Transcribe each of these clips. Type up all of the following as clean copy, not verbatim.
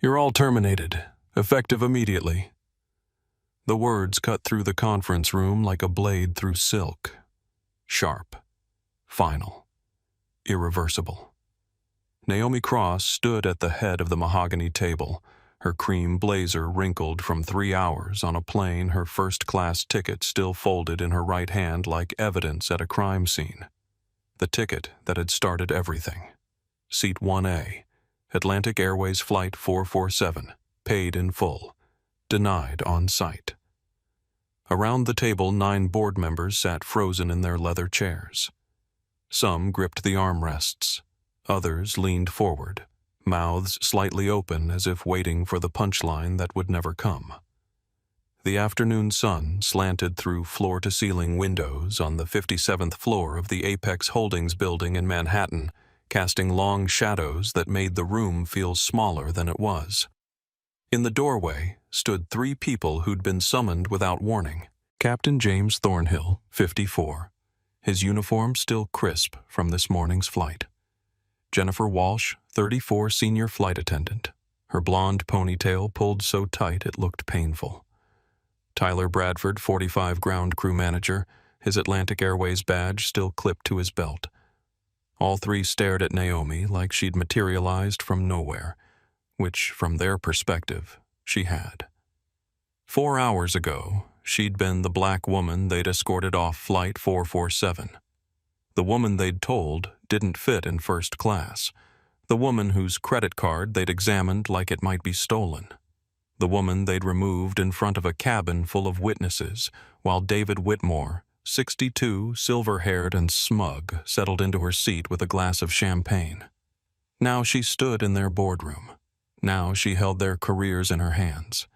You're all terminated, effective immediately. The words cut through the conference room like a blade through silk. Sharp. Final. Irreversible. Naomi Cross stood at the head of the mahogany table, her cream blazer wrinkled from 3 hours on a plane, her first-class ticket still folded in her right hand like evidence at a crime scene. The ticket that had started everything. Seat 1A, Atlantic Airways Flight 447, paid in full, denied on site. Around the table, 9 board members sat frozen in their leather chairs. Some gripped the armrests, others leaned forward, mouths slightly open as if waiting for the punchline that would never come. The afternoon sun slanted through floor-to-ceiling windows on the 57th floor of the Apex Holdings building in Manhattan, casting long shadows that made the room feel smaller than it was. In the doorway stood 3 people who'd been summoned without warning. Captain James Thornhill, 54, his uniform still crisp from this morning's flight. Jennifer Walsh, 34, senior flight attendant, her blonde ponytail pulled so tight it looked painful. Tyler Bradford, 45, ground crew manager, his Atlantic Airways badge still clipped to his belt. All 3 stared at Naomi like she'd materialized from nowhere, which, from their perspective, she had. 4 hours ago, she'd been the black woman they'd escorted off Flight 447. The woman they'd told didn't fit in first class. The woman whose credit card they'd examined like it might be stolen. The woman they'd removed in front of a cabin full of witnesses while David Whitmore, 62, silver-haired and smug, settled into her seat with a glass of champagne. Now she stood in their boardroom. Now she held their careers in her hands.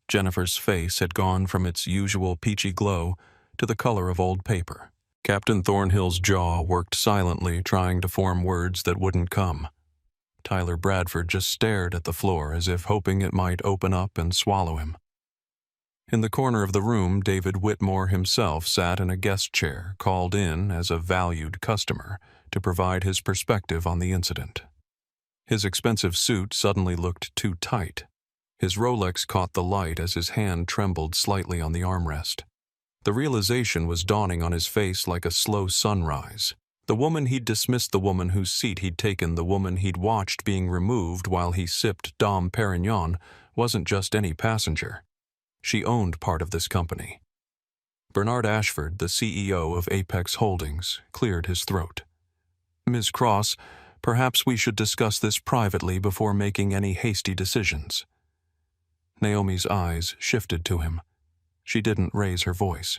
Jennifer's face had gone from its usual peachy glow to the color of old paper. Captain Thornhill's jaw worked silently, trying to form words that wouldn't come. Tyler Bradford just stared at the floor as if hoping it might open up and swallow him. In the corner of the room, David Whitmore himself sat in a guest chair, called in as a valued customer to provide his perspective on the incident. His expensive suit suddenly looked too tight. His Rolex caught the light as his hand trembled slightly on the armrest. The realization was dawning on his face like a slow sunrise. The woman he'd dismissed, the woman whose seat he'd taken, the woman he'd watched being removed while he sipped Dom Perignon wasn't just any passenger. She owned part of this company. Bernard Ashford, the CEO of Apex Holdings, cleared his throat. "Ms. Cross, perhaps we should discuss this privately before making any hasty decisions." Naomi's eyes shifted to him. She didn't raise her voice.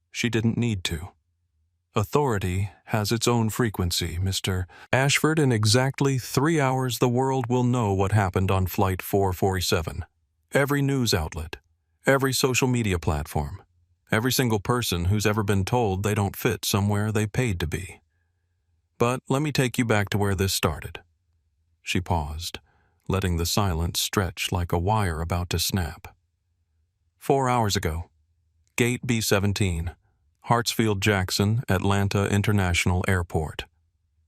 She didn't need to. "Authority has its own frequency, Mr. Ashford. In exactly 3 hours, the world will know what happened on Flight 447. Every news outlet, every social media platform, every single person who's ever been told they don't fit somewhere they paid to be. But let me take you back to where this started." She paused, letting the silence stretch like a wire about to snap. 4 hours ago, Gate B-17, Hartsfield-Jackson, Atlanta International Airport.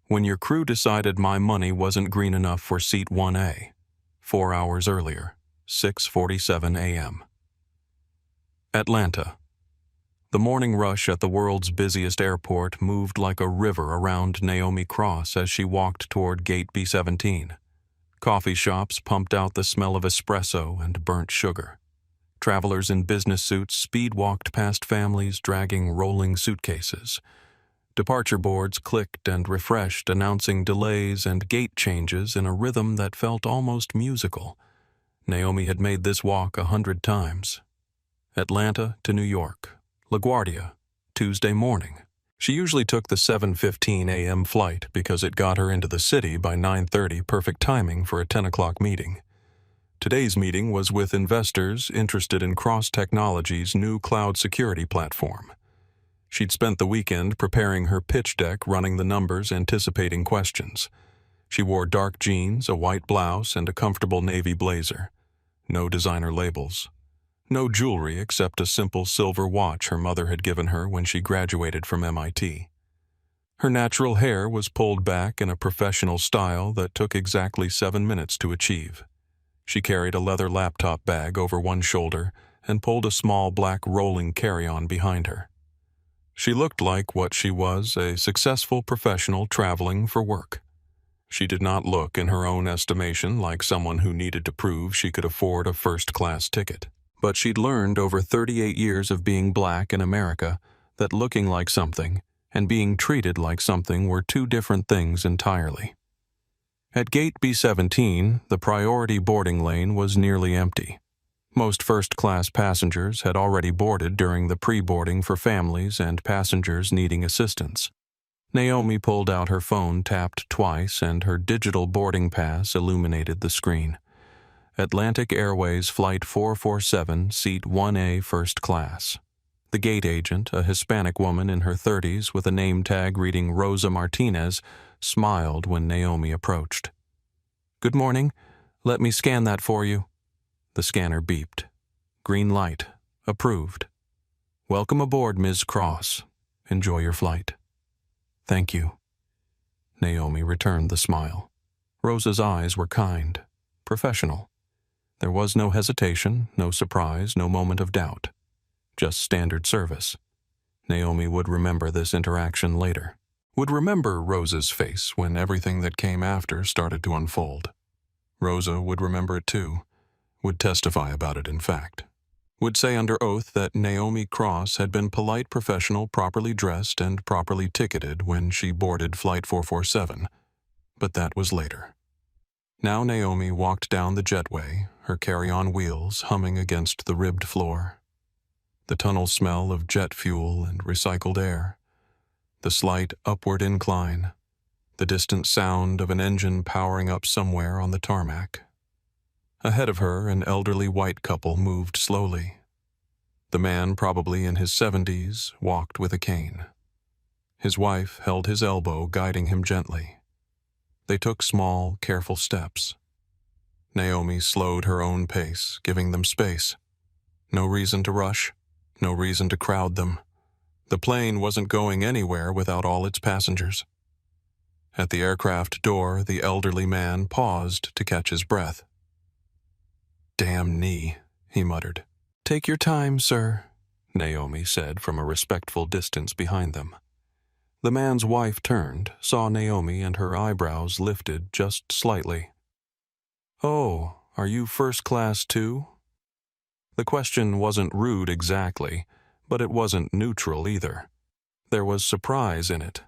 When your crew decided my money wasn't green enough for Seat 1A, 4 hours earlier, 6:47 a.m. Atlanta. The morning rush at the world's busiest airport moved like a river around Naomi Cross as she walked toward Gate B-17. Coffee shops pumped out the smell of espresso and burnt sugar. Travelers in business suits speed-walked past families dragging rolling suitcases. Departure boards clicked and refreshed, announcing delays and gate changes in a rhythm that felt almost musical. Naomi had made this walk 100 times. Atlanta to New York, LaGuardia, Tuesday morning. She usually took the 7:15 a.m. flight because it got her into the city by 9:30, perfect timing for a 10 o'clock meeting. Today's meeting was with investors interested in Cross Technology's new cloud security platform. She'd spent the weekend preparing her pitch deck, running the numbers, anticipating questions. She wore dark jeans, a white blouse, and a comfortable navy blazer. No designer labels. No jewelry except a simple silver watch her mother had given her when she graduated from MIT. Her natural hair was pulled back in a professional style that took exactly 7 minutes to achieve. She carried a leather laptop bag over one shoulder and pulled a small black rolling carry-on behind her. She looked like what she was, a successful professional traveling for work. She did not look, in her own estimation, like someone who needed to prove she could afford a first-class ticket. But she'd learned over 38 years of being black in America that looking like something and being treated like something were two different things entirely. At Gate B-17, the priority boarding lane was nearly empty. Most first-class passengers had already boarded during the pre-boarding for families and passengers needing assistance. Naomi pulled out her phone, tapped twice, and her digital boarding pass illuminated the screen. Atlantic Airways Flight 447, Seat 1A, First Class. The gate agent, a Hispanic woman in her 30s with a name tag reading Rosa Martinez, smiled when Naomi approached. "Good morning. Let me scan that for you." The scanner beeped. Green light. Approved. "Welcome aboard, Ms. Cross. Enjoy your flight." "Thank you." Naomi returned the smile. Rosa's eyes were kind, professional. There was no hesitation, no surprise, no moment of doubt. Just standard service. Naomi would remember this interaction later. Would remember Rosa's face when everything that came after started to unfold. Rosa would remember it too. Would testify about it, in fact. Would say under oath that Naomi Cross had been polite, professional, properly dressed, and properly ticketed when she boarded Flight 447. But that was later. Now Naomi walked down the jetway, her carry-on wheels humming against the ribbed floor. The tunnel smell of jet fuel and recycled air. The slight upward incline. The distant sound of an engine powering up somewhere on the tarmac. Ahead of her, an elderly white couple moved slowly. The man, probably in his 70s, walked with a cane. His wife held his elbow, guiding him gently. They took small, careful steps. Naomi slowed her own pace, giving them space. No reason to rush, no reason to crowd them. The plane wasn't going anywhere without all its passengers. At the aircraft door, the elderly man paused to catch his breath. "Damn knee," he muttered. "Take your time, sir," Naomi said from a respectful distance behind them. The man's wife turned, saw Naomi, and her eyebrows lifted just slightly. "Oh, are you first class too?" The question wasn't rude exactly, but it wasn't neutral either. There was surprise in it,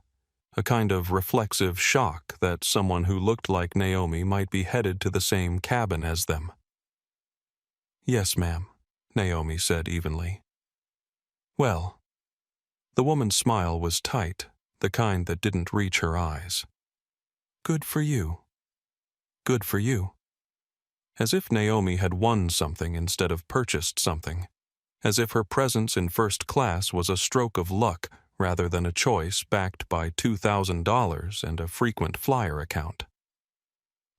a kind of reflexive shock that someone who looked like Naomi might be headed to the same cabin as them. "Yes, ma'am," Naomi said evenly. "Well." The woman's smile was tight, the kind that didn't reach her eyes. "Good for you. Good for you." As if Naomi had won something instead of purchased something. As if her presence in first class was a stroke of luck rather than a choice backed by $2,000 and a frequent flyer account.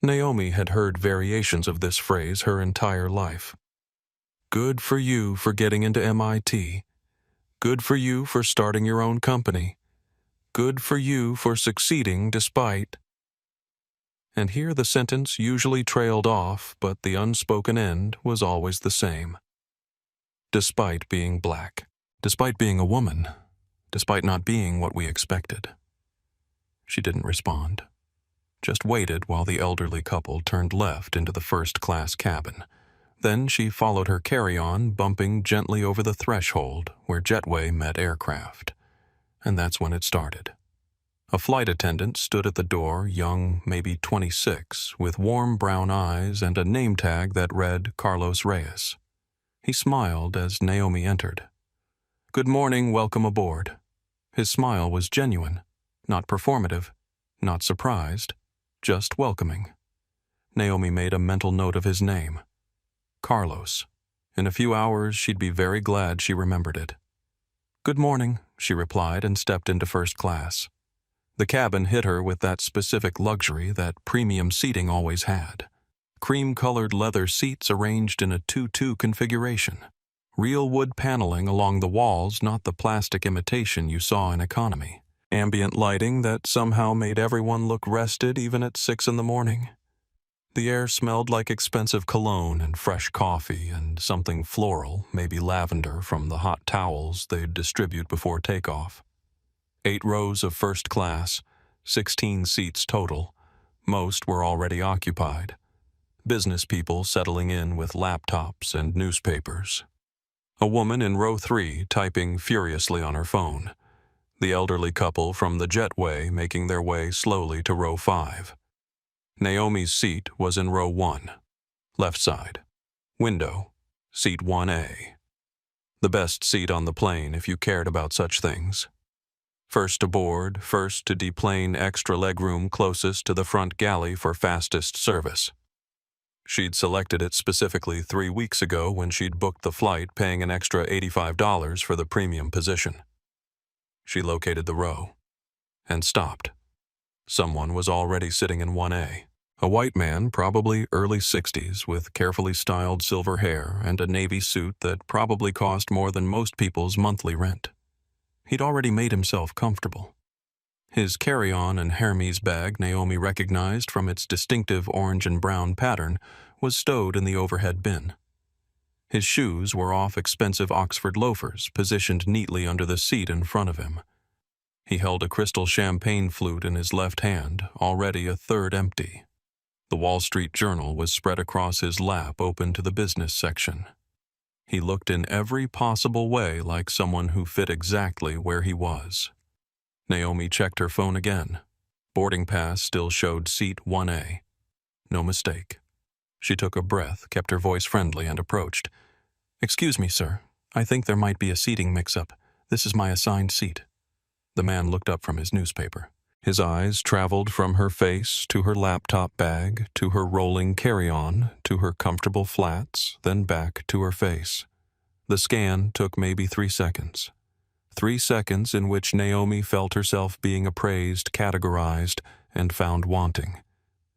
Naomi had heard variations of this phrase her entire life. Good for you for getting into MIT. Good for you for starting your own company. Good for you for succeeding despite. And here the sentence usually trailed off, but the unspoken end was always the same. Despite being black, despite being a woman, despite not being what we expected. She didn't respond, just waited while the elderly couple turned left into the first-class cabin. Then she followed her carry-on, bumping gently over the threshold where jetway met aircraft. And that's when it started. A flight attendant stood at the door, young, maybe 26, with warm brown eyes and a name tag that read Carlos Reyes. He smiled as Naomi entered. "Good morning, welcome aboard." His smile was genuine, not performative, not surprised, just welcoming. Naomi made a mental note of his name. Carlos. In a few hours, she'd be very glad she remembered it. "Good morning," she replied and stepped into first class. The cabin hit her with that specific luxury that premium seating always had. Cream-colored leather seats arranged in a 2-2 configuration. Real wood paneling along the walls, not the plastic imitation you saw in economy. Ambient lighting that somehow made everyone look rested even at 6 in the morning. The air smelled like expensive cologne and fresh coffee and something floral, maybe lavender, from the hot towels they'd distribute before takeoff. 8 rows of first class, 16 seats total. Most were already occupied. Business people settling in with laptops and newspapers. A woman in row 3 typing furiously on her phone. The elderly couple from the jetway making their way slowly to row 5. Naomi's seat was in row 1, left side. Window, seat 1A. The best seat on the plane if you cared about such things. First aboard, first to deplane extra legroom closest to the front galley for fastest service. She'd selected it specifically 3 weeks ago when she'd booked the flight, paying an extra $85 for the premium position. She located the row and stopped. Someone was already sitting in 1A. A white man, probably early 60s, with carefully styled silver hair and a navy suit that probably cost more than most people's monthly rent. He'd already made himself comfortable. His carry-on and Hermes bag Naomi recognized from its distinctive orange and brown pattern was stowed in the overhead bin. His shoes were off expensive Oxford loafers, positioned neatly under the seat in front of him. He held a crystal champagne flute in his left hand, already a third empty. The Wall Street Journal was spread across his lap, open to the business section. He looked in every possible way like someone who fit exactly where he was. Naomi checked her phone again. Boarding pass still showed seat 1A. No mistake. She took a breath, kept her voice friendly, and approached. "Excuse me, sir. I think there might be a seating mix-up. This is my assigned seat." The man looked up from his newspaper. His eyes traveled from her face to her laptop bag, to her rolling carry-on, to her comfortable flats, then back to her face. The scan took maybe 3 seconds. 3 seconds in which Naomi felt herself being appraised, categorized, and found wanting.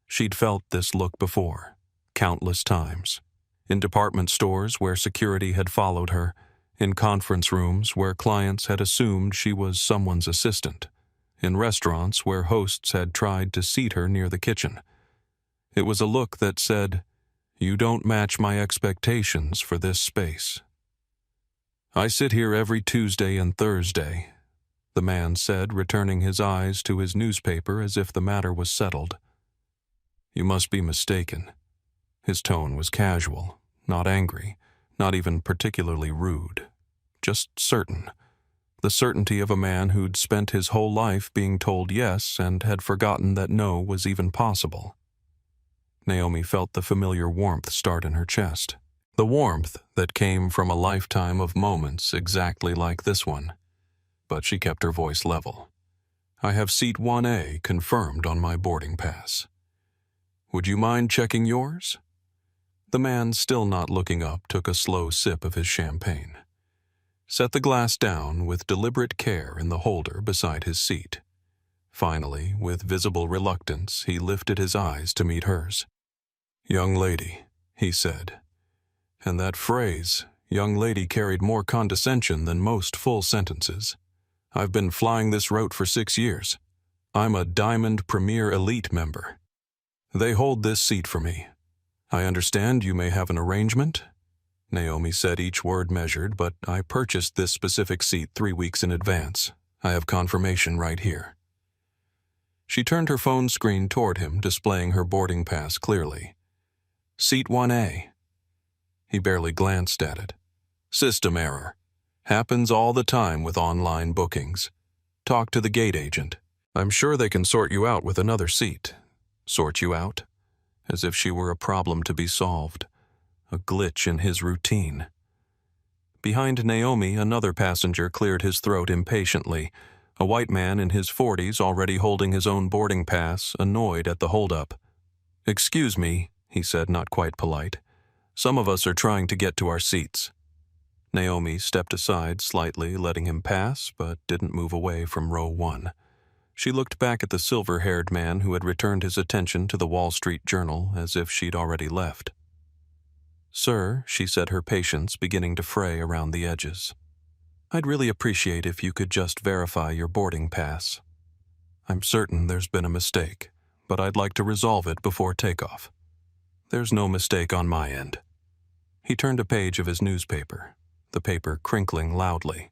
She'd felt this look before, countless times. In department stores where security had followed her, in conference rooms where clients had assumed she was someone's assistant, in restaurants where hosts had tried to seat her near the kitchen. It was a look that said, "You don't match my expectations for this space." "I sit here every Tuesday and Thursday," the man said, returning his eyes to his newspaper as if the matter was settled. "You must be mistaken." His tone was casual, not angry, not even particularly rude, just certain. The certainty of a man who'd spent his whole life being told yes and had forgotten that no was even possible. Naomi felt the familiar warmth start in her chest. The warmth that came from a lifetime of moments exactly like this one. But she kept her voice level. "I have seat 1A confirmed on my boarding pass. Would you mind checking yours?" The man, still not looking up, took a slow sip of his champagne. Set the glass down with deliberate care in the holder beside his seat. Finally, with visible reluctance, he lifted his eyes to meet hers. "Young lady," he said. And that phrase, young lady, carried more condescension than most full sentences. "I've been flying this route for 6 years. I'm a Diamond Premier Elite member. They hold this seat for me. I understand you may have an arrangement?" Naomi said, each word measured, "But I purchased this specific seat 3 weeks in advance. I have confirmation right here." She turned her phone screen toward him, displaying her boarding pass clearly. "Seat 1A. He barely glanced at it. "System error. Happens all the time with online bookings. Talk to the gate agent. I'm sure they can sort you out with another seat." Sort you out? As if she were a problem to be solved. A glitch in his routine. Behind Naomi, another passenger cleared his throat impatiently, a white man in his 40s already holding his own boarding pass, annoyed at the holdup. "Excuse me," he said, not quite polite. "Some of us are trying to get to our seats." Naomi stepped aside slightly, letting him pass, but didn't move away from row 1. She looked back at the silver-haired man who had returned his attention to the Wall Street Journal as if she'd already left. "Sir," she said, her patience beginning to fray around the edges, "I'd really appreciate if you could just verify your boarding pass. I'm certain there's been a mistake, but I'd like to resolve it before takeoff." There's no mistake on my end. He turned a page of his newspaper, the paper crinkling loudly.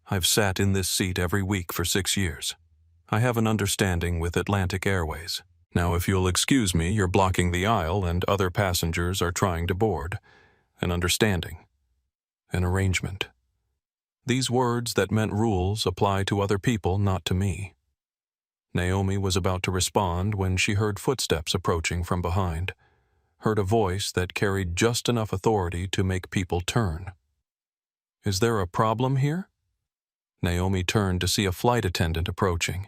I've sat in this seat every week for 6 years. I have an understanding with Atlantic Airways. Now, if you'll excuse me, you're blocking the aisle and other passengers are trying to board. An understanding. An arrangement. These words that meant rules apply to other people, not to me. Naomi was about to respond when she heard footsteps approaching from behind, heard a voice that carried just enough authority to make people turn. Is there a problem here? Naomi turned to see a flight attendant approaching.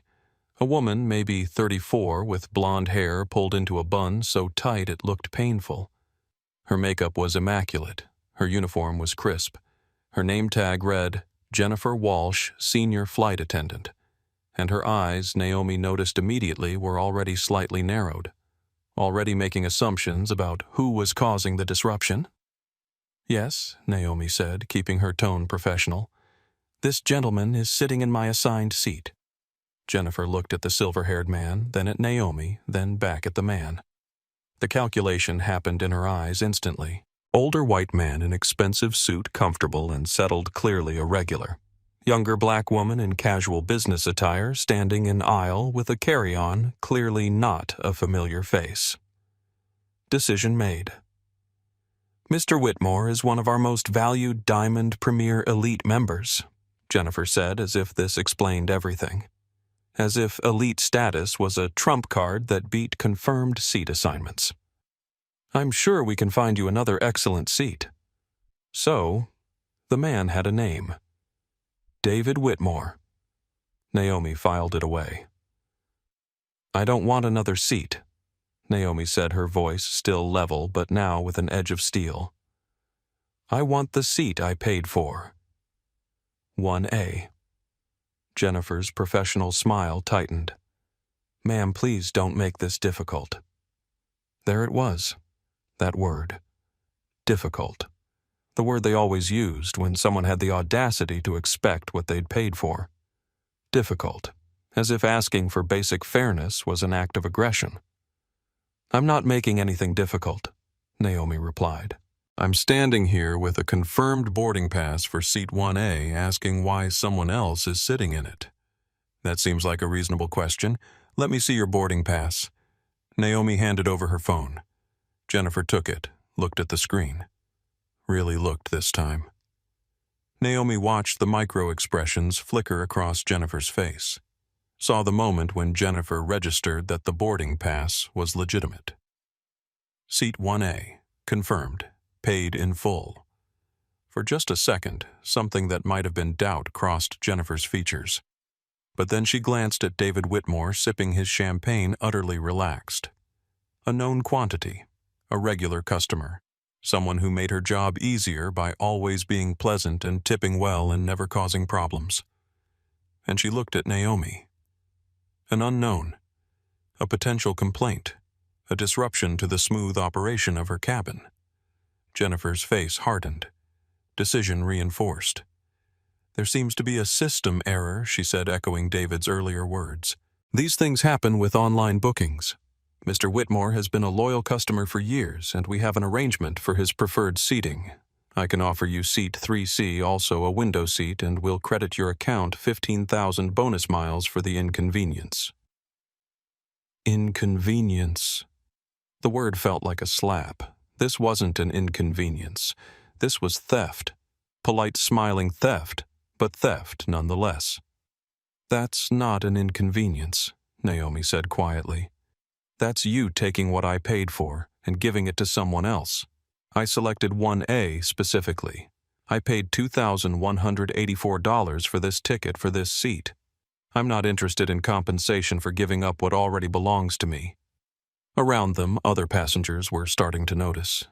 A woman, maybe 34, with blonde hair pulled into a bun so tight it looked painful. Her makeup was immaculate. Her uniform was crisp. Her name tag read, Jennifer Walsh, Senior Flight Attendant. And her eyes, Naomi noticed immediately, were already slightly narrowed, already making assumptions about who was causing the disruption. Yes, Naomi said, keeping her tone professional. This gentleman is sitting in my assigned seat. Jennifer looked at the silver-haired man, then at Naomi, then back at the man. The calculation happened in her eyes instantly. Older white man in expensive suit, comfortable and settled, clearly irregular. Younger black woman in casual business attire, standing in aisle with a carry-on, clearly not a familiar face. Decision made. Mr. Whitmore is one of our most valued Diamond Premier Elite members, Jennifer said, as if this explained everything. As if elite status was a trump card that beat confirmed seat assignments. I'm sure we can find you another excellent seat. So, the man had a name. David Whitmore. Naomi filed it away. I don't want another seat, Naomi said, her voice still level but now with an edge of steel. I want the seat I paid for. 1A. Jennifer's professional smile tightened. Ma'am, please don't make this difficult. There it was, that word. Difficult. The word they always used when someone had the audacity to expect what they'd paid for. Difficult, as if asking for basic fairness was an act of aggression. I'm not making anything difficult, Naomi replied. I'm standing here with a confirmed boarding pass for seat 1A asking why someone else is sitting in it. That seems like a reasonable question. Let me see your boarding pass. Naomi handed over her phone. Jennifer took it, looked at the screen. Really looked this time. Naomi watched the micro-expressions flicker across Jennifer's face. Saw the moment when Jennifer registered that the boarding pass was legitimate. Seat 1A, confirmed. Paid in full. For just a second, something that might have been doubt crossed Jennifer's features. But then she glanced at David Whitmore sipping his champagne utterly relaxed. A known quantity, a regular customer, someone who made her job easier by always being pleasant and tipping well and never causing problems. And she looked at Naomi. An unknown, a potential complaint, a disruption to the smooth operation of her cabin. Jennifer's face hardened. Decision reinforced. There seems to be a system error, she said, echoing David's earlier words. These things happen with online bookings. Mr. Whitmore has been a loyal customer for years, and we have an arrangement for his preferred seating. I can offer you seat 3C, also a window seat, and we'll credit your account 15,000 bonus miles for the inconvenience. Inconvenience. The word felt like a slap. This wasn't an inconvenience. This was theft. Polite, smiling theft, but theft nonetheless. That's not an inconvenience, Naomi said quietly. That's you taking what I paid for and giving it to someone else. I selected 1A specifically. I paid $2,184 for this ticket for this seat. I'm not interested in compensation for giving up what already belongs to me. Around them, other passengers were starting to notice,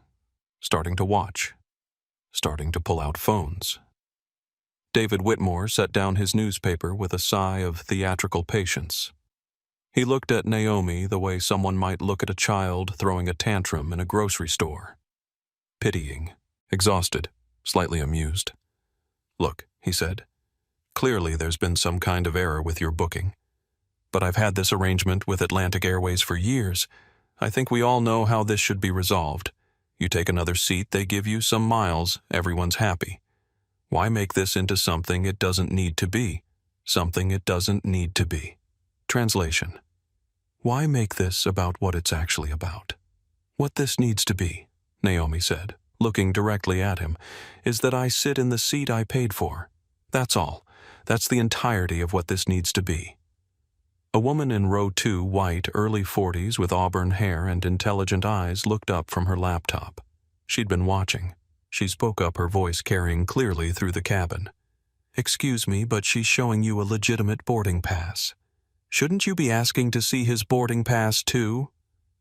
starting to watch, starting to pull out phones. David Whitmore set down his newspaper with a sigh of theatrical patience. He looked at Naomi the way someone might look at a child throwing a tantrum in a grocery store. Pitying, exhausted, slightly amused. Look, he said, clearly there's been some kind of error with your booking. But I've had this arrangement with Atlantic Airways for years. I think we all know how this should be resolved. You take another seat, they give you some miles, everyone's happy. Why make this into something it doesn't need to be? Something it doesn't need to be. Translation. Why make this about what it's actually about? What this needs to be, Naomi said, looking directly at him, is that I sit in the seat I paid for. That's all. That's the entirety of what this needs to be. A woman in row 2, white, early 40s, with auburn hair and intelligent eyes, looked up from her laptop. She'd been watching. She spoke up, her voice carrying clearly through the cabin. Excuse me, but she's showing you a legitimate boarding pass. Shouldn't you be asking to see his boarding pass too?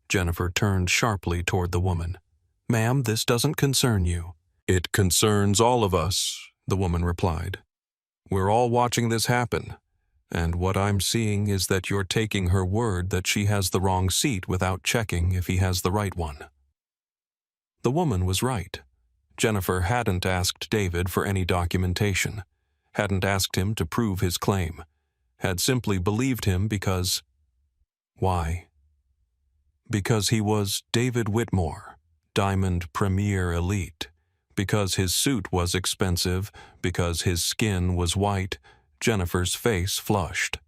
Jennifer turned sharply toward the woman. Ma'am, this doesn't concern you. It concerns all of us, the woman replied. We're all watching this happen. And what I'm seeing is that you're taking her word that she has the wrong seat without checking if he has the right one. The woman was right. Jennifer hadn't asked David for any documentation, hadn't asked him to prove his claim, had simply believed him because... Why? Because he was David Whitmore, Diamond Premier Elite, because his suit was expensive, because his skin was white. Jennifer's face flushed.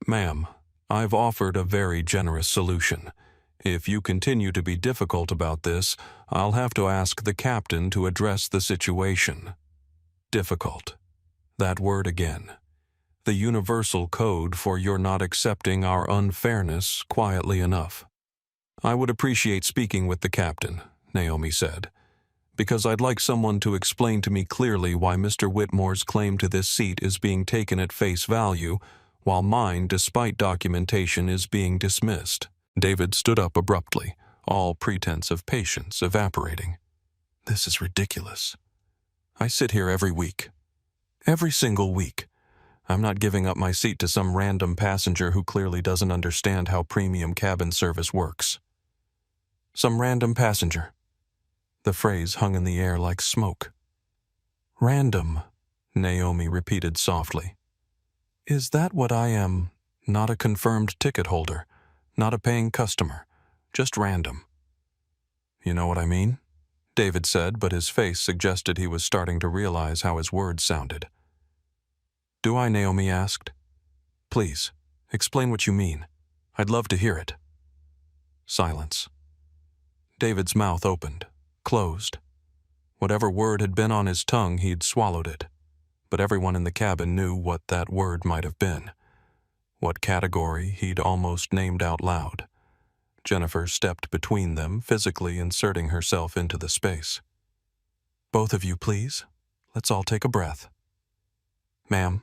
Ma'am, I've offered a very generous solution. If you continue to be difficult about this, I'll have to ask the captain to address the situation. Difficult. That word again. The universal code for your not accepting our unfairness quietly enough. I would appreciate speaking with the captain, Naomi said, because I'd like someone to explain to me clearly why Mr. Whitmore's claim to this seat is being taken at face value, while mine, despite documentation, is being dismissed. David stood up abruptly, all pretense of patience evaporating. This is ridiculous. I sit here every week. Every single week. I'm not giving up my seat to some random passenger who clearly doesn't understand how premium cabin service works. Some random passenger. The phrase hung in the air like smoke. Random, Naomi repeated softly. Is that what I am? Not a confirmed ticket holder, not a paying customer, just random. You know what I mean? David said, but his face suggested he was starting to realize how his words sounded. Do I? Naomi asked. Please, explain what you mean. I'd love to hear it. Silence. David's mouth opened. Closed. Whatever word had been on his tongue, he'd swallowed it. But everyone in the cabin knew what that word might have been. What category he'd almost named out loud. Jennifer stepped between them, physically inserting herself into the space. Both of you, please. Let's all take a breath. Ma'am,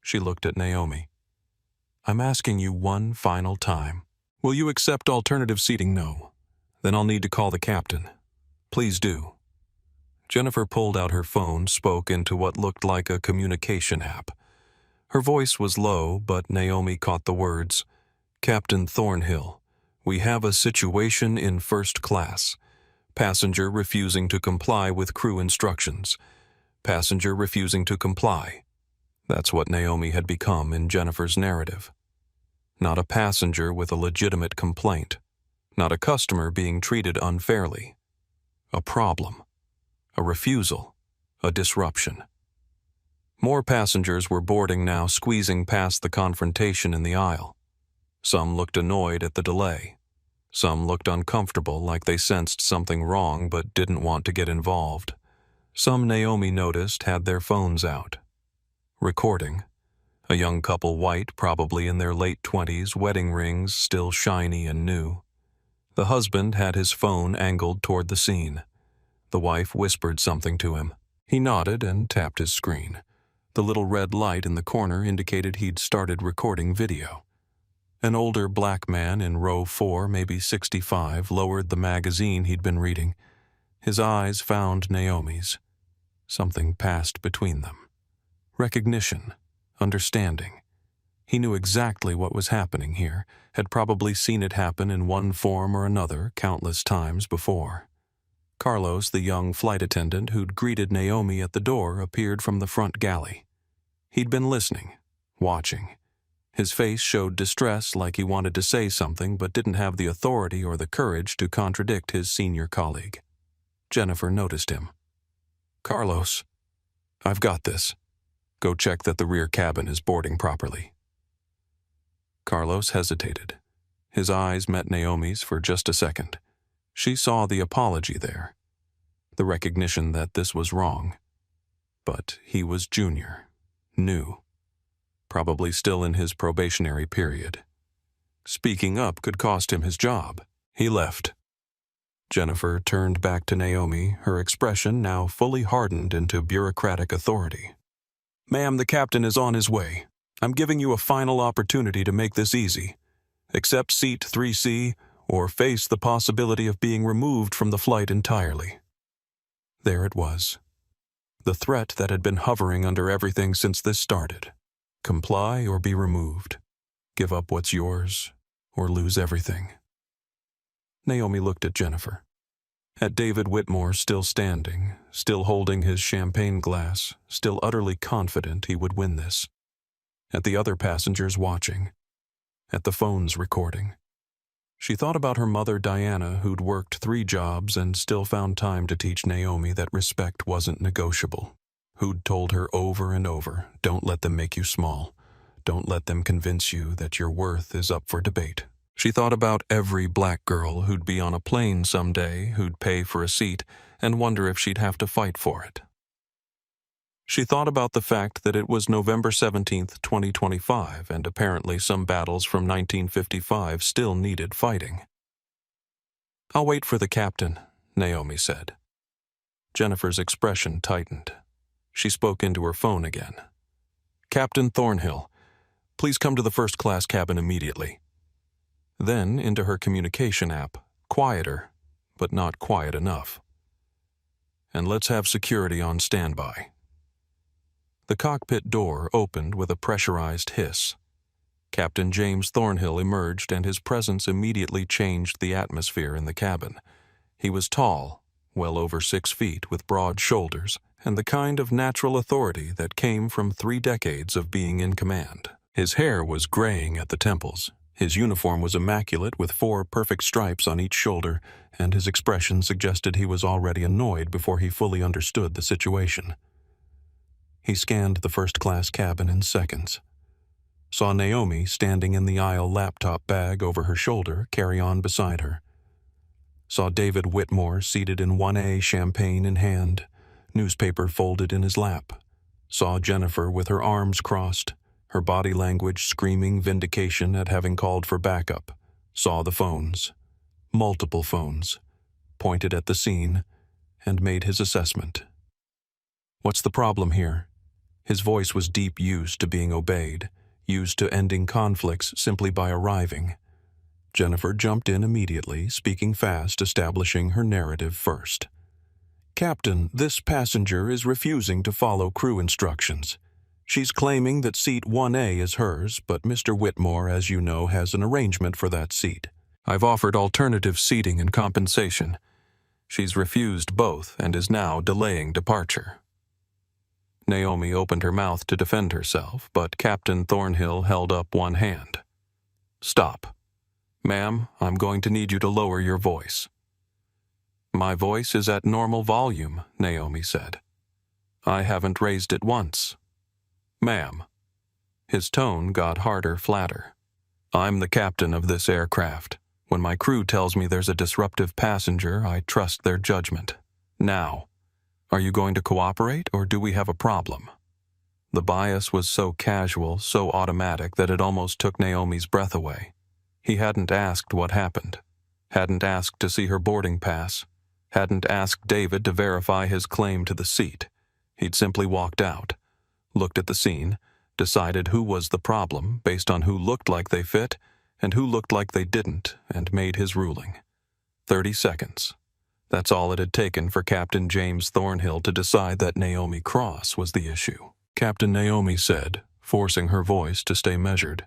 she looked at Naomi. I'm asking you one final time. Will you accept alternative seating? No. Then I'll need to call the captain. Please do. Jennifer pulled out her phone, spoke into what looked like a communication app. Her voice was low, but Naomi caught the words. Captain Thornhill, we have a situation in first class. Passenger refusing to comply with crew instructions. Passenger refusing to comply. That's what Naomi had become in Jennifer's narrative. Not a passenger with a legitimate complaint. Not a customer being treated unfairly. A problem. A refusal. A disruption. More passengers were boarding now, squeezing past the confrontation in the aisle. Some looked annoyed at the delay. Some looked uncomfortable, like they sensed something wrong but didn't want to get involved. Some, Naomi noticed, had their phones out. Recording. A young couple, white, probably in their late 20s, wedding rings still shiny and new. The husband had his phone angled toward the scene. The wife whispered something to him. He nodded and tapped his screen. The little red light in the corner indicated he'd started recording video. An older black man in row 4, maybe 65, lowered the magazine he'd been reading. His eyes found Naomi's. Something passed between them. Recognition. Understanding. He knew exactly what was happening here, had probably seen it happen in one form or another countless times before. Carlos, the young flight attendant who'd greeted Naomi at the door, appeared from the front galley. He'd been listening, watching. His face showed distress, like he wanted to say something but didn't have the authority or the courage to contradict his senior colleague. Jennifer noticed him. "Carlos, I've got this. Go check that the rear cabin is boarding properly." Carlos hesitated. His eyes met Naomi's for just a second. She saw the apology there, the recognition that this was wrong. But he was junior, new, probably still in his probationary period. Speaking up could cost him his job. He left. Jennifer turned back to Naomi, her expression now fully hardened into bureaucratic authority. "Ma'am, the captain is on his way. I'm giving you a final opportunity to make this easy. Accept seat 3C or face the possibility of being removed from the flight entirely." There it was. The threat that had been hovering under everything since this started. Comply or be removed. Give up what's yours or lose everything. Naomi looked at Jennifer. At David Whitmore still standing, still holding his champagne glass, still utterly confident he would win this. At the other passengers watching. At the phones recording. She thought about her mother Diana, who'd worked 3 jobs and still found time to teach Naomi that respect wasn't negotiable. Who'd told her over and over, don't let them make you small. Don't let them convince you that your worth is up for debate. She thought about every black girl who'd be on a plane someday, who'd pay for a seat, and wonder if she'd have to fight for it. She thought about the fact that it was November 17th, 2025, and apparently some battles from 1955 still needed fighting. "I'll wait for the captain," Naomi said. Jennifer's expression tightened. She spoke into her phone again. "Captain Thornhill, please come to the first-class cabin immediately." Then into her communication app, quieter, but not quiet enough. "And let's have security on standby." The cockpit door opened with a pressurized hiss. Captain James Thornhill emerged, and his presence immediately changed the atmosphere in the cabin. He was tall, well over 6 feet, with broad shoulders, and the kind of natural authority that came from 3 decades of being in command. His hair was graying at the temples. His uniform was immaculate, with 4 perfect stripes on each shoulder, and his expression suggested he was already annoyed before he fully understood the situation. He scanned the first-class cabin in seconds. Saw Naomi standing in the aisle, laptop bag over her shoulder, carry-on beside her. Saw David Whitmore seated in 1A, champagne in hand, newspaper folded in his lap. Saw Jennifer with her arms crossed, her body language screaming vindication at having called for backup. Saw the phones, multiple phones, pointed at the scene, and made his assessment. "What's the problem here?" His voice was deep, used to being obeyed, used to ending conflicts simply by arriving. Jennifer jumped in immediately, speaking fast, establishing her narrative first. "Captain, this passenger is refusing to follow crew instructions. She's claiming that seat 1A is hers, but Mr. Whitmore, as you know, has an arrangement for that seat. I've offered alternative seating and compensation. She's refused both and is now delaying departure." Naomi opened her mouth to defend herself, but Captain Thornhill held up one hand. "Stop. Ma'am, I'm going to need you to lower your voice." "My voice is at normal volume," Naomi said. "I haven't raised it once." "Ma'am." His tone got harder, flatter. "I'm the captain of this aircraft. When my crew tells me there's a disruptive passenger, I trust their judgment. Now, are you going to cooperate, or do we have a problem?" The bias was so casual, so automatic, that it almost took Naomi's breath away. He hadn't asked what happened, hadn't asked to see her boarding pass, hadn't asked David to verify his claim to the seat. He'd simply walked out, looked at the scene, decided who was the problem based on who looked like they fit and who looked like they didn't, and made his ruling. 30 seconds. That's all it had taken for Captain James Thornhill to decide that Naomi Cross was the issue. "Captain," Naomi said, forcing her voice to stay measured,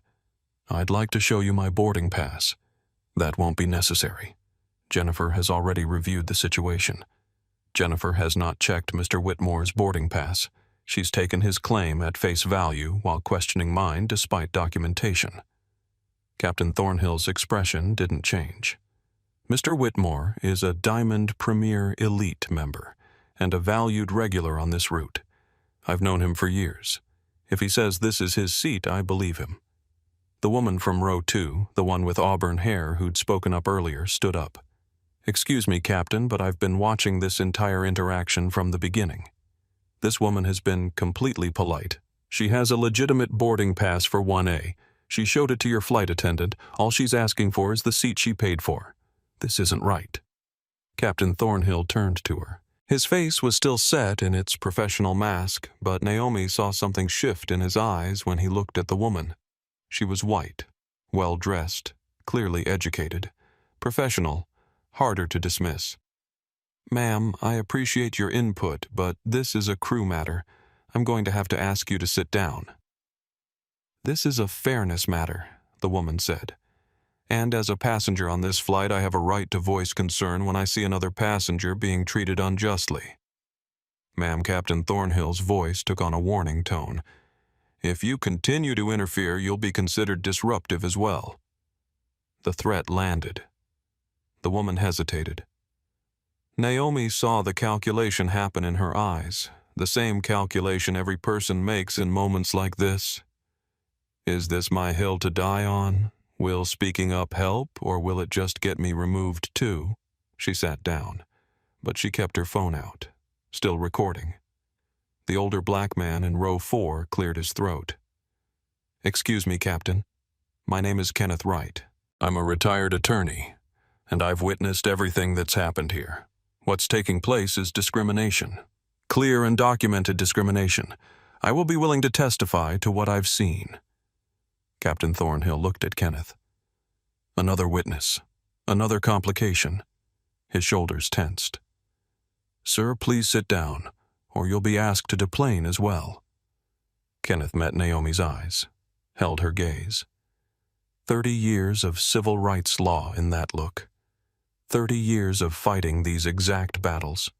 "I'd like to show you my boarding pass. That won't be necessary. Jennifer has already reviewed the situation. Jennifer has not checked Mr. Whitmore's boarding pass. She's taken his claim at face value while questioning mine despite documentation. Captain Thornhill's expression didn't change. Mr. Whitmore is a Diamond Premier Elite member and a valued regular on this route. I've known him for years. If he says this is his seat, I believe him. The woman from row 2, the one with auburn hair who'd spoken up earlier, stood up. "Excuse me, Captain, but I've been watching this entire interaction from the beginning. This woman has been completely polite. She has a legitimate boarding pass for 1A. She showed it to your flight attendant. All she's asking for is the seat she paid for. This isn't right." Captain Thornhill turned to her. His face was still set in its professional mask, but Naomi saw something shift in his eyes when he looked at the woman. She was white, well-dressed, clearly educated, professional, harder to dismiss. "Ma'am, I appreciate your input, but this is a crew matter. I'm going to have to ask you to sit down." "This is a fairness matter," the woman said. "And as a passenger on this flight, I have a right to voice concern when I see another passenger being treated unjustly." Ma'am, Captain Thornhill's voice took on a warning tone. "If you continue to interfere, you'll be considered disruptive as well." The threat landed. The woman hesitated. Naomi saw the calculation happen in her eyes, the same calculation every person makes in moments like this. Is this my hill to die on? Will speaking up help, or will it just get me removed too? She sat down, but she kept her phone out, still recording. The older black man in row 4 cleared his throat. "Excuse me, Captain. My name is Kenneth Wright. I'm a retired attorney, and I've witnessed everything that's happened here. What's taking place is discrimination. Clear and documented discrimination. I will be willing to testify to what I've seen." Captain Thornhill looked at Kenneth. Another witness. Another complication. His shoulders tensed. "Sir, please sit down, or you'll be asked to deplane as well." Kenneth met Naomi's eyes, held her gaze. 30 years of civil rights law in that look. 30 years of fighting these exact battles.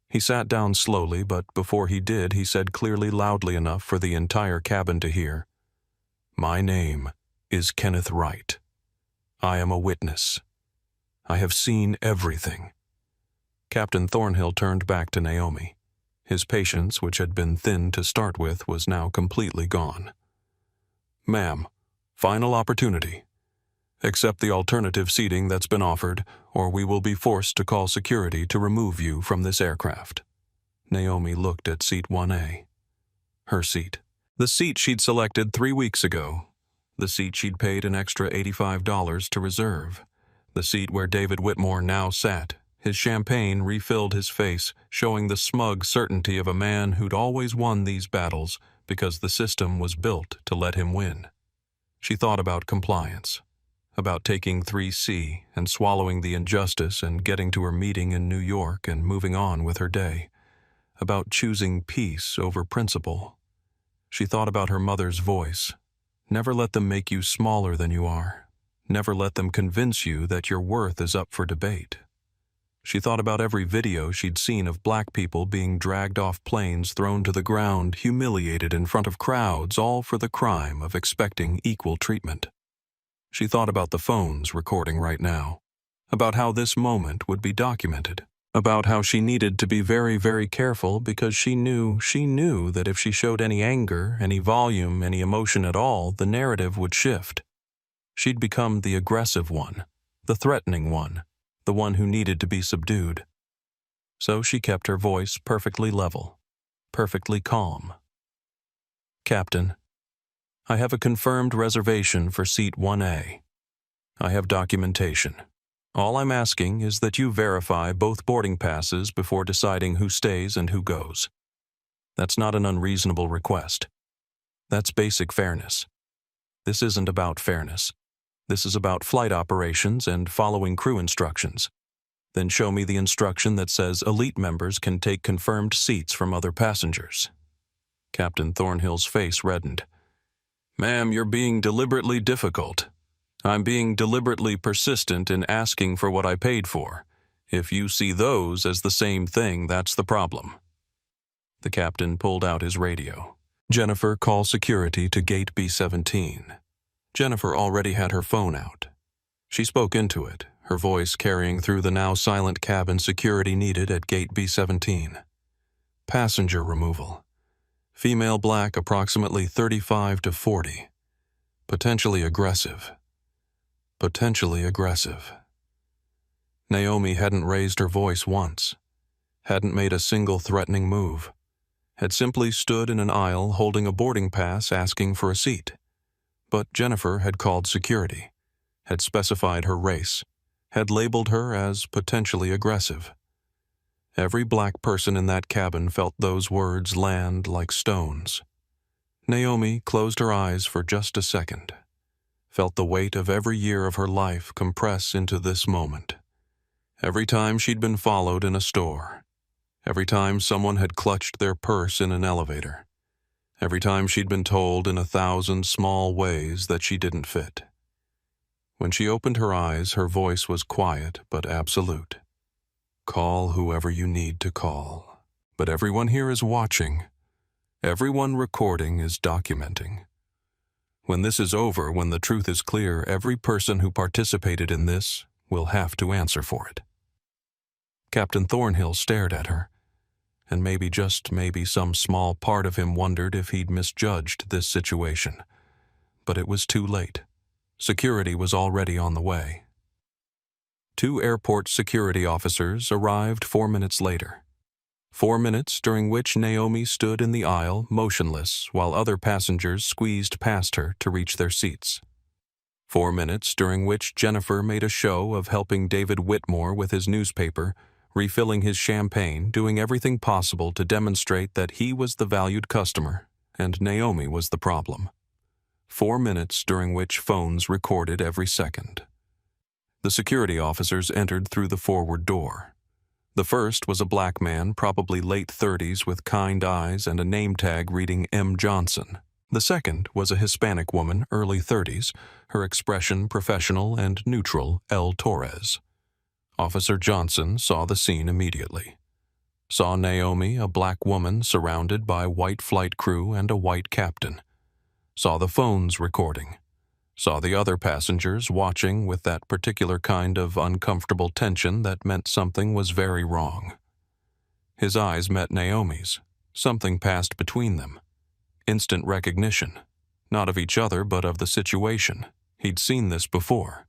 He sat down slowly, but before he did, he said clearly, loudly enough for the entire cabin to hear, "My name is Kenneth Wright. I am a witness. I have seen everything." Captain Thornhill turned back to Naomi. His patience, which had been thin to start with, was now completely gone. "Ma'am, final opportunity. Accept the alternative seating that's been offered, or we will be forced to call security to remove you from this aircraft." Naomi looked at seat 1A. Her seat. The seat she'd selected 3 weeks ago. The seat she'd paid an extra $85 to reserve. The seat where David Whitmore now sat. His champagne refilled his face, showing the smug certainty of a man who'd always won these battles because the system was built to let him win. She thought about compliance, about taking 3C and swallowing the injustice and getting to her meeting in New York and moving on with her day, about choosing peace over principle. She thought about her mother's voice. Never let them make you smaller than you are. Never let them convince you that your worth is up for debate. She thought about every video she'd seen of black people being dragged off planes, thrown to the ground, humiliated in front of crowds, all for the crime of expecting equal treatment. She thought about the phones recording right now, about how this moment would be documented, about how she needed to be very, very careful because she knew that if she showed any anger, any volume, any emotion at all, the narrative would shift. She'd become the aggressive one, the threatening one, the one who needed to be subdued. So she kept her voice perfectly level, perfectly calm. "Captain, I have a confirmed reservation for seat 1A. I have documentation. All I'm asking is that you verify both boarding passes before deciding who stays and who goes. That's not an unreasonable request. That's basic fairness. This isn't about fairness. This is about flight operations and following crew instructions. Then show me the instruction that says elite members can take confirmed seats from other passengers." Captain Thornhill's face reddened. "Ma'am, you're being deliberately difficult. I'm being deliberately persistent in asking for what I paid for. If you see those as the same thing, that's the problem." The captain pulled out his radio. "Jennifer, call security to gate B-17. Jennifer already had her phone out. She spoke into it, her voice carrying through the now silent cabin security needed at gate B-17. Passenger removal. Female black, approximately 35 to 40. Potentially aggressive. Potentially aggressive. Naomi hadn't raised her voice once, hadn't made a single threatening move, had simply stood in an aisle holding a boarding pass asking for a seat. But Jennifer had called security, had specified her race, had labeled her as potentially aggressive. Every black person in that cabin felt those words land like stones. Naomi closed her eyes for just a second, felt the weight of every year of her life compress into this moment. Every time she'd been followed in a store, every time someone had clutched their purse in an elevator, every time she'd been told in 1,000 small ways that she didn't fit. When she opened her eyes, her voice was quiet but absolute. "Call whoever you need to call. But everyone here is watching. Everyone recording is documenting. When this is over, when the truth is clear, every person who participated in this will have to answer for it." Captain Thornhill stared at her, and maybe, just maybe, some small part of him wondered if he'd misjudged this situation. But it was too late. Security was already on the way. 2 airport security officers arrived 4 minutes later. 4 minutes during which Naomi stood in the aisle, motionless, while other passengers squeezed past her to reach their seats. 4 minutes during which Jennifer made a show of helping David Whitmore with his newspaper, refilling his champagne, doing everything possible to demonstrate that he was the valued customer and Naomi was the problem. 4 minutes during which phones recorded every second. The security officers entered through the forward door. The first was a black man, probably late 30s, with kind eyes and a name tag reading M. Johnson. The second was a Hispanic woman, early 30s, her expression professional and neutral, L. Torres. Officer Johnson saw the scene immediately. Saw Naomi, a black woman surrounded by white flight crew and a white captain. Saw the phones recording. Saw the other passengers watching with that particular kind of uncomfortable tension that meant something was very wrong. His eyes met Naomi's. Something passed between them. Instant recognition. Not of each other, but of the situation. He'd seen this before.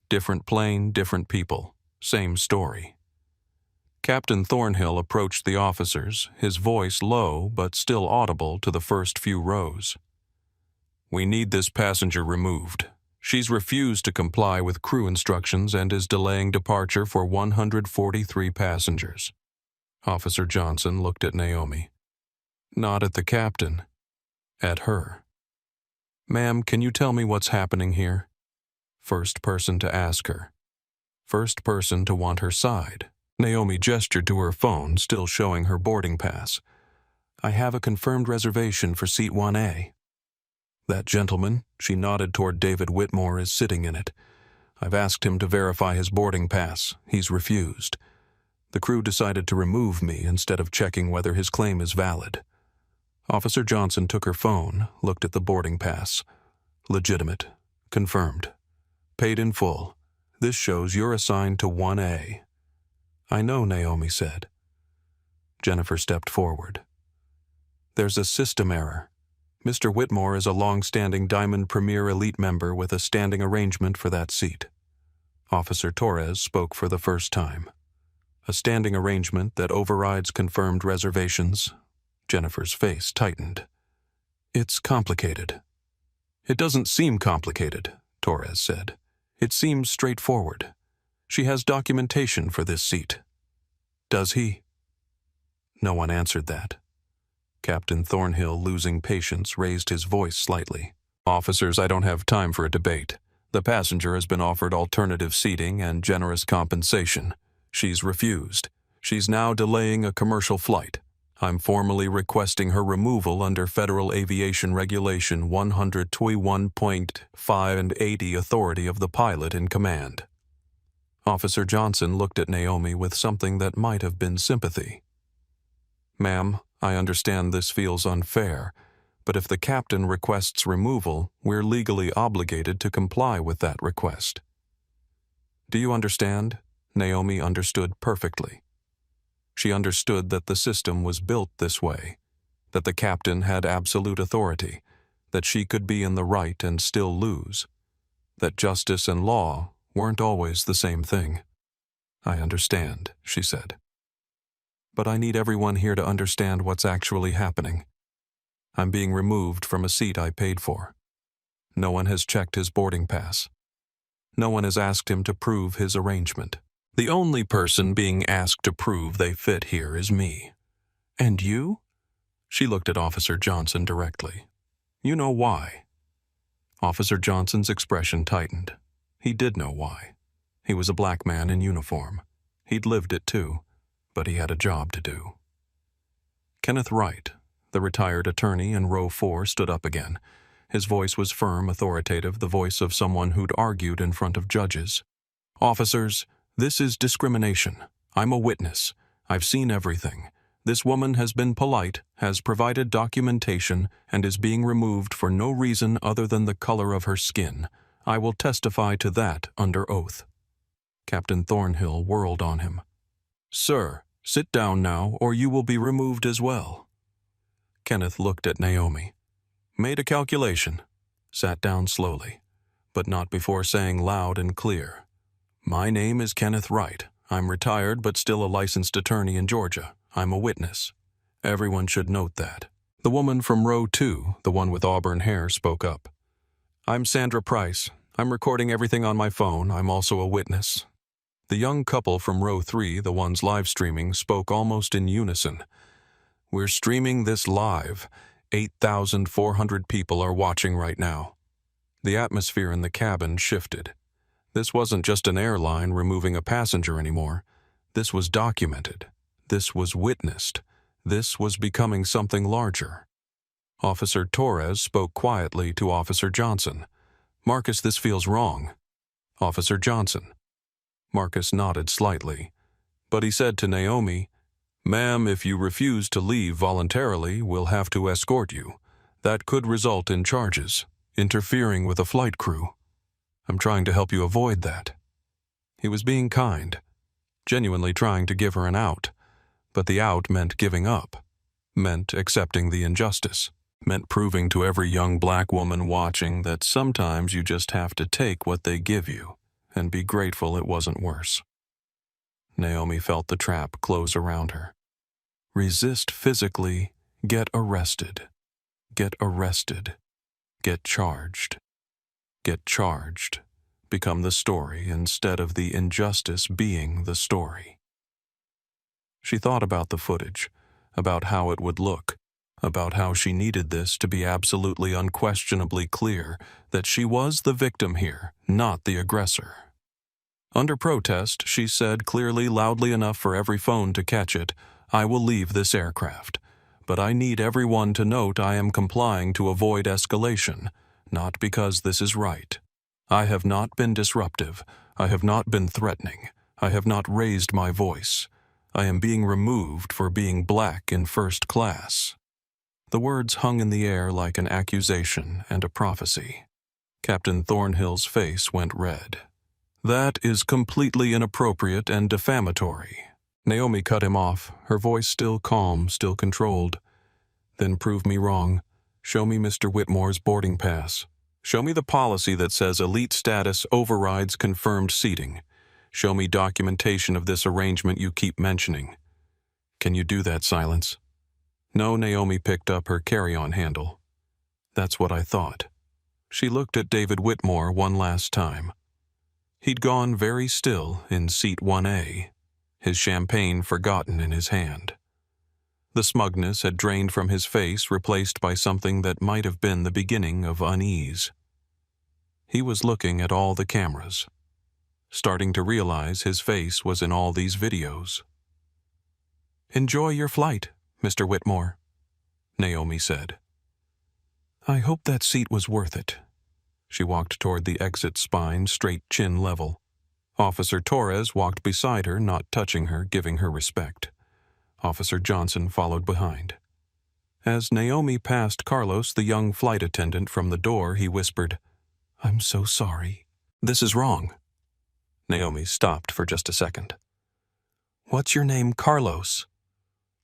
Different plane, different people. Same story. Captain Thornhill approached the officers, his voice low but still audible to the first few rows. "We need this passenger removed. She's refused to comply with crew instructions and is delaying departure for 143 passengers." Officer Johnson looked at Naomi. Not at the captain. At her. "Ma'am, can you tell me what's happening here?" First person to ask her. First person to want her side. Naomi gestured to her phone, still showing her boarding pass. "I have a confirmed reservation for seat 1A. That gentleman," she nodded toward David Whitmore, "is sitting in it. I've asked him to verify his boarding pass. He's refused. The crew decided to remove me instead of checking whether his claim is valid." Officer Johnson took her phone, looked at the boarding pass. "Legitimate. Confirmed. Paid in full. This shows you're assigned to 1A. "I know," Naomi said. Jennifer stepped forward. "There's a system error. Mr. Whitmore is a long-standing Diamond Premier Elite member with a standing arrangement for that seat." Officer Torres spoke for the first time. "A standing arrangement that overrides confirmed reservations?" Jennifer's face tightened. "It's complicated." "It doesn't seem complicated," Torres said. "It seems straightforward. She has documentation for this seat." "Does he?" No one answered that. Captain Thornhill, losing patience, raised his voice slightly. "Officers, I don't have time for a debate. The passenger has been offered alternative seating and generous compensation. She's refused. She's now delaying a commercial flight. I'm formally requesting her removal under Federal Aviation Regulation 121.5 and 80, authority of the pilot in command." Officer Johnson looked at Naomi with something that might have been sympathy. "Ma'am, I understand this feels unfair, but if the captain requests removal, we're legally obligated to comply with that request. Do you understand? Naomi understood perfectly. She understood that the system was built this way, that the captain had absolute authority, that she could be in the right and still lose, that justice and law weren't always the same thing. I understand, she said. But I need everyone here to understand what's actually happening. I'm being removed from a seat I paid for. No one has checked his boarding pass. No one has asked him to prove his arrangement. The only person being asked to prove they fit here is me. And you? She looked at Officer Johnson directly. You know why. Officer Johnson's expression tightened. He did know why. He was a black man in uniform. He'd lived it too, but he had a job to do. Kenneth Wright, the retired attorney in row 4, stood up again. His voice was firm, authoritative, the voice of someone who'd argued in front of judges. Officers, this is discrimination. I'm a witness. I've seen everything. This woman has been polite, has provided documentation, and is being removed for no reason other than the color of her skin. I will testify to that under oath. Captain Thornhill whirled on him. Sir, sit down now, or you will be removed as well. Kenneth looked at Naomi, made a calculation, sat down slowly, but not before saying loud and clear, My name is Kenneth Wright. I'm retired but still a licensed attorney in Georgia. I'm a witness. Everyone should note that. The woman from row 2, the one with auburn hair, spoke up. I'm Sandra Price. I'm recording everything on my phone. I'm also a witness. The young couple from row 3, the ones live streaming, spoke almost in unison. We're streaming this live. 8,400 people are watching right now. The atmosphere in the cabin shifted. This wasn't just an airline removing a passenger anymore. This was documented. This was witnessed. This was becoming something larger. Officer Torres spoke quietly to Officer Johnson. Marcus, this feels wrong. Officer Johnson. Marcus nodded slightly, but he said to Naomi, Ma'am, if you refuse to leave voluntarily, we'll have to escort you. That could result in charges, interfering with a flight crew. I'm trying to help you avoid that. He was being kind, genuinely trying to give her an out, but the out meant giving up, meant accepting the injustice, meant proving to every young black woman watching that sometimes you just have to take what they give you and be grateful it wasn't worse. Naomi felt the trap close around her. Resist physically, get arrested. Get arrested. Get charged. Get charged. Become the story instead of the injustice being the story. She thought about the footage, about how it would look, about how she needed this to be absolutely unquestionably clear that she was the victim here, not the aggressor. Under protest, she said clearly, loudly enough for every phone to catch it, I will leave this aircraft, but I need everyone to note I am complying to avoid escalation, not because this is right. I have not been disruptive. I have not been threatening. I have not raised my voice. I am being removed for being black in first class. The words hung in the air like an accusation and a prophecy. Captain Thornhill's face went red. That is completely inappropriate and defamatory. Naomi cut him off, her voice still calm, still controlled. Then prove me wrong. Show me Mr. Whitmore's boarding pass. Show me the policy that says elite status overrides confirmed seating. Show me documentation of this arrangement you keep mentioning. Can you do that, Silence? No, Naomi picked up her carry-on handle. That's what I thought. She looked at David Whitmore one last time. He'd gone very still in seat 1A, his champagne forgotten in his hand. The smugness had drained from his face, replaced by something that might have been the beginning of unease. He was looking at all the cameras, starting to realize his face was in all these videos. Enjoy your flight, Mr. Whitmore, Naomi said. I hope that seat was worth it. She walked toward the exit spine, straight chin level. Officer Torres walked beside her, not touching her, giving her respect. Officer Johnson followed behind. As Naomi passed Carlos, the young flight attendant, from the door, he whispered, "I'm so sorry. This is wrong." Naomi stopped for just a second. "What's your name, Carlos?"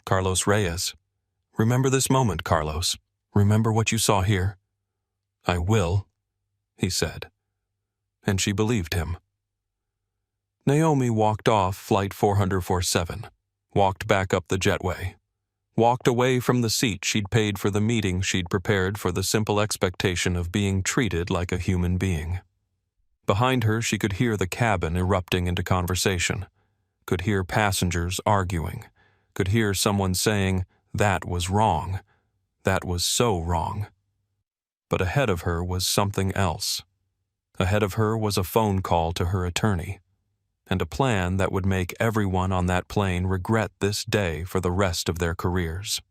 "Carlos Reyes. Remember this moment, Carlos. Remember what you saw here." "I will," he said. And she believed him. Naomi walked off Flight 447, walked back up the jetway, walked away from the seat she'd paid for the meeting she'd prepared for the simple expectation of being treated like a human being. Behind her, she could hear the cabin erupting into conversation, could hear passengers arguing, could hear someone saying, "That was wrong. That was so wrong." But ahead of her was something else. Ahead of her was a phone call to her attorney, and a plan that would make everyone on that plane regret this day for the rest of their careers.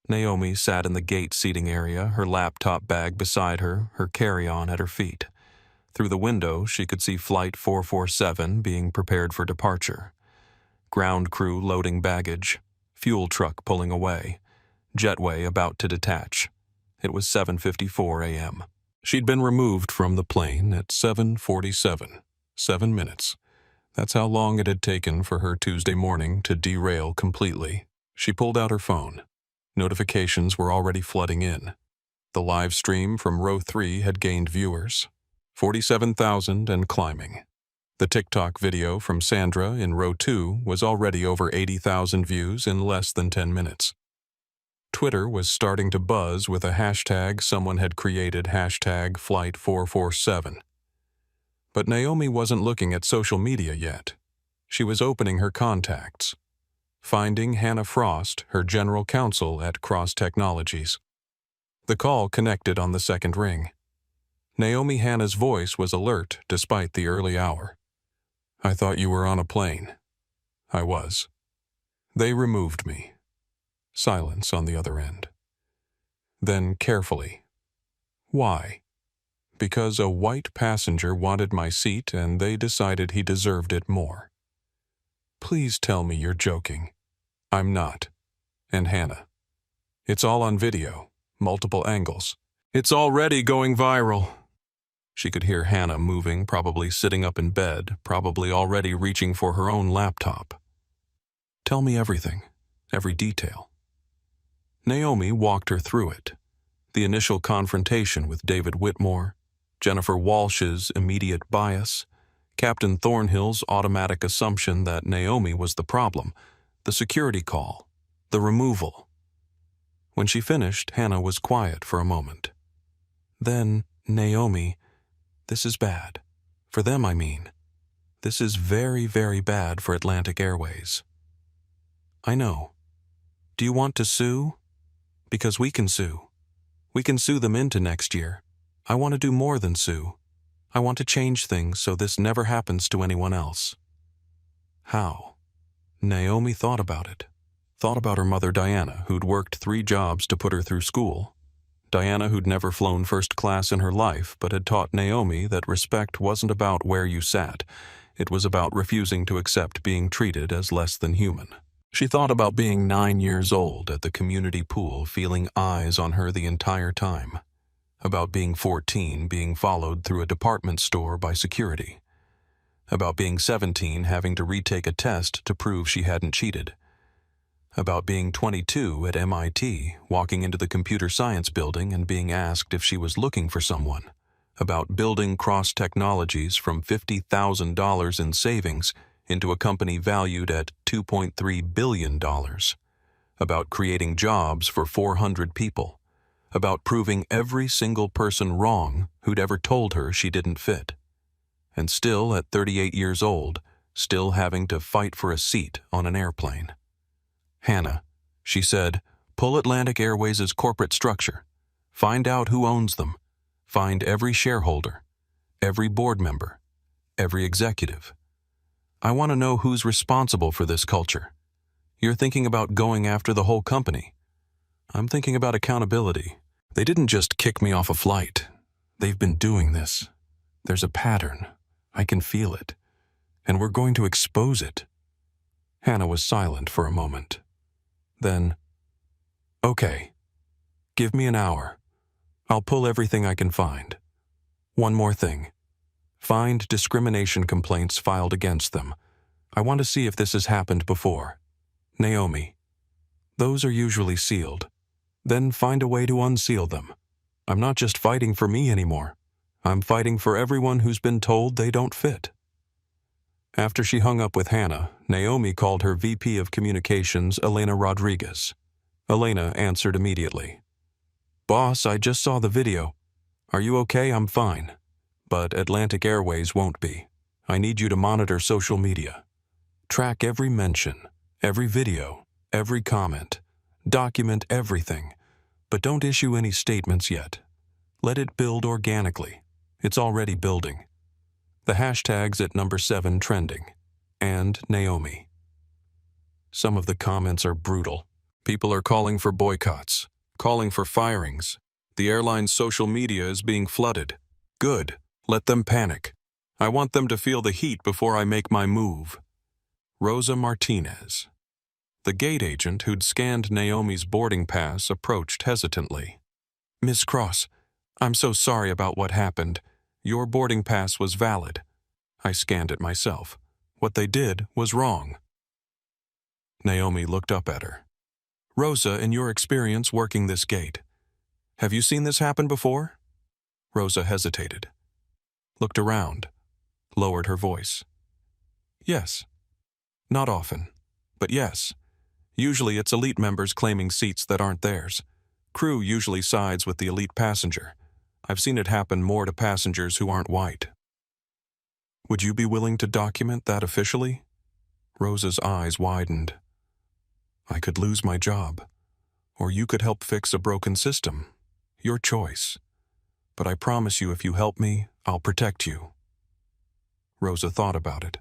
Naomi sat in the gate seating area, her laptop bag beside her, her carry-on at her feet. Through the window, she could see Flight 447 being prepared for departure. Ground crew loading baggage, fuel truck pulling away, jetway about to detach. It was 7:54 a.m. She'd been removed from the plane at 7:47, 7 minutes. That's how long it had taken for her Tuesday morning to derail completely. She pulled out her phone. Notifications were already flooding in. The live stream from row 3 had gained viewers, 47,000 and climbing. The TikTok video from Sandra in row 2 was already over 80,000 views in less than 10 minutes. Twitter was starting to buzz with a hashtag someone had created, hashtag Flight 447. But Naomi wasn't looking at social media yet. She was opening her contacts, finding Hannah Frost, her general counsel at Cross Technologies. The call connected on the second ring. Naomi Hannah's voice was alert despite the early hour. "I thought you were on a plane." "I was." "They removed me." Silence on the other end. Then carefully, "Why?" "Because a white passenger wanted my seat and they decided he deserved it more." "Please tell me you're joking." "I'm not." "And Hannah, it's all on video, multiple angles. It's already going viral." She could hear Hannah moving, probably sitting up in bed, probably already reaching for her own laptop. "Tell me everything, every detail." Naomi walked her through it. The initial confrontation with David Whitmore, Jennifer Walsh's immediate bias, Captain Thornhill's automatic assumption that Naomi was the problem, the security call, the removal. When she finished, Hannah was quiet for a moment. Then, "Naomi, this is bad. For them, I mean. This is very, very bad for Atlantic Airways." "I know. Do you want to sue? Because we can sue. We can sue them into next year. I want to do more than sue. I want to change things so this never happens to anyone else." How? Naomi thought about it. Thought about her mother Diana, who'd worked 3 jobs to put her through school. Diana, who'd never flown first class in her life, but had taught Naomi that respect wasn't about where you sat. It was about refusing to accept being treated as less than human. She thought about being 9 years old at the community pool, feeling eyes on her the entire time. About being 14, being followed through a department store by security. About being 17, having to retake a test to prove she hadn't cheated. About being 22 at MIT, walking into the computer science building and being asked if she was looking for someone. About building Cross Technologies from $50,000 in savings into a company valued at $2.3 billion. About creating jobs for 400 people. About proving every single person wrong who'd ever told her she didn't fit. And still, at 38 years old, still having to fight for a seat on an airplane. "Hannah," she said, "pull Atlantic Airways' corporate structure. Find out who owns them. Find every shareholder, every board member, every executive. I want to know who's responsible for this culture. You're thinking about going after the whole company. I'm thinking about accountability. They didn't just kick me off a flight. They've been doing this. There's a pattern. I can feel it. And we're going to expose it." Hannah was silent for a moment. Then, Okay, give me an hour. I'll pull everything I can find. One more thing. Find discrimination complaints filed against them. I want to see if this has happened before. Naomi. Those are usually sealed. Then find a way to unseal them. I'm not just fighting for me anymore. I'm fighting for everyone who's been told they don't fit. After she hung up with Hannah, Naomi called her VP of Communications, Elena Rodriguez. Elena answered immediately. Boss, I just saw the video. Are you okay? I'm fine. But Atlantic Airways won't be. I need you to monitor social media. Track every mention, every video, every comment. Document everything. But don't issue any statements yet. Let it build organically. It's already building. The hashtag's at number 7 trending. And Naomi. Some of the comments are brutal. People are calling for boycotts, calling for firings. The airline's social media is being flooded. Good. Let them panic. I want them to feel the heat before I make my move. Rosa Martinez. The gate agent who'd scanned Naomi's boarding pass approached hesitantly. Miss Cross, I'm so sorry about what happened. Your boarding pass was valid. I scanned it myself. What they did was wrong. Naomi looked up at her. Rosa, in your experience working this gate, have you seen this happen before? Rosa hesitated, looked around, lowered her voice. Yes. Not often, but yes. Usually it's elite members claiming seats that aren't theirs. Crew usually sides with the elite passenger. I've seen it happen more to passengers who aren't white. Would you be willing to document that officially? Rosa's eyes widened. I could lose my job, or you could help fix a broken system. Your choice. But I promise you if you help me, I'll protect you. Rosa thought about it.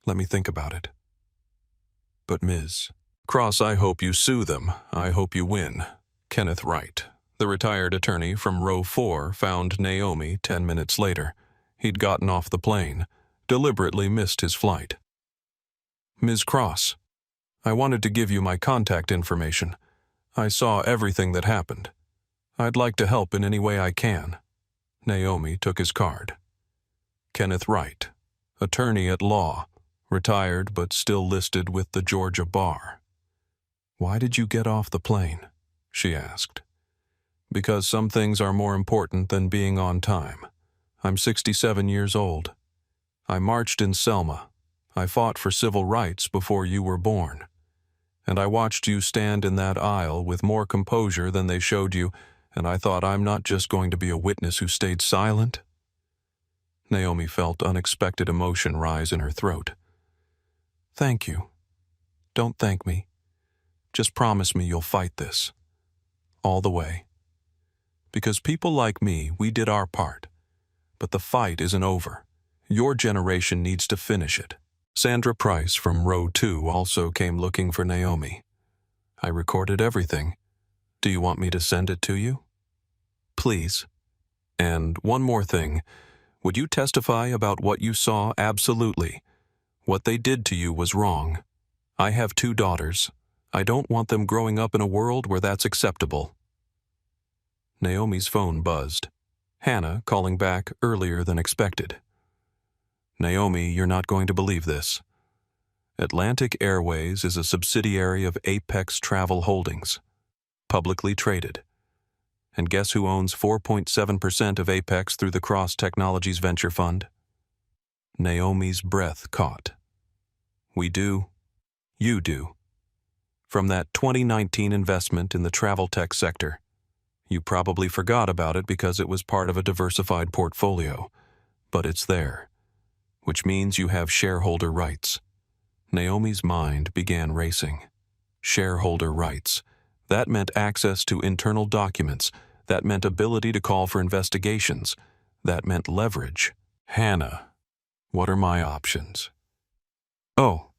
Let me think about it. But Ms. Cross, I hope you sue them. I hope you win. Kenneth Wright, the retired attorney from row 4, found Naomi 10 minutes later. He'd gotten off the plane, deliberately missed his flight. Ms. Cross, I wanted to give you my contact information. I saw everything that happened. I'd like to help in any way I can. Naomi took his card. Kenneth Wright, attorney at law, retired but still listed with the Georgia Bar. Why did you get off the plane? She asked. Because some things are more important than being on time. I'm 67 years old. I marched in Selma. I fought for civil rights before you were born. And I watched you stand in that aisle with more composure than they showed you, and I thought I'm not just going to be a witness who stayed silent. Naomi felt unexpected emotion rise in her throat. Thank you. Don't thank me. Just promise me you'll fight this. All the way. Because people like me, we did our part. But the fight isn't over. Your generation needs to finish it. Sandra Price from row 2 also came looking for Naomi. I recorded everything. Do you want me to send it to you? Please. And one more thing. Would you testify about what you saw? Absolutely. What they did to you was wrong. I have 2 daughters. I don't want them growing up in a world where that's acceptable. Naomi's phone buzzed. Hannah calling back earlier than expected. Naomi, you're not going to believe this. Atlantic Airways is a subsidiary of Apex Travel Holdings, publicly traded. And guess who owns 4.7% of Apex through the Cross Technologies Venture Fund? Naomi's breath caught. We do. You do. From that 2019 investment in the travel tech sector. You probably forgot about it because it was part of a diversified portfolio, but it's there, which means you have shareholder rights. Naomi's mind began racing. Shareholder rights. That meant access to internal documents. That meant ability to call for investigations. That meant leverage. Hannah, what are my options? Oh,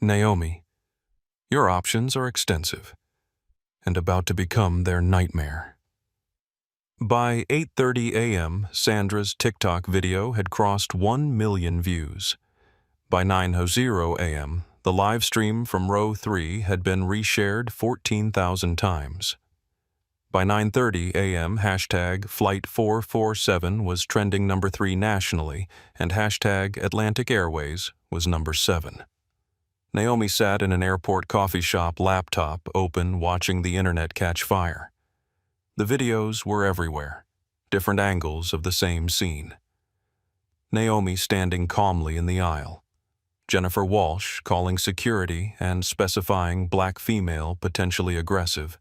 Naomi, your options are extensive and about to become their nightmare. By 8:30 a.m., Sandra's TikTok video had crossed 1 million views. By 9:00 a.m., The live stream from row 3 had been reshared 14,000 times. By 9:30 a.m., hashtag Flight 447 was trending number 3 nationally, and hashtag Atlantic Airways was number 7. Naomi sat in an airport coffee shop laptop open, watching the internet catch fire. The videos were everywhere, different angles of the same scene. Naomi standing calmly in the aisle. Jennifer Walsh calling security and specifying black female potentially aggressive.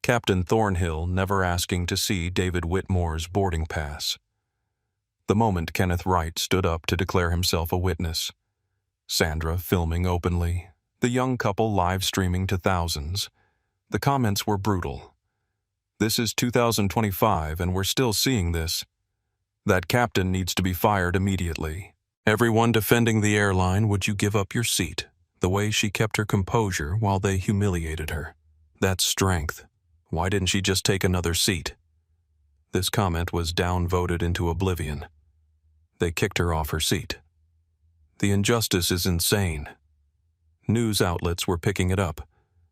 Captain Thornhill never asking to see David Whitmore's boarding pass. The moment Kenneth Wright stood up to declare himself a witness. Sandra filming openly, the young couple live streaming to thousands. The comments were brutal. This is 2025 and we're still seeing this. That captain needs to be fired immediately. Everyone defending the airline, would you give up your seat? The way she kept her composure while they humiliated her. That's strength. Why didn't she just take another seat? This comment was downvoted into oblivion. They kicked her off her seat. The injustice is insane. News outlets were picking it up.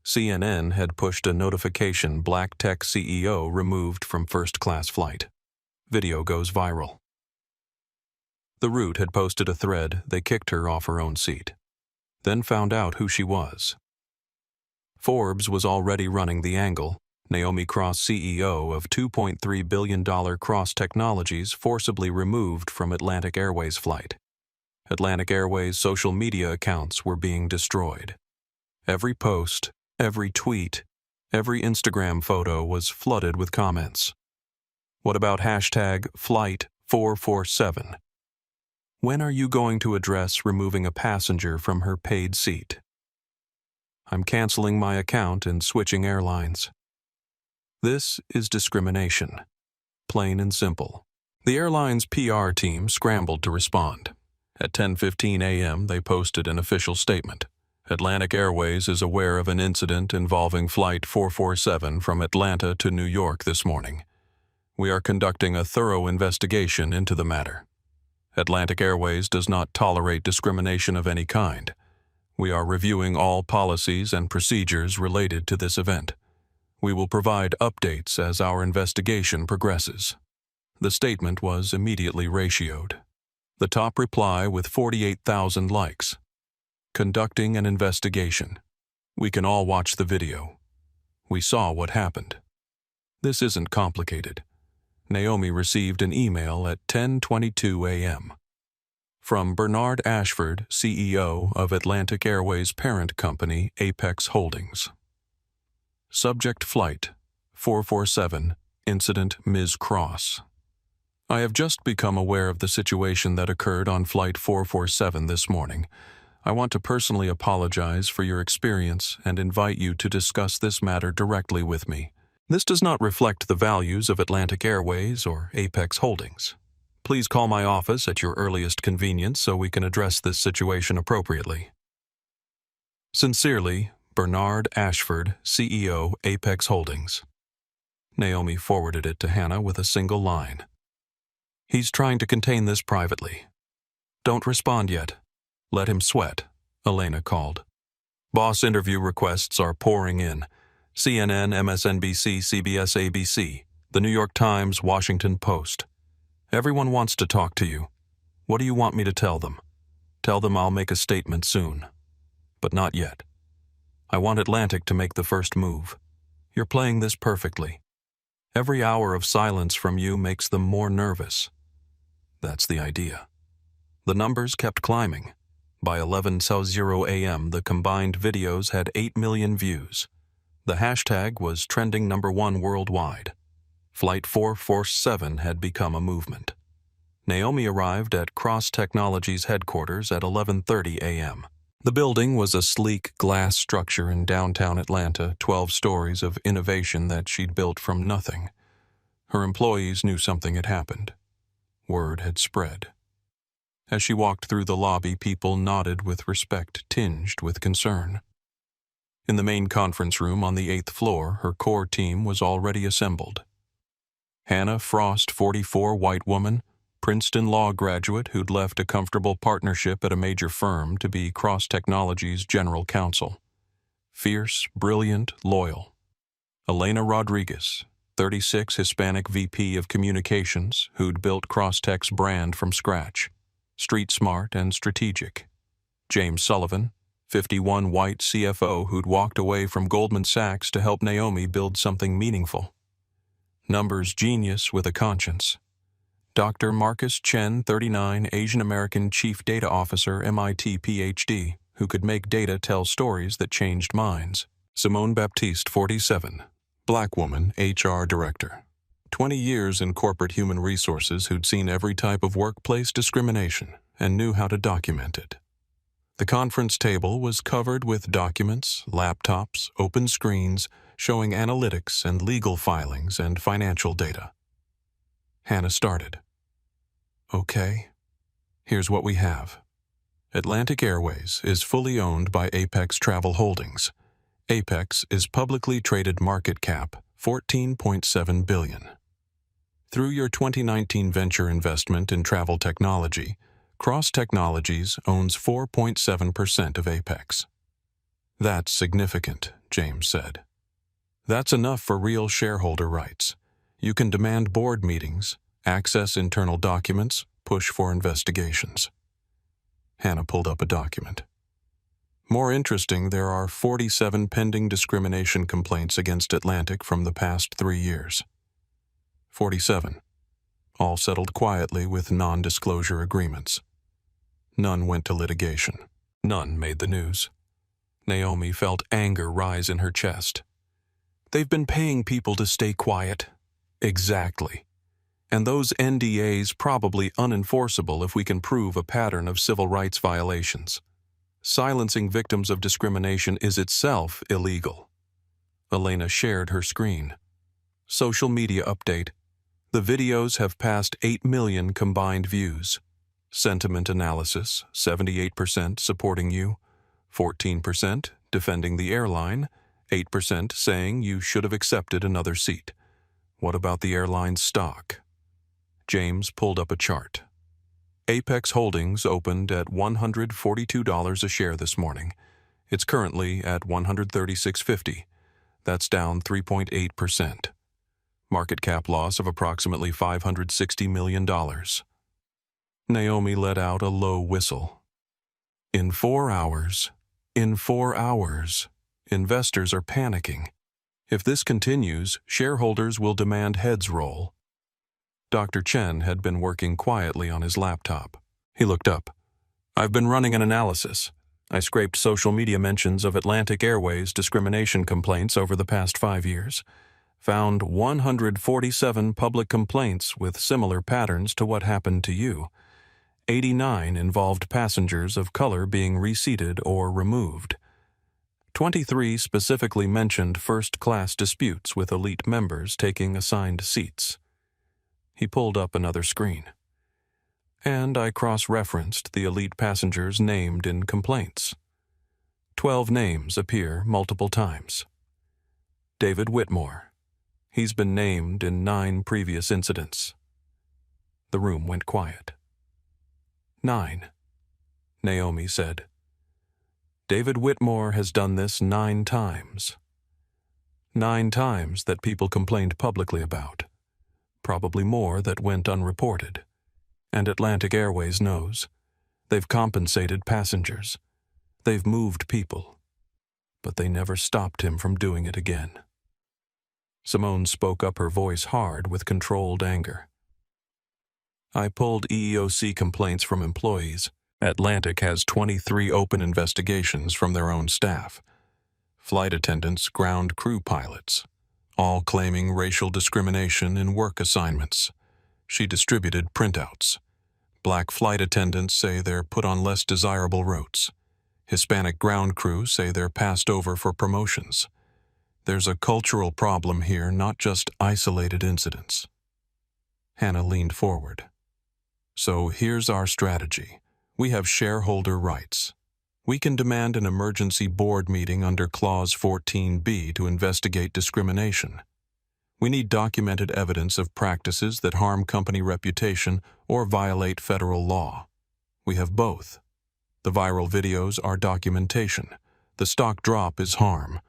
CNN had pushed a notification: Black Tech CEO removed from first-class flight. Video goes viral. The Root had posted a thread: they kicked her off her own seat. Then found out who she was. Forbes was already running the angle. Naomi Cross, CEO of $2.3 billion Cross Technologies, forcibly removed from Atlantic Airways flight. Atlantic Airways' social media accounts were being destroyed. Every post, every tweet, every Instagram photo was flooded with comments. What about hashtag Flight 447? When are you going to address removing a passenger from her paid seat? I'm canceling my account and switching airlines. This is discrimination. Plain and simple. The airline's PR team scrambled to respond. At 10:15 a.m., they posted an official statement. Atlantic Airways is aware of an incident involving Flight 447 from Atlanta to New York this morning. We are conducting a thorough investigation into the matter. Atlantic Airways does not tolerate discrimination of any kind. We are reviewing all policies and procedures related to this event. We will provide updates as our investigation progresses. The statement was immediately ratioed. The top reply with 48,000 likes. Conducting an investigation. We can all watch the video. We saw what happened. This isn't complicated. Naomi received an email at 10:22 a.m. from Bernard Ashford, CEO of Atlantic Airways' parent company, Apex Holdings. Subject: Flight 447, Incident Ms. Cross. I have just become aware of the situation that occurred on Flight 447 this morning. I want to personally apologize for your experience and invite you to discuss this matter directly with me. This does not reflect the values of Atlantic Airways or Apex Holdings. Please call my office at your earliest convenience so we can address this situation appropriately. Sincerely, Bernard Ashford, CEO, Apex Holdings. Naomi forwarded it to Hannah with a single line. He's trying to contain this privately. Don't respond yet. Let him sweat, Elena called. Boss interview requests are pouring in. CNN, MSNBC, CBS, ABC, The New York Times, Washington Post. Everyone wants to talk to you. What do you want me to tell them? Tell them I'll make a statement soon. But not yet. I want Atlantic to make the first move. You're playing this perfectly. Every hour of silence from you makes them more nervous. That's the idea. The numbers kept climbing. By 11:00 a.m., the combined videos had 8 million views. The hashtag was trending #1 worldwide. Flight 447 had become a movement. Naomi arrived at Cross Technologies headquarters at 11:30 a.m. The building was a sleek glass structure in downtown Atlanta, 12 stories of innovation that she'd built from nothing. Her employees knew something had happened. Word had spread. As she walked through the lobby, people nodded with respect tinged with concern. In the main conference room on the 8th floor, her core team was already assembled. Hannah Frost, 44, white woman, Princeton law graduate who'd left a comfortable partnership at a major firm to be Cross Technology's general counsel. Fierce, brilliant, loyal. Elena Rodriguez, 36, Hispanic VP of Communications who'd built Crosstech's brand from scratch. Street smart and strategic. James Sullivan, 51, white CFO who'd walked away from Goldman Sachs to help Naomi build something meaningful. Numbers genius with a conscience. Dr. Marcus Chen, 39, Asian American Chief Data Officer, MIT PhD, who could make data tell stories that changed minds. Simone Baptiste, 47, Black woman, HR Director. 20 years in corporate human resources who'd seen every type of workplace discrimination and knew how to document it. The conference table was covered with documents, laptops, open screens, showing analytics and legal filings and financial data. Hannah started. Okay, here's what we have. Atlantic Airways is fully owned by Apex Travel Holdings. Apex is publicly traded market cap $14.7 billion. Through your 2019 venture investment in travel technology, Cross Technologies owns 4.7% of Apex. That's significant, James said. That's enough for real shareholder rights. You can demand board meetings, access internal documents, push for investigations. Hannah pulled up a document. More interesting, there are 47 pending discrimination complaints against Atlantic from the past 3 years. 47. All settled quietly with non-disclosure agreements. None went to litigation. None made the news. Naomi felt anger rise in her chest. They've been paying people to stay quiet. Exactly. And those NDAs probably unenforceable if we can prove a pattern of civil rights violations. Silencing victims of discrimination is itself illegal. Elena shared her screen. Social media update. The videos have passed 8 million combined views. Sentiment analysis, 78% supporting you, 14% defending the airline, 8% saying you should have accepted another seat. What about the airline's stock? James pulled up a chart. Apex Holdings opened at $142 a share this morning. It's currently at $136.50. That's down 3.8%. Market cap loss of approximately $560 million. Naomi let out a low whistle. In 4 hours, investors are panicking. If this continues, shareholders will demand heads roll. Dr. Chen had been working quietly on his laptop. He looked up. I've been running an analysis. I scraped social media mentions of Atlantic Airways discrimination complaints over the past 5 years. Found 147 public complaints with similar patterns to what happened to you. 89 involved passengers of color being reseated or removed. 23 specifically mentioned first-class disputes with elite members taking assigned seats. He pulled up another screen. And I cross-referenced the elite passengers named in complaints. 12 names appear multiple times. David Whitmore. He's been named in 9 previous incidents. The room went quiet. 9, Naomi said. David Whitmore has done this 9 times. 9 times that people complained publicly about. Probably more that went unreported. And Atlantic Airways knows. They've compensated passengers. They've moved people. But they never stopped him from doing it again. Simone spoke up, her voice hard with controlled anger. I pulled EEOC complaints from employees. Atlantic has 23 open investigations from their own staff. Flight attendants, ground crew pilots, all claiming racial discrimination in work assignments. She distributed printouts. Black flight attendants say they're put on less desirable routes. Hispanic ground crew say they're passed over for promotions. There's a cultural problem here, not just isolated incidents. Hannah leaned forward. So here's our strategy. We have shareholder rights. We can demand an emergency board meeting under Clause 14B to investigate discrimination. We need documented evidence of practices that harm company reputation or violate federal law. We have both. The viral videos are documentation. The stock drop is harm.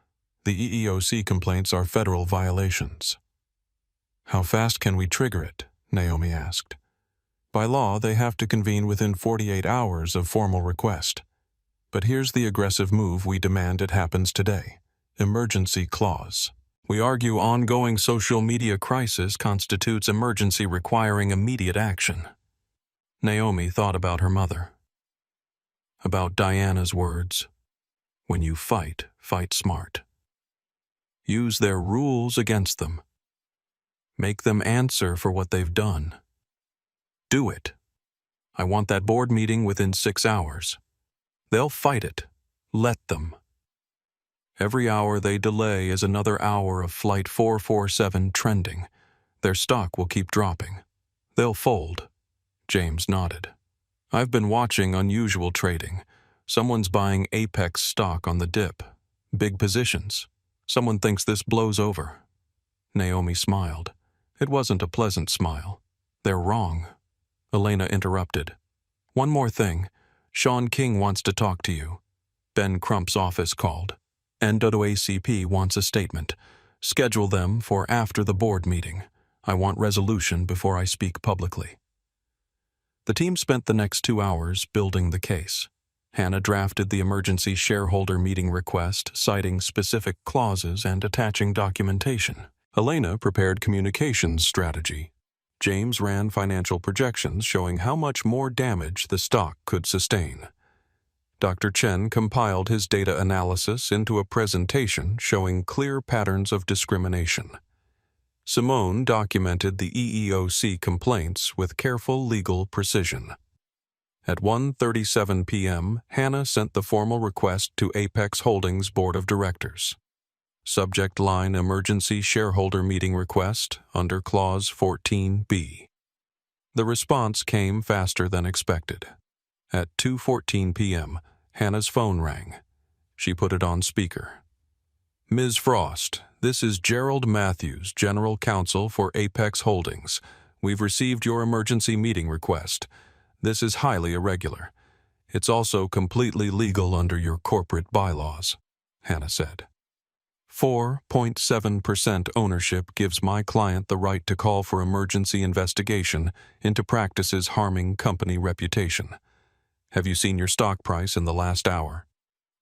The EEOC complaints are federal violations. How fast can we trigger it? Naomi asked. By law, they have to convene within 48 hours of formal request. But here's the aggressive move we demand it happens today. Emergency clause. We argue ongoing social media crisis constitutes emergency requiring immediate action. Naomi thought about her mother. About Diana's words. When you fight, fight smart. Use their rules against them. Make them answer for what they've done. Do it. I want that board meeting within 6 hours. They'll fight it. Let them. Every hour they delay is another hour of Flight 447 trending. Their stock will keep dropping. They'll fold. James nodded. I've been watching unusual trading. Someone's buying Apex stock on the dip. Big positions. Someone thinks this blows over. Naomi smiled. It wasn't a pleasant smile. They're wrong. Elena interrupted. One more thing. Sean King wants to talk to you. Ben Crump's office called. NAACP wants a statement. Schedule them for after the board meeting. I want resolution before I speak publicly. The team spent the next 2 hours building the case. Hannah drafted the emergency shareholder meeting request, citing specific clauses and attaching documentation. Elena prepared communications strategy. James ran financial projections showing how much more damage the stock could sustain. Dr. Chen compiled his data analysis into a presentation showing clear patterns of discrimination. Simone documented the EEOC complaints with careful legal precision. At 1:37 p.m., Hannah sent the formal request to Apex Holdings Board of Directors. Subject line Emergency Shareholder Meeting Request under Clause 14B. The response came faster than expected. At 2:14 p.m., Hannah's phone rang. She put it on speaker. Ms. Frost, this is Gerald Matthews, General Counsel for Apex Holdings. We've received your emergency meeting request. This is highly irregular. It's also completely legal under your corporate bylaws, Hannah said. 4.7% ownership gives my client the right to call for emergency investigation into practices harming company reputation. Have you seen your stock price in the last hour?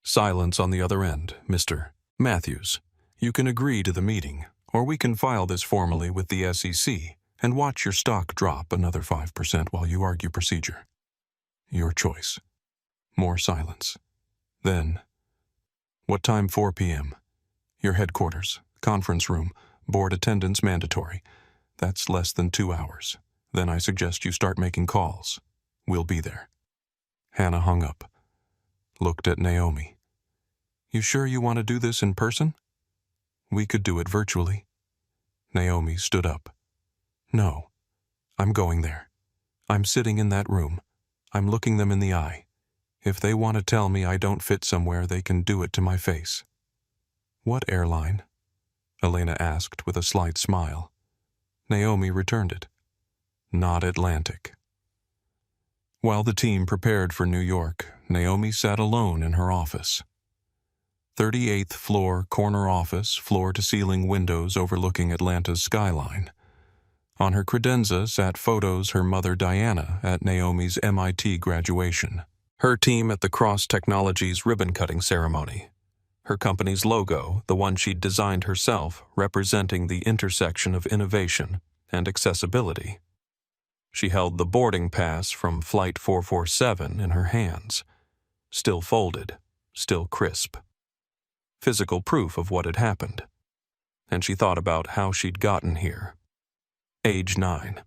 Silence on the other end, Mr. Matthews. You can agree to the meeting, or we can file this formally with the SEC and watch your stock drop another 5% while you argue procedure. Your choice. More silence. Then, what time? 4 p.m. Your headquarters, conference room, board attendance mandatory. That's less than 2 hours. Then I suggest you start making calls. We'll be there. Hannah hung up, looked at Naomi. You sure you want to do this in person? We could do it virtually. Naomi stood up. No, I'm going there. I'm sitting in that room. I'm looking them in the eye. If they want to tell me I don't fit somewhere, they can do it to my face. What airline? Elena asked with a slight smile. Naomi returned it. Not Atlantic. While the team prepared for New York, Naomi sat alone in her office. 38th floor corner office, floor-to-ceiling windows overlooking Atlanta's skyline. On her credenza sat photos her mother Diana at Naomi's MIT graduation, her team at the Cross Technologies ribbon-cutting ceremony, her company's logo, the one she'd designed herself, representing the intersection of innovation and accessibility. She held the boarding pass from Flight 447 in her hands, still folded, still crisp. Physical proof of what had happened. And she thought about how she'd gotten here. Age 9.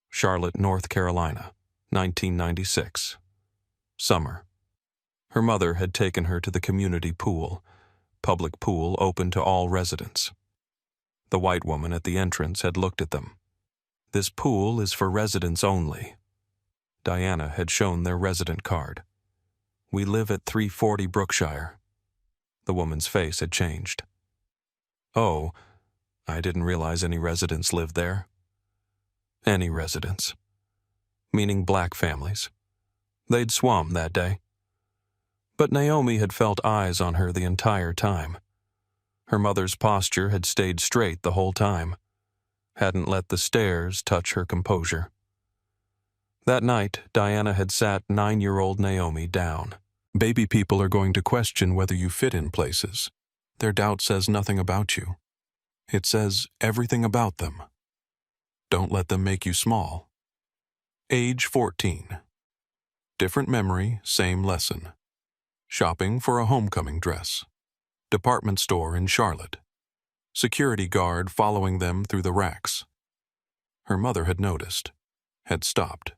Charlotte, North Carolina, 1996. Summer. Her mother had taken her to the community pool, public pool open to all residents. The white woman at the entrance had looked at them. This pool is for residents only. Diana had shown their resident card. We live at 340 Brookshire. The woman's face had changed. Oh, I didn't realize any residents lived there. Any residents. Meaning black families. They'd swum that day. But Naomi had felt eyes on her the entire time. Her mother's posture had stayed straight the whole time. Hadn't let the stares touch her composure. That night, Diana had sat 9-year-old Naomi down. Baby people are going to question whether you fit in places. Their doubt says nothing about you. It says everything about them. Don't let them make you small. Age 14. Different memory, same lesson. Shopping for a homecoming dress. Department store in Charlotte. Security guard following them through the racks. Her mother had noticed, had stopped,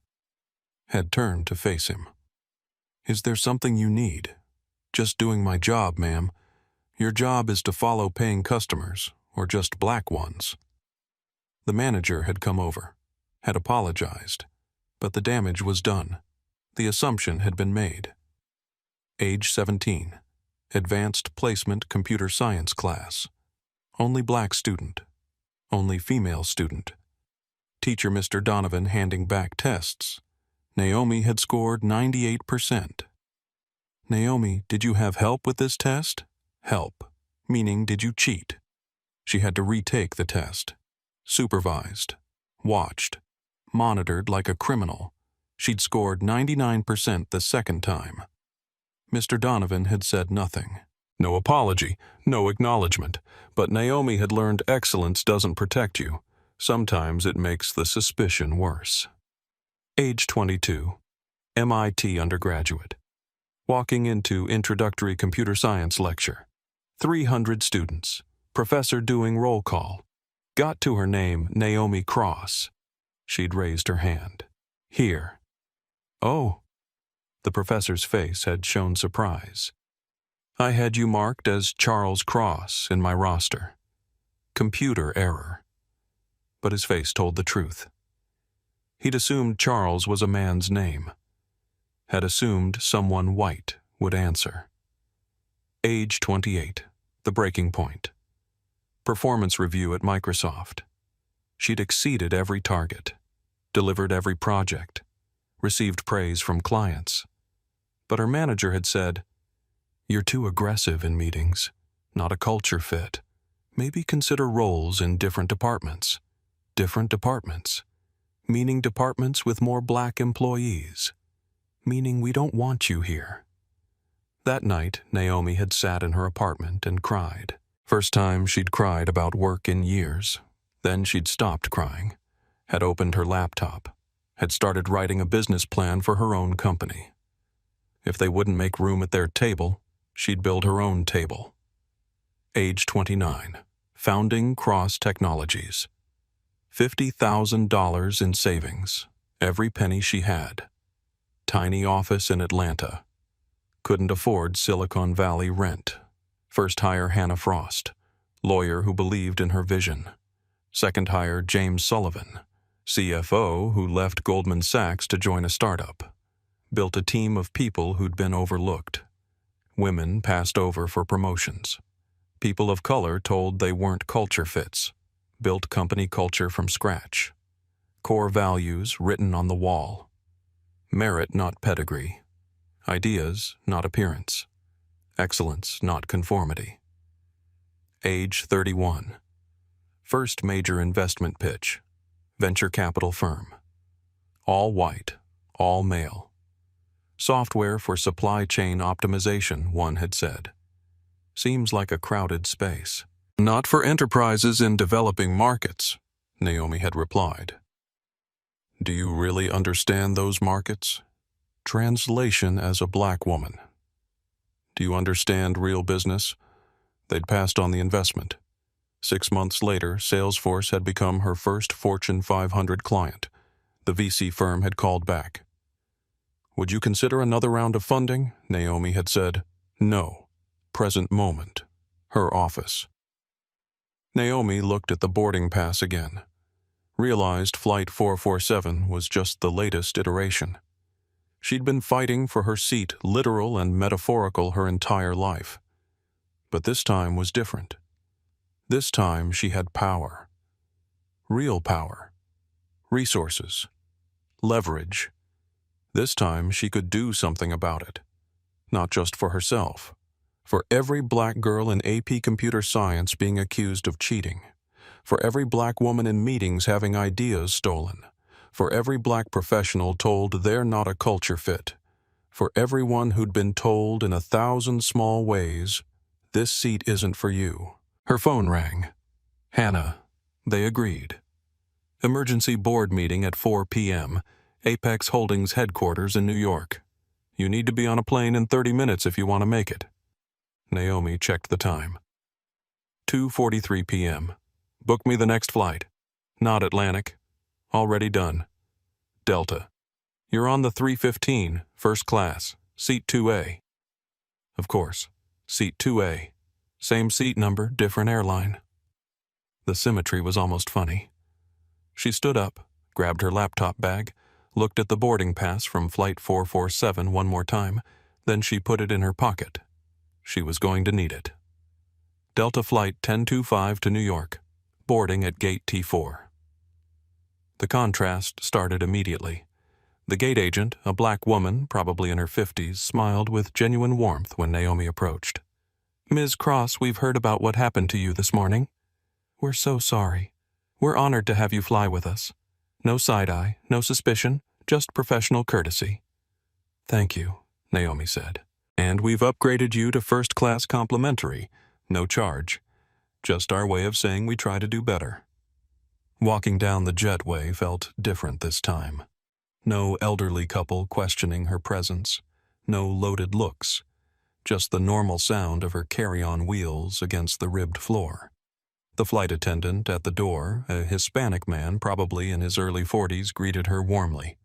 had turned to face him. Is there something you need? Just doing my job, ma'am. Your job is to follow paying customers, or just black ones. The manager had come over, had apologized, but the damage was done. The assumption had been made. Age 17. Advanced Placement Computer Science class. Only black student. Only female student. Teacher Mr. Donovan handing back tests. Naomi had scored 98%. Naomi, did you have help with this test? Help, meaning did you cheat? She had to retake the test. Supervised. Watched. Monitored like a criminal. She'd scored 99% the second time. Mr. Donovan had said nothing. No apology, no acknowledgement, but Naomi had learned excellence doesn't protect you. Sometimes it makes the suspicion worse. Age 22. MIT undergraduate. Walking into introductory computer science lecture. 300 students. Professor doing roll call. Got to her name, Naomi Cross. She'd raised her hand. Here. Oh. The professor's face had shown surprise. I had you marked as Charles Cross in my roster. Computer error. But his face told the truth. He'd assumed Charles was a man's name. Had assumed someone white would answer. Age 28. The breaking point. Performance review at Microsoft. She'd exceeded every target. Delivered every project. Received praise from clients. But her manager had said, "You're too aggressive in meetings. Not a culture fit. Maybe consider roles in different departments." Different departments. Meaning departments with more black employees. Meaning we don't want you here. That night, Naomi had sat in her apartment and cried. First time she'd cried about work in years. Then she'd stopped crying. Had opened her laptop. Had started writing a business plan for her own company. If they wouldn't make room at their table, she'd build her own table. Age 29. Founding Cross Technologies. $50,000 in savings. Every penny she had. Tiny office in Atlanta. Couldn't afford Silicon Valley rent. First hire Hannah Frost, lawyer who believed in her vision. Second hire James Sullivan, CFO who left Goldman Sachs to join a startup. Built a team of people who'd been overlooked. Women passed over for promotions. People of color told they weren't culture fits. Built company culture from scratch. Core values written on the wall. Merit, not pedigree. Ideas, not appearance. Excellence, not conformity. Age 31. First major investment pitch. Venture capital firm. All white, all male. Software for supply chain optimization, one had said. Seems like a crowded space. Not for enterprises in developing markets, Naomi had replied. Do you really understand those markets? Translation as a black woman. Do you understand real business? They'd passed on the investment. 6 months later, Salesforce had become her first Fortune 500 client. The VC firm had called back. Would you consider another round of funding? Naomi had said. No. Present moment. Her office. Naomi looked at the boarding pass again. Realized Flight 447 was just the latest iteration. She'd been fighting for her seat, literal and metaphorical, her entire life. But this time was different. This time she had power. Real power. Resources. Leverage. This time she could do something about it. Not just for herself. For every black girl in AP Computer Science being accused of cheating. For every black woman in meetings having ideas stolen. For every black professional told they're not a culture fit. For everyone who'd been told in 1,000 small ways, this seat isn't for you. Her phone rang. Hannah. They agreed. Emergency board meeting at 4 p.m., Apex Holdings headquarters in New York. You need to be on a plane in 30 minutes if you want to make it. Naomi checked the time. 2:43 p.m. Book me the next flight. Not Atlantic. Already done. Delta. You're on the 315, first class, seat 2A. Of course, seat 2A. Same seat number, different airline. The symmetry was almost funny. She stood up, grabbed her laptop bag, looked at the boarding pass from Flight 447 one more time, then she put it in her pocket. She was going to need it. Delta Flight 1025 to New York, boarding at Gate T4. The contrast started immediately. The gate agent, a black woman, probably in her 50s, smiled with genuine warmth when Naomi approached. Ms. Cross, we've heard about what happened to you this morning. We're so sorry. We're honored to have you fly with us. No side-eye, no suspicion, just professional courtesy. Thank you, Naomi said. And we've upgraded you to first-class complimentary, no charge. Just our way of saying we try to do better. Walking down the jetway felt different this time. No elderly couple questioning her presence. No loaded looks. Just the normal sound of her carry-on wheels against the ribbed floor. The flight attendant at the door, a Hispanic man probably in his early 40s, greeted her warmly.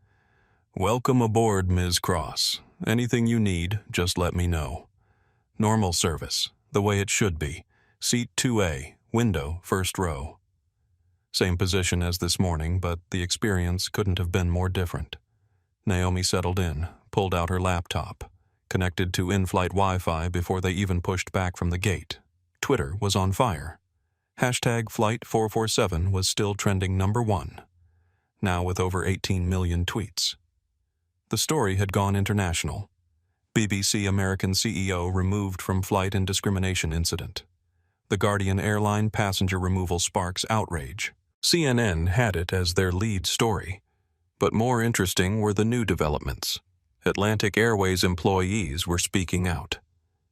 Welcome aboard, Ms. Cross. Anything you need, just let me know. Normal service, the way it should be. Seat 2A, window, first row. Same position as this morning, but the experience couldn't have been more different. Naomi settled in, pulled out her laptop, connected to in-flight Wi-Fi before they even pushed back from the gate. Twitter was on fire. Hashtag Flight 447 was still trending #1, now with over 18 million tweets. The story had gone international. BBC American CEO removed from flight in discrimination incident. The Guardian airline passenger removal sparks outrage. CNN had it as their lead story. But more interesting were the new developments. Atlantic Airways employees were speaking out.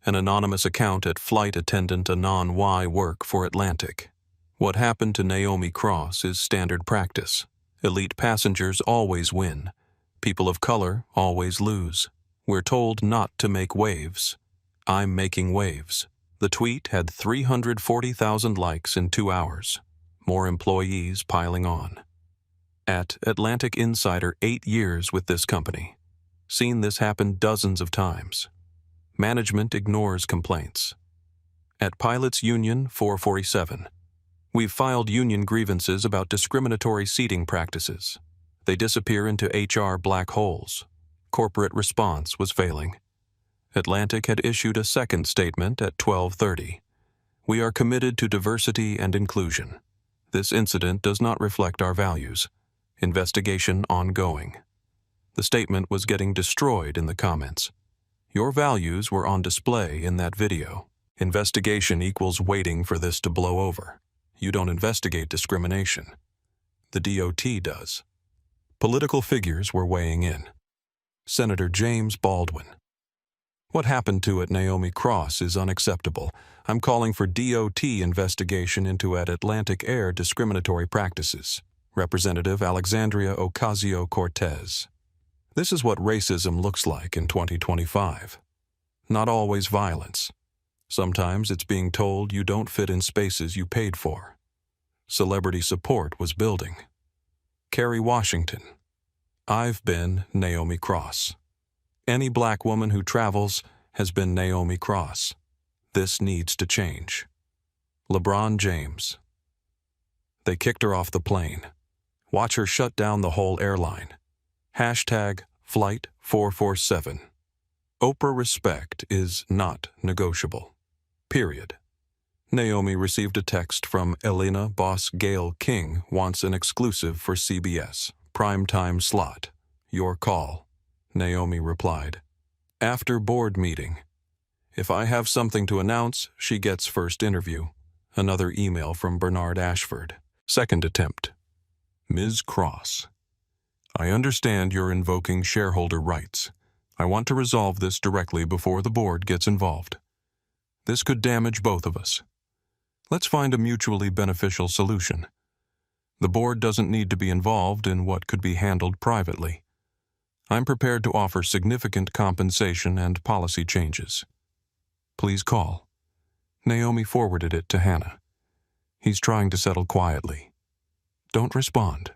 An anonymous account at Flight Attendant Anon Y work for Atlantic. What happened to Naomi Cross is standard practice. Elite passengers always win. People of color always lose. We're told not to make waves. I'm making waves. The tweet had 340,000 likes in 2 hours. More employees piling on. At Atlantic Insider, 8 years with this company. Seen this happen dozens of times. Management ignores complaints. At Pilots Union 447, we've filed union grievances about discriminatory seating practices. They disappear into HR black holes. Corporate response was failing. Atlantic had issued a second statement at 12:30. We are committed to diversity and inclusion. This incident does not reflect our values. Investigation ongoing. The statement was getting destroyed in the comments. Your values were on display in that video. Investigation equals waiting for this to blow over. You don't investigate discrimination. The DOT does. Political figures were weighing in. Senator James Baldwin. What happened to at Naomi Cross is unacceptable. I'm calling for DOT investigation into at Atlantic Air discriminatory practices. Representative Alexandria Ocasio-Cortez. This is what racism looks like in 2025. Not always violence. Sometimes it's being told you don't fit in spaces you paid for. Celebrity support was building. Kerry Washington. I've been Naomi Cross. Any black woman who travels has been Naomi Cross. This needs to change. LeBron James. They kicked her off the plane. Watch her shut down the whole airline. Hashtag Flight 447. Oprah respect is not negotiable. Period. Naomi received a text from Elena Boss Gail King wants an exclusive for CBS. Primetime slot. Your call. Naomi replied. After board meeting. If I have something to announce, she gets first interview. Another email from Bernard Ashford. Second attempt. Ms. Cross. I understand you're invoking shareholder rights. I want to resolve this directly before the board gets involved. This could damage both of us. Let's find a mutually beneficial solution. The board doesn't need to be involved in what could be handled privately. I'm prepared to offer significant compensation and policy changes. Please call. Naomi forwarded it to Hannah. He's trying to settle quietly. Don't respond.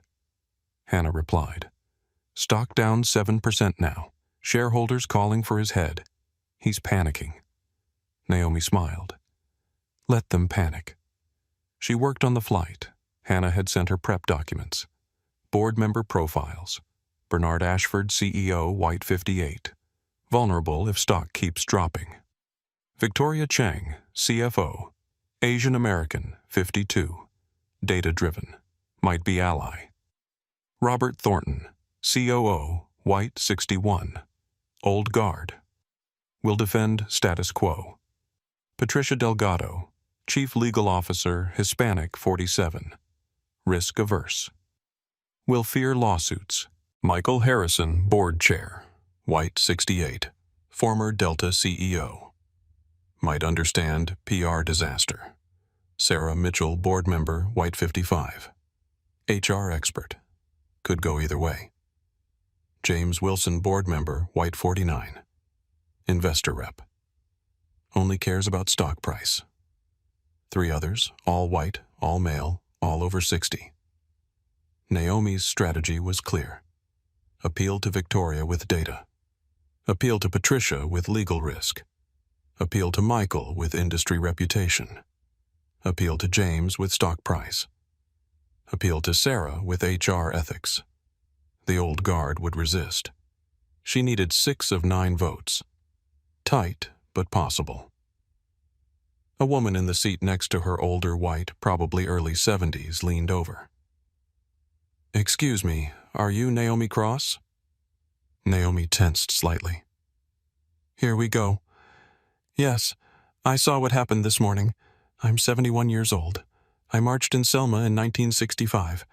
Hannah replied. Stock down 7% now. Shareholders calling for his head. He's panicking. Naomi smiled. Let them panic. She worked on the flight. Hannah had sent her prep documents. Board member profiles. Bernard Ashford, CEO, White 58. Vulnerable if stock keeps dropping. Victoria Chang, CFO. Asian American, 52. Data-driven. Might be ally. Robert Thornton, COO, White 61. Old guard. Will defend status quo. Patricia Delgado, Chief Legal Officer, Hispanic 47. Risk averse. Will fear lawsuits. Michael Harrison, Board Chair, White 68. Former Delta CEO. Might understand PR disaster. Sarah Mitchell, Board Member, White 55. HR expert. Could go either way. James Wilson, Board Member, White 49. Investor rep. Only cares about stock price. 3 others, all white, all male, all over 60. Naomi's strategy was clear. Appeal to Victoria with data. Appeal to Patricia with legal risk. Appeal to Michael with industry reputation. Appeal to James with stock price. Appeal to Sarah with HR ethics. The old guard would resist. She needed 6 of 9 votes. Tight, but possible. A woman in the seat next to her, older white, probably early 70s, leaned over. Excuse me, are you Naomi Cross? Naomi tensed slightly. Here we go. Yes, I saw what happened this morning. I'm 71 years old. I marched in Selma in 1965.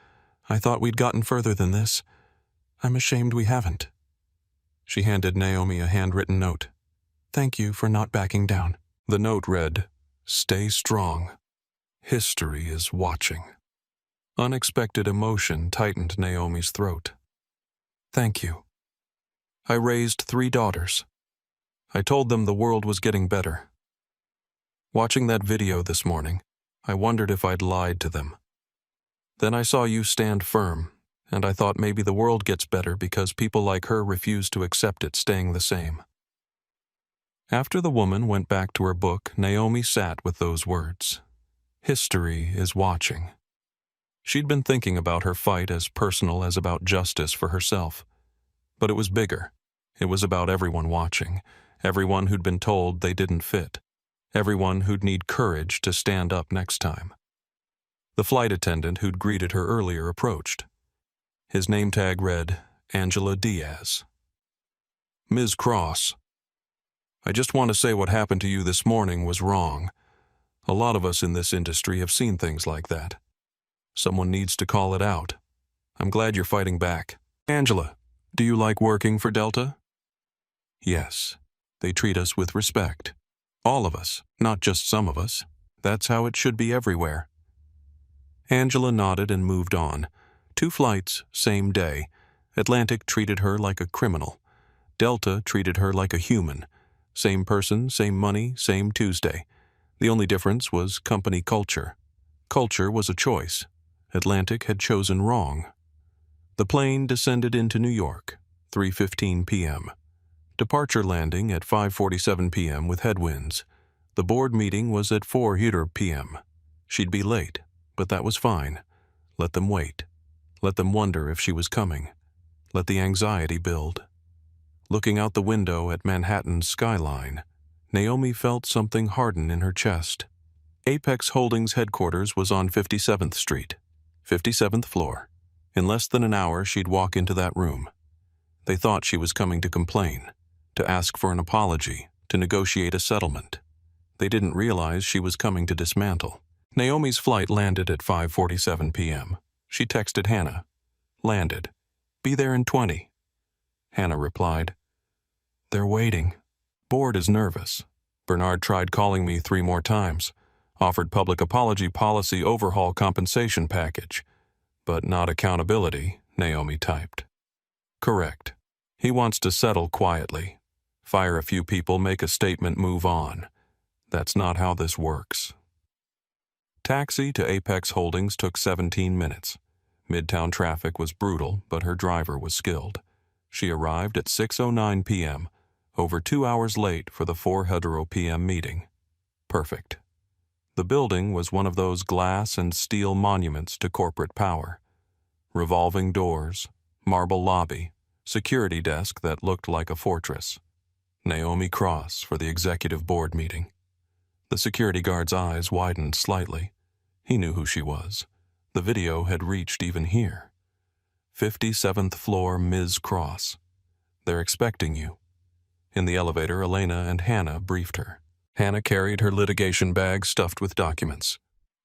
I thought we'd gotten further than this. I'm ashamed we haven't. She handed Naomi a handwritten note. Thank you for not backing down. The note read, Stay strong. History is watching. Unexpected emotion tightened Naomi's throat. Thank you. I raised 3 daughters. I told them the world was getting better. Watching that video this morning, I wondered if I'd lied to them. Then I saw you stand firm, and I thought maybe the world gets better because people like her refuse to accept it staying the same. After the woman went back to her book, Naomi sat with those words. History is watching. She'd been thinking about her fight as personal as about justice for herself. But it was bigger. It was about everyone watching, everyone who'd been told they didn't fit, everyone who'd need courage to stand up next time. The flight attendant who'd greeted her earlier approached. His name tag read, Angela Diaz. Ms. Cross, I just want to say what happened to you this morning was wrong. A lot of us in this industry have seen things like that. Someone needs to call it out. I'm glad you're fighting back. Angela, do you like working for Delta? Yes. They treat us with respect. All of us, not just some of us. That's how it should be everywhere. Angela nodded and moved on. 2 flights, same day. Atlantic treated her like a criminal. Delta treated her like a human. Same person, same money, same Tuesday. The only difference was company culture. Culture was a choice. Atlantic had chosen wrong. The plane descended into New York, 3:15 p.m. Departure landing at 5:47 p.m. with headwinds. The board meeting was at 4:00 p.m. She'd be late, but that was fine. Let them wait. Let them wonder if she was coming. Let the anxiety build. Looking out the window at Manhattan's skyline, Naomi felt something harden in her chest. Apex Holdings headquarters was on 57th Street, 57th floor. In less than an hour, she'd walk into that room. They thought she was coming to complain, to ask for an apology, to negotiate a settlement. They didn't realize she was coming to dismantle. Naomi's flight landed at 5:47 p.m. She texted Hannah. Landed. Be there in 20. Hannah replied, They're waiting. Board is nervous. Bernard tried calling me 3 more times. Offered public apology policy overhaul compensation package. But not accountability, Naomi typed. Correct. He wants to settle quietly. Fire a few people, make a statement, move on. That's not how this works. Taxi to Apex Holdings took 17 minutes. Midtown traffic was brutal, but her driver was skilled. She arrived at 6:09 p.m., over 2 hours late for the 4:00 p.m. meeting. Perfect. The building was one of those glass and steel monuments to corporate power. Revolving doors, marble lobby, security desk that looked like a fortress. Naomi Cross for the executive board meeting. The security guard's eyes widened slightly. He knew who she was. The video had reached even here. 57th floor, Ms. Cross. They're expecting you. In the elevator, Elena and Hannah briefed her. Hannah carried her litigation bag stuffed with documents.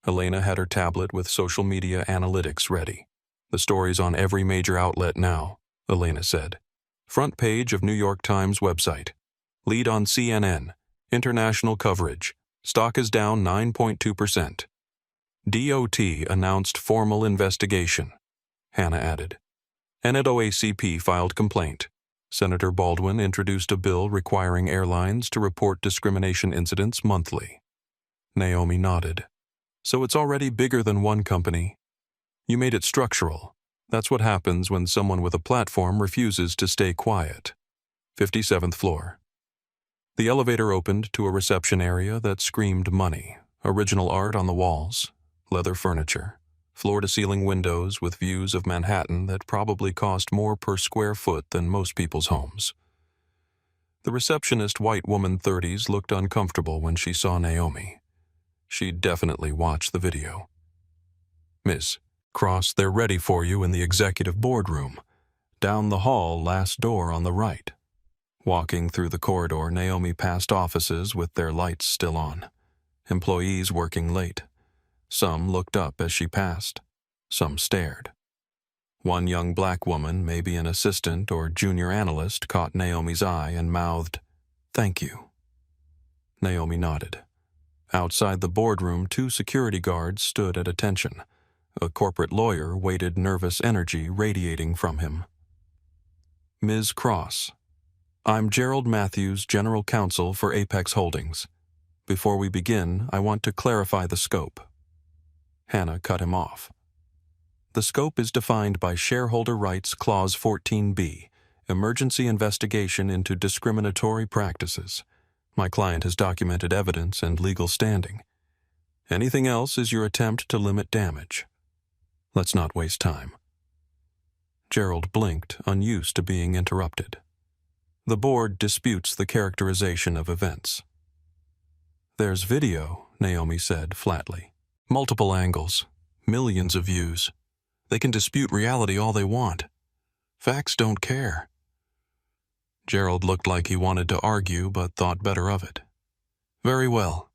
Elena had her tablet with social media analytics ready. The story's on every major outlet now, Elena said. Front page of New York Times website. Lead on CNN. International coverage. Stock is down 9.2%. DOT announced formal investigation, Hannah added. NAACP filed complaint. Senator Baldwin introduced a bill requiring airlines to report discrimination incidents monthly. Naomi nodded. So it's already bigger than one company. You made it structural. That's what happens when someone with a platform refuses to stay quiet. 57th floor. The elevator opened to a reception area that screamed money. Original art on the walls, leather furniture, floor-to-ceiling windows with views of Manhattan that probably cost more per square foot than most people's homes. The receptionist, white woman 30s, looked uncomfortable when she saw Naomi. She'd definitely watched the video. Miss Cross, they're ready for you in the executive boardroom. Down the hall, last door on the right. Walking through the corridor, Naomi passed offices with their lights still on. Employees working late. Some looked up as she passed. Some stared. One young black woman, maybe an assistant or junior analyst, caught Naomi's eye and mouthed, "Thank you." Naomi nodded. Outside the boardroom, 2 security guards stood at attention. A corporate lawyer waited, nervous energy radiating from him. Ms. Cross, I'm Gerald Matthews, General Counsel for Apex Holdings. Before we begin, I want to clarify the scope. Hannah cut him off. The scope is defined by Shareholder Rights Clause 14b, Emergency Investigation into Discriminatory Practices. My client has documented evidence and legal standing. Anything else is your attempt to limit damage. Let's not waste time. Gerald blinked, unused to being interrupted. The board disputes the characterization of events. There's video, Naomi said flatly. Multiple angles, millions of views. They can dispute reality all they want. Facts don't care. Gerald looked like he wanted to argue but thought better of it. Very well.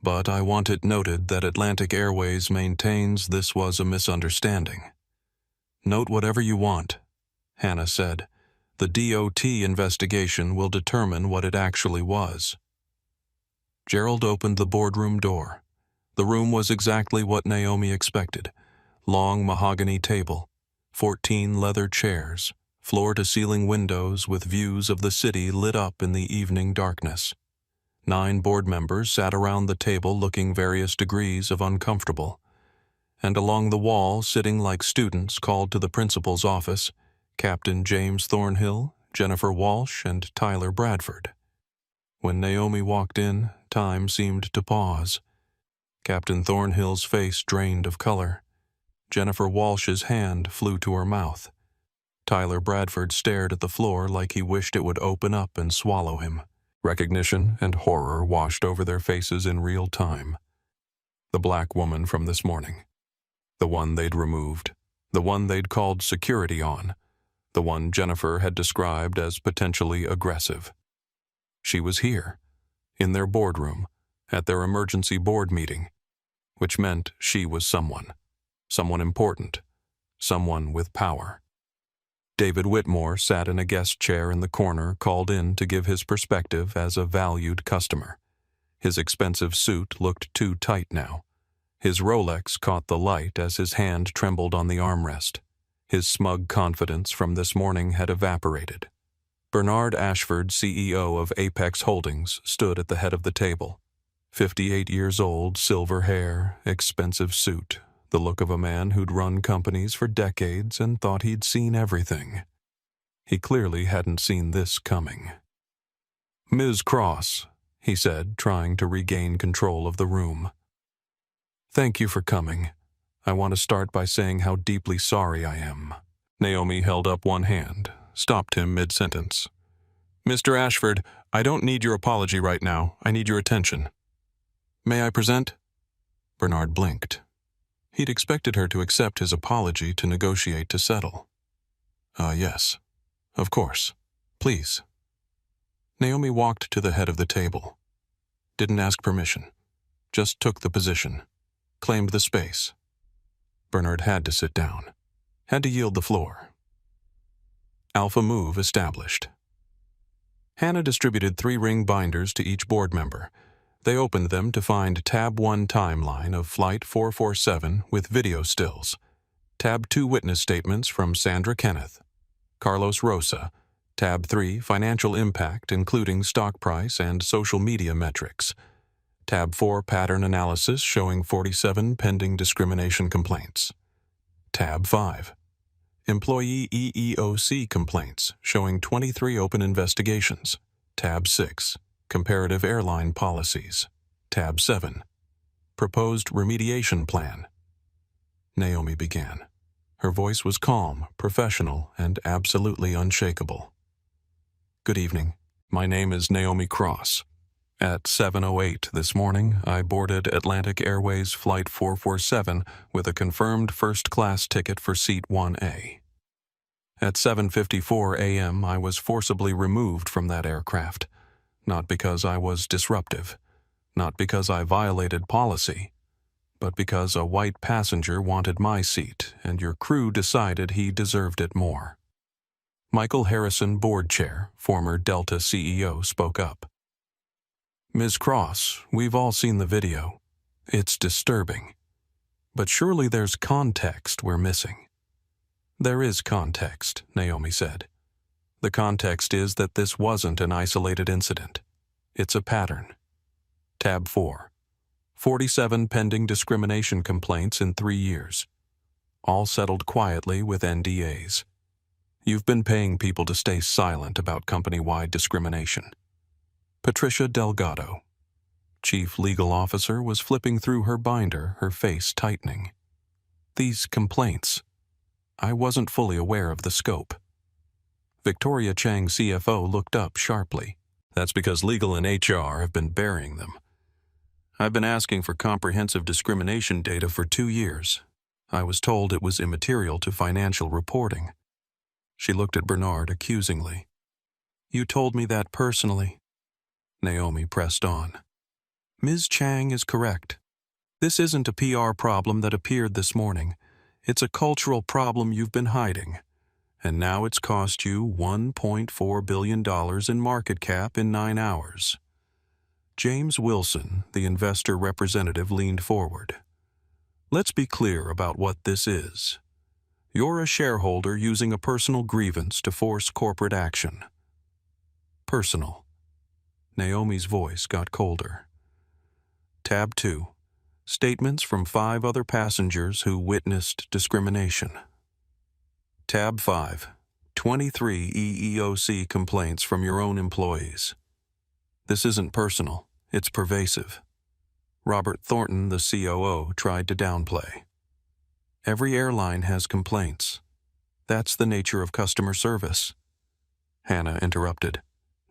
But I want it noted that Atlantic Airways maintains this was a misunderstanding. Note whatever you want, Hannah said. The DOT investigation will determine what it actually was. Gerald opened the boardroom door. The room was exactly what Naomi expected. Long mahogany table, 14 leather chairs, floor-to-ceiling windows with views of the city lit up in the evening darkness. 9 board members sat around the table looking various degrees of uncomfortable. And along the wall, sitting like students called to the principal's office, Captain James Thornhill, Jennifer Walsh, and Tyler Bradford. When Naomi walked in, time seemed to pause. Captain Thornhill's face drained of color. Jennifer Walsh's hand flew to her mouth. Tyler Bradford stared at the floor like he wished it would open up and swallow him. Recognition and horror washed over their faces in real time. The black woman from this morning. The one they'd removed. The one they'd called security on. The one Jennifer had described as potentially aggressive. She was here, in their boardroom, at their emergency board meeting, which meant she was someone important, someone with power. David Whitmore sat in a guest chair in the corner, called in to give his perspective as a valued customer. His expensive suit looked too tight now. His Rolex caught the light as his hand trembled on the armrest. His smug confidence from this morning had evaporated. Bernard Ashford, CEO of Apex Holdings, stood at the head of the table. 58 years old, silver hair, expensive suit, the look of a man who'd run companies for decades and thought he'd seen everything. He clearly hadn't seen this coming. "Ms. Cross," he said, trying to regain control of the room. "Thank you for coming. I want to start by saying how deeply sorry I am." Naomi held up one hand, stopped him mid-sentence. "Mr. Ashford, I don't need your apology right now. I need your attention." "May I present?" Bernard blinked. He'd expected her to accept his apology to negotiate to settle. Yes. Of course. Please." Naomi walked to the head of the table. Didn't ask permission. Just took the position. Claimed the space. Bernard had to sit down. Had to yield the floor. Alpha move established. Hannah distributed 3 ring binders to each board member. They opened them to find Tab 1 timeline of Flight 447 with video stills. Tab 2 witness statements from Sandra Kenneth. Carlos Rosa. Tab 3 financial impact including stock price and social media metrics. Tab 4 pattern analysis showing 47 pending discrimination complaints. Tab 5 employee EEOC complaints showing 23 open investigations. Tab 6 comparative airline policies. Tab 7 proposed remediation plan. Naomi began. Her voice was calm, professional, and absolutely unshakable. "Good evening. My name is Naomi Cross. At 7:08 this morning, I boarded Atlantic Airways Flight 447 with a confirmed first-class ticket for Seat 1A. At 7:54 a.m., I was forcibly removed from that aircraft, not because I was disruptive, not because I violated policy, but because a white passenger wanted my seat and your crew decided he deserved it more." Michael Harrison, board chair, former Delta CEO, spoke up. "Ms. Cross, we've all seen the video. It's disturbing. But surely there's context we're missing." "There is context," Naomi said. "The context is that this wasn't an isolated incident. It's a pattern." Tab 4. 47 pending discrimination complaints in 3 years. All settled quietly with NDAs. You've been paying people to stay silent about company-wide discrimination. Patricia Delgado, Chief Legal Officer, was flipping through her binder, her face tightening. "These complaints. I wasn't fully aware of the scope." Victoria Chang, CFO, looked up sharply. "That's because legal and HR have been burying them. I've been asking for comprehensive discrimination data for 2 years. I was told it was immaterial to financial reporting." She looked at Bernard accusingly. "You told me that personally." Naomi pressed on. "Ms. Chang is correct. This isn't a PR problem that appeared this morning. It's a cultural problem you've been hiding. And now it's cost you $1.4 billion in market cap in 9 hours. James Wilson, the investor representative, leaned forward. "Let's be clear about what this is. You're a shareholder using a personal grievance to force corporate action." "Personal." Naomi's voice got colder. Tab 2. Statements from 5 other passengers who witnessed discrimination. Tab 5. 23 EEOC complaints from your own employees. This isn't personal, it's pervasive. Robert Thornton, the COO, tried to downplay. Every airline has complaints. That's the nature of customer service. Hannah interrupted.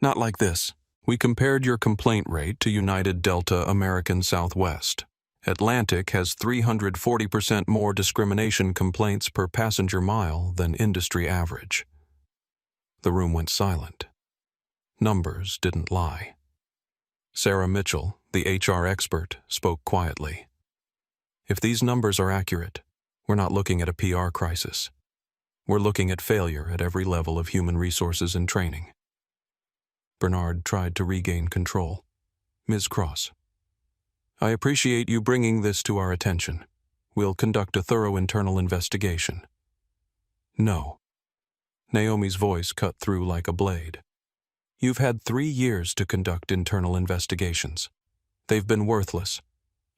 "Not like this. We compared your complaint rate to United, Delta, American, Southwest. Atlantic has 340% more discrimination complaints per passenger mile than industry average. The room went silent. Numbers didn't lie. Sarah Mitchell, the HR expert, spoke quietly. If these numbers are accurate, we're not looking at a PR crisis. We're looking at failure at every level of human resources and training. Bernard tried to regain control. Ms. Cross, I appreciate you bringing this to our attention. We'll conduct a thorough internal investigation. No. Naomi's voice cut through like a blade. You've had 3 years to conduct internal investigations. They've been worthless.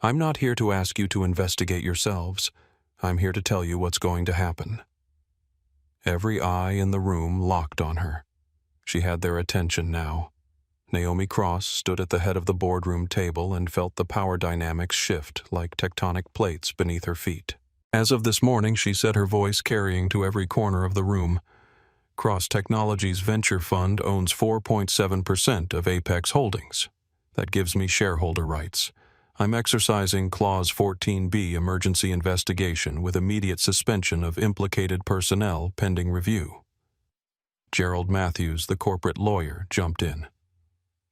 I'm not here to ask you to investigate yourselves. I'm here to tell you what's going to happen. Every eye in the room locked on her. She had their attention now. Naomi Cross stood at the head of the boardroom table and felt the power dynamics shift like tectonic plates beneath her feet. As of this morning, she said, her voice carrying to every corner of the room, Cross Technologies Venture Fund owns 4.7% of Apex Holdings. That gives me shareholder rights. I'm exercising Clause 14B emergency investigation with immediate suspension of implicated personnel pending review. Gerald Matthews, the corporate lawyer, jumped in.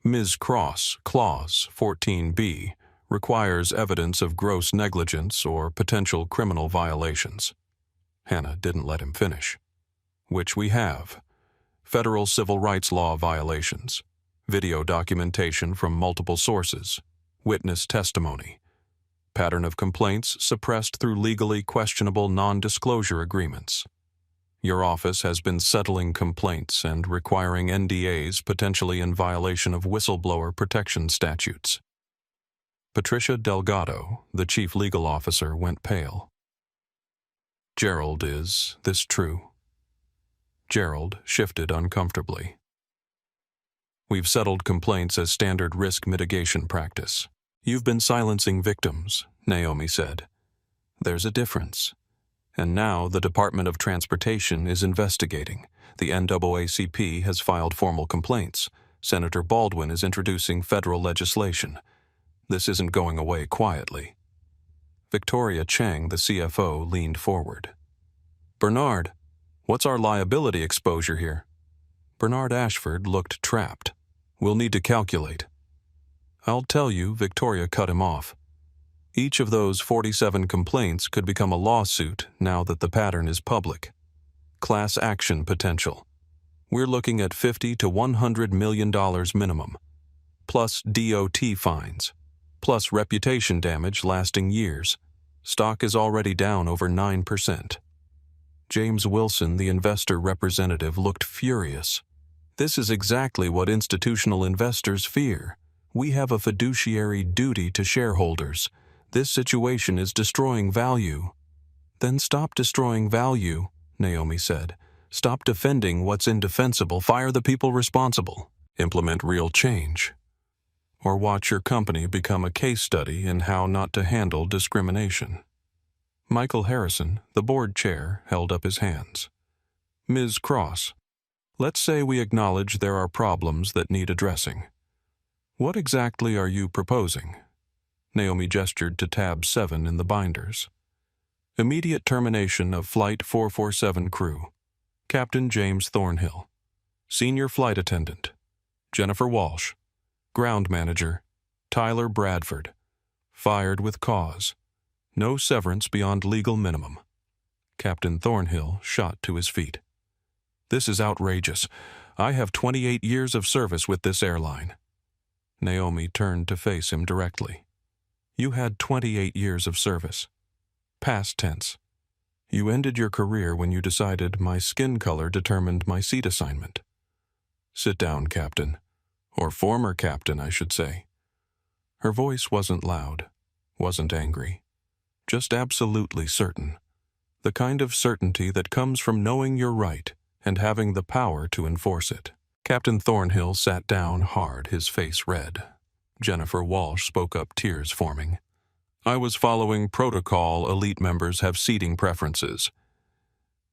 Ms. Cross, Clause 14B, requires evidence of gross negligence or potential criminal violations. Hannah didn't let him finish. Which we have. Federal civil rights law violations, video documentation from multiple sources, witness testimony, pattern of complaints suppressed through legally questionable non-disclosure agreements. Your office has been settling complaints and requiring NDAs potentially in violation of whistleblower protection statutes. Patricia Delgado, the chief legal officer, went pale. Gerald, is this true? Gerald shifted uncomfortably. We've settled complaints as standard risk mitigation practice. You've been silencing victims, Naomi said. There's a difference. And now the Department of Transportation is investigating. The NAACP has filed formal complaints. Senator Baldwin is introducing federal legislation. This isn't going away quietly. Victoria Chang, the CFO, leaned forward. Bernard, what's our liability exposure here? Bernard Ashford looked trapped. We'll need to calculate. I'll tell you, Victoria cut him off. Each of those 47 complaints could become a lawsuit now that the pattern is public. Class action potential. We're looking at $50 to $100 million minimum, plus DOT fines, plus reputation damage lasting years. Stock is already down over 9%. James Wilson, the investor representative, looked furious. This is exactly what institutional investors fear. We have a fiduciary duty to shareholders. This situation is destroying value. Then stop destroying value, Naomi said. Stop defending what's indefensible. Fire the people responsible. Implement real change. Or watch your company become a case study in how not to handle discrimination. Michael Harrison, the board chair, held up his hands. Ms. Cross, let's say we acknowledge there are problems that need addressing. What exactly are you proposing? Naomi gestured to tab 7 in the binders. Immediate termination of Flight 447 crew. Captain James Thornhill. Senior Flight Attendant. Jennifer Walsh. Ground Manager. Tyler Bradford. Fired with cause. No severance beyond legal minimum. Captain Thornhill shot to his feet. This is outrageous. I have 28 years of service with this airline. Naomi turned to face him directly. You had 28 years of service. Past tense. You ended your career when you decided my skin color determined my seat assignment. Sit down, Captain. Or former Captain, I should say. Her voice wasn't loud, wasn't angry. Just absolutely certain. The kind of certainty that comes from knowing you're right and having the power to enforce it. Captain Thornhill sat down hard, his face red. Jennifer Walsh spoke up, tears forming. I was following protocol. Elite members have seating preferences.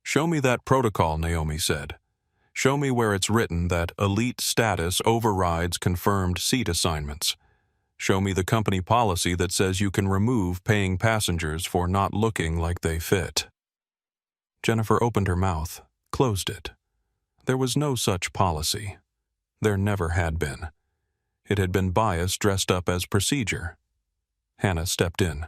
Show me that protocol, Naomi said. Show me where it's written that elite status overrides confirmed seat assignments. Show me the company policy that says you can remove paying passengers for not looking like they fit. Jennifer opened her mouth, closed it. There was no such policy. There never had been. It had been bias dressed up as procedure. Hannah stepped in.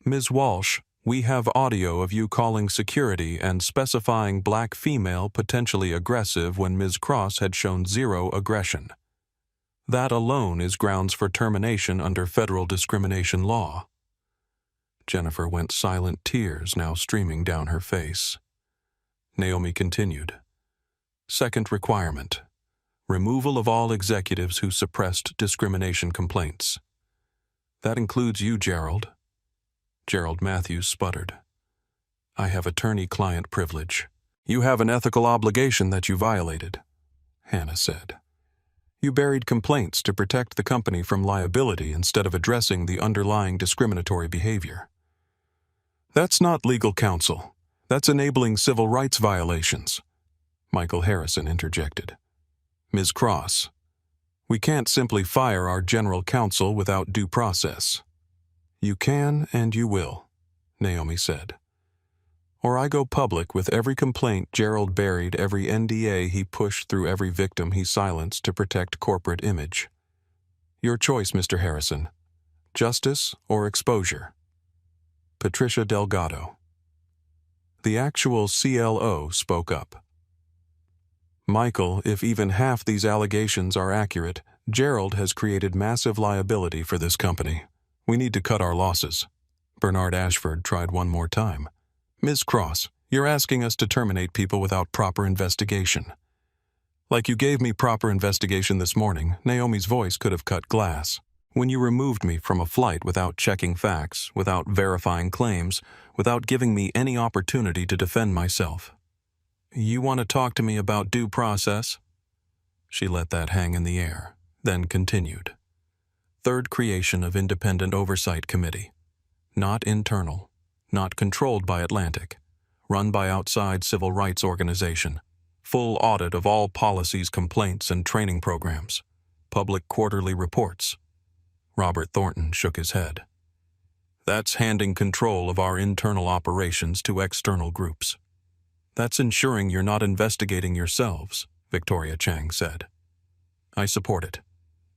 Ms. Walsh, we have audio of you calling security and specifying black female potentially aggressive when Ms. Cross had shown zero aggression. That alone is grounds for termination under federal discrimination law. Jennifer went silent, tears now streaming down her face. Naomi continued. Second requirement. Removal of all executives who suppressed discrimination complaints. That includes you, Gerald. Gerald Matthews sputtered. I have attorney-client privilege. You have an ethical obligation that you violated, Hannah said. You buried complaints to protect the company from liability instead of addressing the underlying discriminatory behavior. That's not legal counsel. That's enabling civil rights violations, Michael Harrison interjected. Ms. Cross, we can't simply fire our general counsel without due process. You can and you will, Naomi said. Or I go public with every complaint Gerald buried, every NDA he pushed through every victim he silenced to protect corporate image. Your choice, Mr. Harrison. Justice or exposure? Patricia Delgado. The actual CLO spoke up. Michael, if even half these allegations are accurate, Gerald has created massive liability for this company. We need to cut our losses. Bernard Ashford tried one more time. Ms. Cross, you're asking us to terminate people without proper investigation. Like you gave me proper investigation this morning, Naomi's voice could have cut glass. When you removed me from a flight without checking facts, without verifying claims, without giving me any opportunity to defend myself. You want to talk to me about due process? She let that hang in the air, then continued. Third creation of independent oversight committee. Not internal. Not controlled by Atlantic, run by outside civil rights organization, full audit of all policies, complaints, and training programs, public quarterly reports. Robert Thornton shook his head. That's handing control of our internal operations to external groups. That's ensuring you're not investigating yourselves, Victoria Chang said. I support it.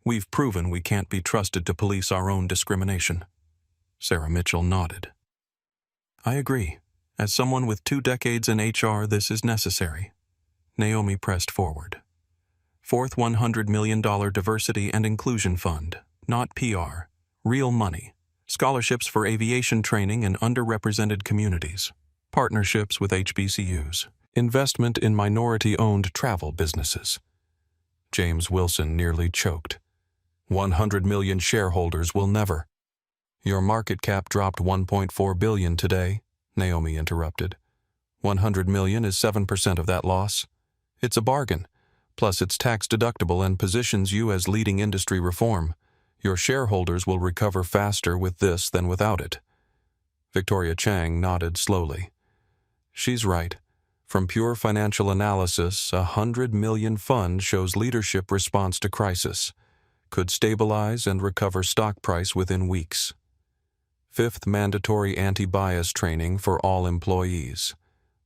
We've proven we can't be trusted to police our own discrimination. Sarah Mitchell nodded. I agree. As someone with 2 decades in HR, this is necessary. Naomi pressed forward. Fourth $100 million Diversity and Inclusion Fund, not PR. Real money. Scholarships for aviation training in underrepresented communities. Partnerships with HBCUs. Investment in minority-owned travel businesses. James Wilson nearly choked. 100 million shareholders will never. Your market cap dropped $1.4 billion today, Naomi interrupted. 100 million is 7% of that loss. It's a bargain. Plus it's tax deductible and positions you as leading industry reform. Your shareholders will recover faster with this than without it. Victoria Chang nodded slowly. She's right. From pure financial analysis, 100 million fund shows leadership response to crisis. Could stabilize and recover stock price within weeks. Fifth mandatory anti-bias training for all employees.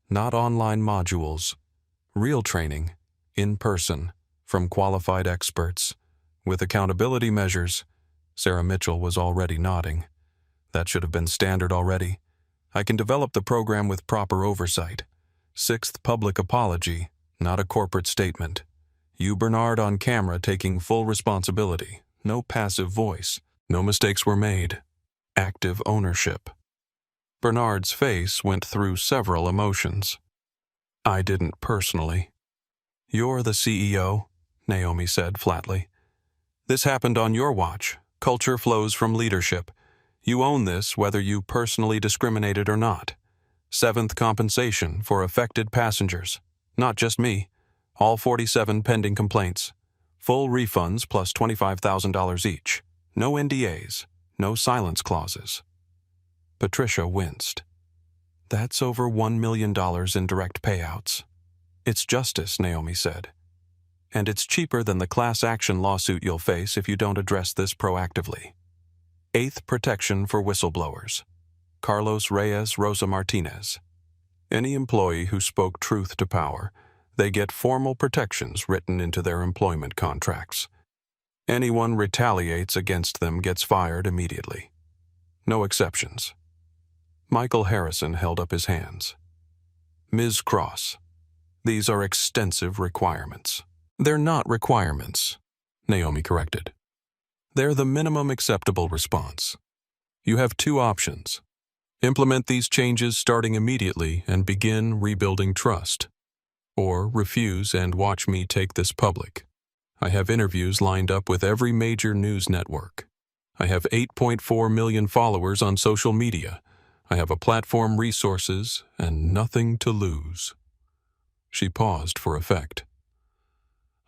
Not online modules. Real training, in person, from qualified experts. With accountability measures. Sarah Mitchell was already nodding. That should have been standard already. I can develop the program with proper oversight. Sixth public apology, not a corporate statement. You, Bernard, on camera taking full responsibility. No passive voice. No mistakes were made. Active ownership. Bernard's face went through several emotions. I didn't personally. You're the CEO, Naomi said flatly. This happened on your watch. Culture flows from leadership. You own this whether you personally discriminated or not. Seventh compensation for affected passengers. Not just me. All 47 pending complaints. Full refunds plus $25,000 each. No NDAs. No silence clauses. Patricia winced. That's over $1 million in direct payouts. It's justice, Naomi said. and it's cheaper than the class action lawsuit you'll face if you don't address this proactively. 8th protection for whistleblowers. Carlos Reyes Rosa Martinez. Any employee who spoke truth to power, they get formal protections written into their employment contracts. Anyone retaliates against them gets fired immediately. No exceptions. Michael Harrison held up his hands. Ms. Cross, these are extensive requirements. They're not requirements, Naomi corrected. They're the minimum acceptable response. You have 2 options. Implement these changes starting immediately and begin rebuilding trust. Or refuse and watch me take this public. I have interviews lined up with every major news network. I have 8.4 million followers on social media. I have a platform, resources, and nothing to lose. She paused for effect.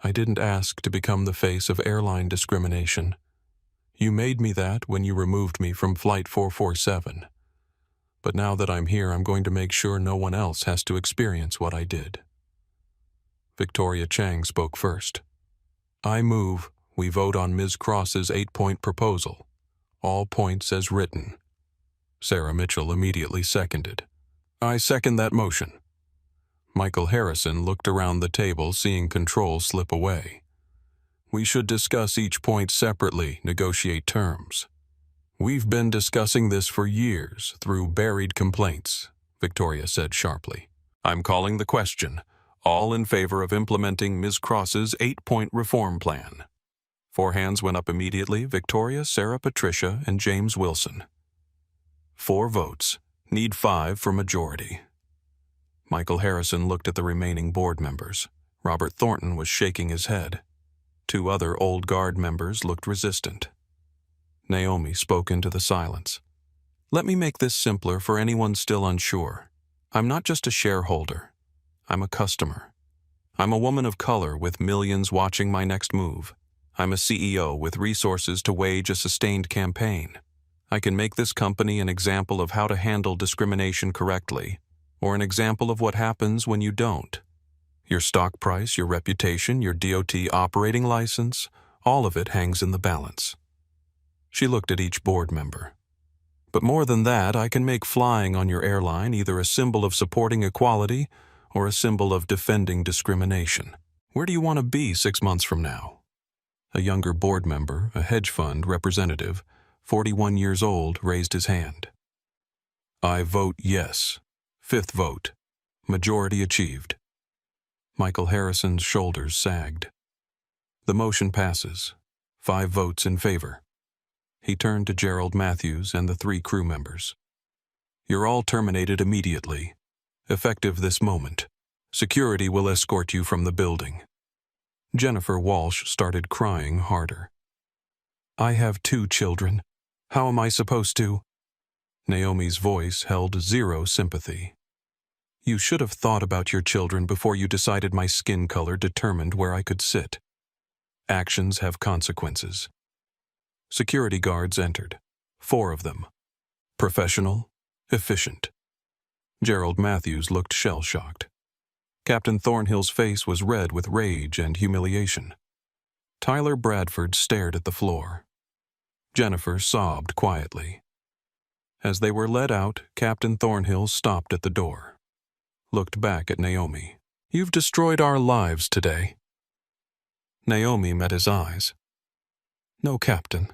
I didn't ask to become the face of airline discrimination. You made me that when you removed me from Flight 447. But now that I'm here, I'm going to make sure no one else has to experience what I did. Victoria Chang spoke first. I move we vote on Ms. Cross's 8-point proposal. All points as written. Sarah Mitchell immediately seconded. I second that motion. Michael Harrison looked around the table, seeing control slip away. We should discuss each point separately, negotiate terms. We've been discussing this for years through buried complaints, Victoria said sharply. I'm calling the question. All in favor of implementing Ms. Cross's 8-point reform plan. 4 hands went up immediately, Victoria, Sarah, Patricia, and James Wilson. 4 votes. Need 5 for majority. Michael Harrison looked at the remaining board members. Robert Thornton was shaking his head. 2 other old guard members looked resistant. Naomi spoke into the silence. Let me make this simpler for anyone still unsure. I'm not just a shareholder. I'm a customer. I'm a woman of color with millions watching my next move. I'm a CEO with resources to wage a sustained campaign. I can make this company an example of how to handle discrimination correctly, or an example of what happens when you don't. Your stock price, your reputation, your DOT operating license, all of it hangs in the balance. She looked at each board member. But more than that, I can make flying on your airline either a symbol of supporting equality or a symbol of defending discrimination. Where do you want to be 6 months from now? A younger board member, a hedge fund representative, 41 years old, raised his hand. I vote yes. 5th vote. Majority achieved. Michael Harrison's shoulders sagged. The motion passes. 5 votes in favor. He turned to Gerald Matthews and the 3 crew members. You're all terminated immediately. Effective this moment. Security will escort you from the building. Jennifer Walsh started crying harder. I have 2 children. How am I supposed to? Naomi's voice held 0 sympathy. You should have thought about your children before you decided my skin color determined where I could sit. Actions have consequences. Security guards entered. 4 of them. Professional, efficient. Gerald Matthews looked shell-shocked. Captain Thornhill's face was red with rage and humiliation. Tyler Bradford stared at the floor. Jennifer sobbed quietly. As they were led out, Captain Thornhill stopped at the door. Looked back at Naomi. You've destroyed our lives today. Naomi met his eyes. No, Captain.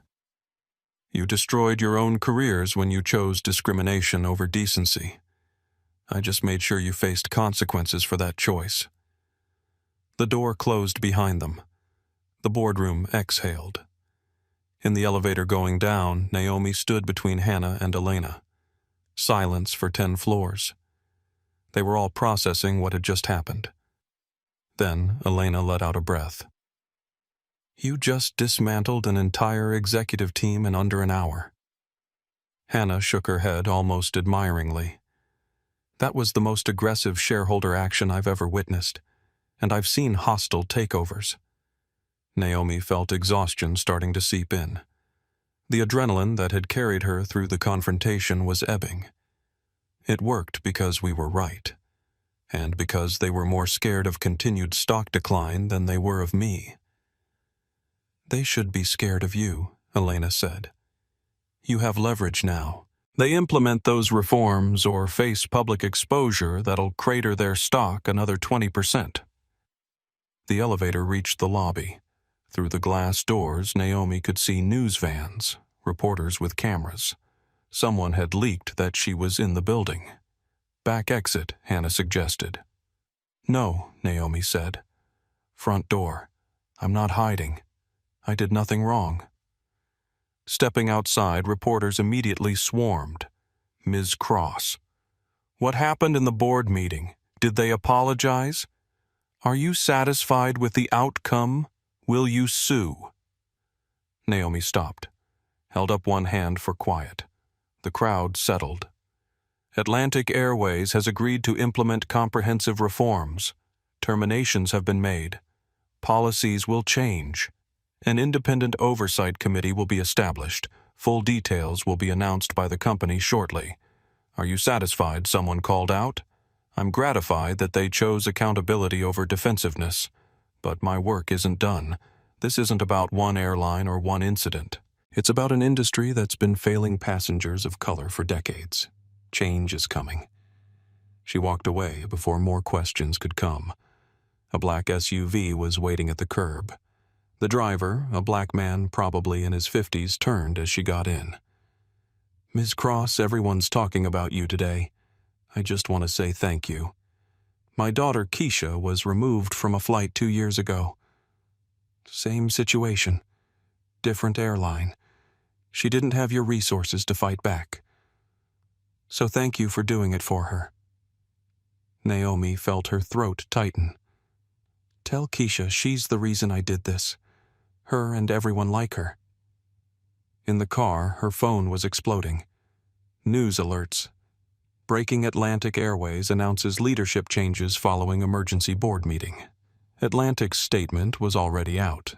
You destroyed your own careers when you chose discrimination over decency. I just made sure you faced consequences for that choice. The door closed behind them. The boardroom exhaled. In the elevator going down, Naomi stood between Hannah and Elena. Silence for 10 floors. They were all processing what had just happened. Then Elena let out a breath. You just dismantled an entire executive team in under an hour. Hannah shook her head almost admiringly. That was the most aggressive shareholder action I've ever witnessed, and I've seen hostile takeovers. Naomi felt exhaustion starting to seep in. The adrenaline that had carried her through the confrontation was ebbing. It worked because we were right. and because they were more scared of continued stock decline than they were of me. They should be scared of you, Elena said. You have leverage now. They implement those reforms or face public exposure that'll crater their stock another 20%. The elevator reached the lobby. Through the glass doors, Naomi could see news vans, reporters with cameras. Someone had leaked that she was in the building. Back exit, Hannah suggested. No, Naomi said. Front door. I'm not hiding. I did nothing wrong. Stepping outside, reporters immediately swarmed. Ms. Cross. What happened in the board meeting? Did they apologize? Are you satisfied with the outcome? Will you sue? Naomi stopped, held up one hand for quiet. The crowd settled. Atlantic Airways has agreed to implement comprehensive reforms. Terminations have been made. Policies will change. An independent oversight committee will be established. Full details will be announced by the company shortly. Are you satisfied? Someone called out. I'm gratified that they chose accountability over defensiveness. But my work isn't done. This isn't about one airline or one incident. It's about an industry that's been failing passengers of color for decades. Change is coming. She walked away before more questions could come. A black SUV was waiting at the curb. The driver, a black man probably in his 50s, turned as she got in. Ms. Cross, everyone's talking about you today. I just want to say thank you. My daughter Keisha was removed from a flight 2 years ago. Same situation. Different airline. She didn't have your resources to fight back. So thank you for doing it for her. Naomi felt her throat tighten. Tell Keisha she's the reason I did this. Her and everyone like her. In the car, her phone was exploding. News alerts. Breaking Atlantic Airways announces leadership changes following emergency board meeting. Atlantic's statement was already out.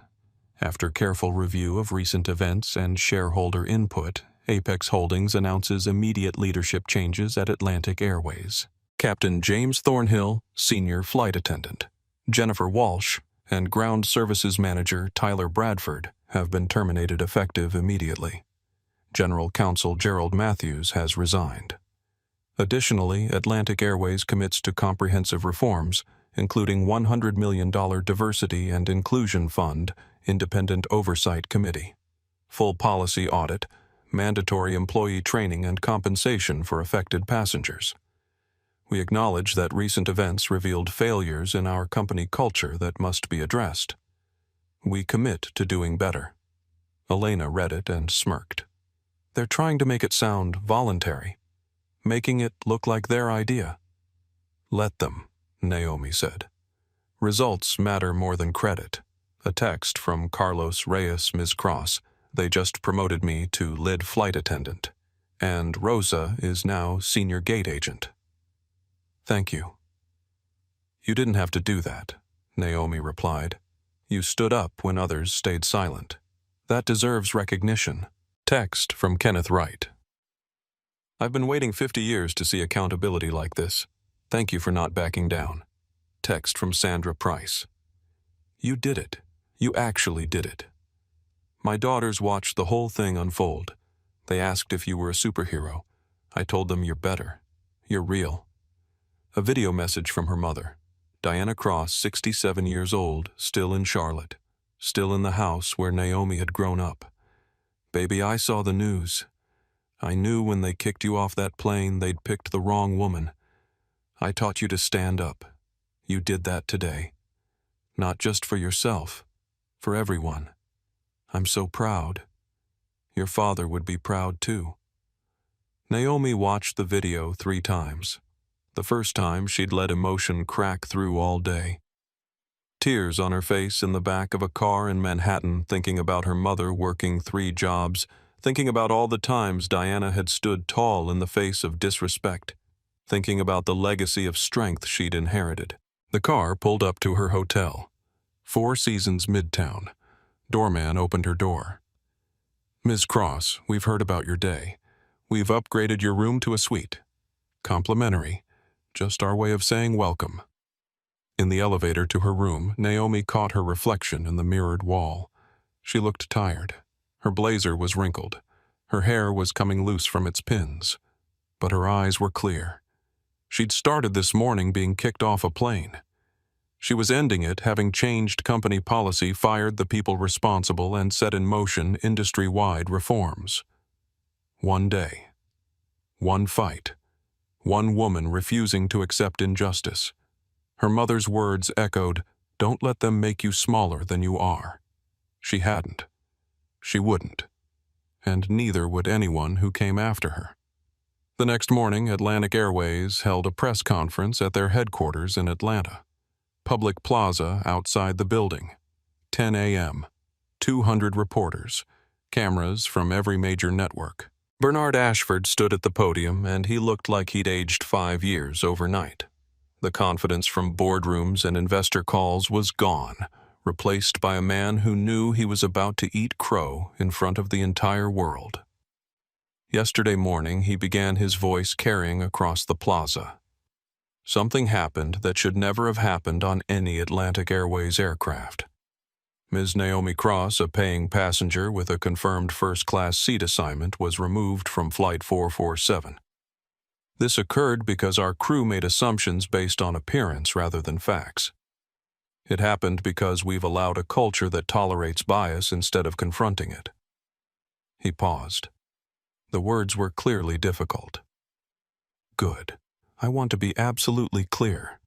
After careful review of recent events and shareholder input, Apex Holdings announces immediate leadership changes at Atlantic Airways. Captain James Thornhill, Senior Flight Attendant, Jennifer Walsh, and Ground Services Manager Tyler Bradford have been terminated effective immediately. General Counsel Gerald Matthews has resigned. Additionally, Atlantic Airways commits to comprehensive reforms, including $100 million Diversity and Inclusion Fund, Independent Oversight Committee, full policy audit, mandatory employee training and compensation for affected passengers. We acknowledge that recent events revealed failures in our company culture that must be addressed. We commit to doing better. Elena read it and smirked. They're trying to make it sound voluntary, making it look like their idea. Let them, Naomi said. Results matter more than credit. A text from Carlos Reyes, Ms. Cross. They just promoted me to lead flight attendant. And Rosa is now senior gate agent. Thank you. You didn't have to do that, Naomi replied. You stood up when others stayed silent. That deserves recognition. Text from Kenneth Wright. I've been waiting 50 years to see accountability like this. Thank you for not backing down. Text from Sandra Price. You did it. You actually did it. My daughters watched the whole thing unfold. They asked if you were a superhero. I told them you're better. You're real. A video message from her mother. Diana Cross, 67 years old, still in Charlotte. Still in the house where Naomi had grown up. Baby, I saw the news. I knew when they kicked you off that plane they'd picked the wrong woman. I taught you to stand up. You did that today. Not just for yourself, for everyone. I'm so proud. Your father would be proud too. Naomi watched the video 3 times. The first time she'd let emotion crack through all day. Tears on her face in the back of a car in Manhattan, thinking about her mother working 3 jobs, thinking about all the times Diana had stood tall in the face of disrespect, thinking about the legacy of strength she'd inherited. The car pulled up to her hotel. 4 Seasons Midtown. Doorman opened her door. Ms. Cross, we've heard about your day. We've upgraded your room to a suite. Complimentary. just our way of saying welcome. In the elevator to her room, Naomi caught her reflection in the mirrored wall. She looked tired. Her blazer was wrinkled. Her hair was coming loose from its pins. But her eyes were clear. She'd started this morning being kicked off a plane. She was ending it having changed company policy, fired the people responsible, and set in motion industry-wide reforms. One day. One fight. One woman refusing to accept injustice. Her mother's words echoed, "Don't let them make you smaller than you are." She hadn't. She wouldn't. And neither would anyone who came after her. The next morning, Atlantic Airways held a press conference at their headquarters in Atlanta. Public Plaza outside the building. 10 a.m. 200 reporters. Cameras from every major network. Bernard Ashford stood at the podium, and he looked like he'd aged 5 years overnight. The confidence from boardrooms and investor calls was gone, replaced by a man who knew he was about to eat crow in front of the entire world. Yesterday morning, he began his voice carrying across the plaza. Something happened that should never have happened on any Atlantic Airways aircraft. Ms. Naomi Cross, a paying passenger with a confirmed first-class seat assignment, was removed from Flight 447. This occurred because our crew made assumptions based on appearance rather than facts. It happened because we've allowed a culture that tolerates bias instead of confronting it. He paused. The words were clearly difficult. Good. I want to be absolutely clear.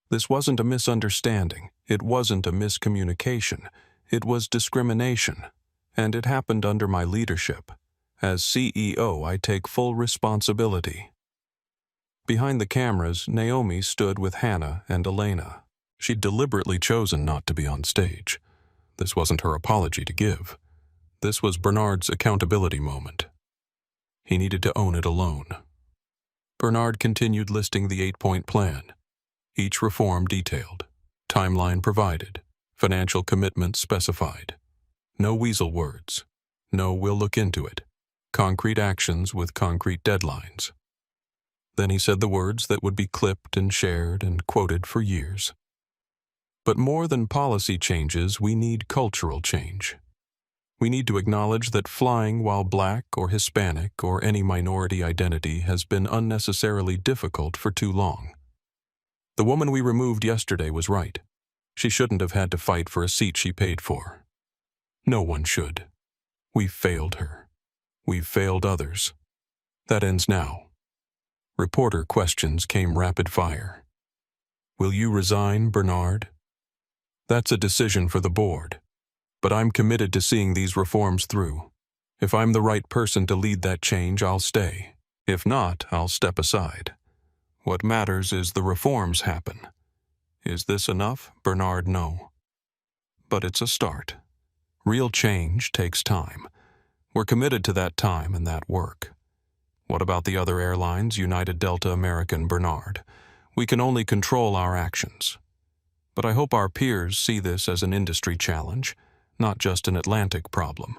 This wasn't a misunderstanding. It wasn't a miscommunication. It was discrimination. And it happened under my leadership. As CEO, I take full responsibility. Behind the cameras, Naomi stood with Hannah and Elena. She'd deliberately chosen not to be on stage. This wasn't her apology to give. This was Bernard's accountability moment. He needed to own it alone. Bernard continued listing the 8-point plan. Each reform detailed. Timeline provided. Financial commitments specified. No weasel words. No "we'll look into it." Concrete actions with concrete deadlines. Then he said the words that would be clipped and shared and quoted for years. But more than policy changes, we need cultural change. We need to acknowledge that flying while Black or Hispanic or any minority identity has been unnecessarily difficult for too long. The woman we removed yesterday was right. She shouldn't have had to fight for a seat she paid for. No one should. We've failed her. We've failed others. That ends now. Reporter questions came rapid fire. Will you resign, Bernard? That's a decision for the board. But I'm committed to seeing these reforms through. If I'm the right person to lead that change, I'll stay. If not, I'll step aside. What matters is the reforms happen. Is this enough? Bernard, no. But it's a start. Real change takes time. We're committed to that time and that work. What about the other airlines, United, Delta, American, Bernard? We can only control our actions. But I hope our peers see this as an industry challenge, not just an Atlantic problem.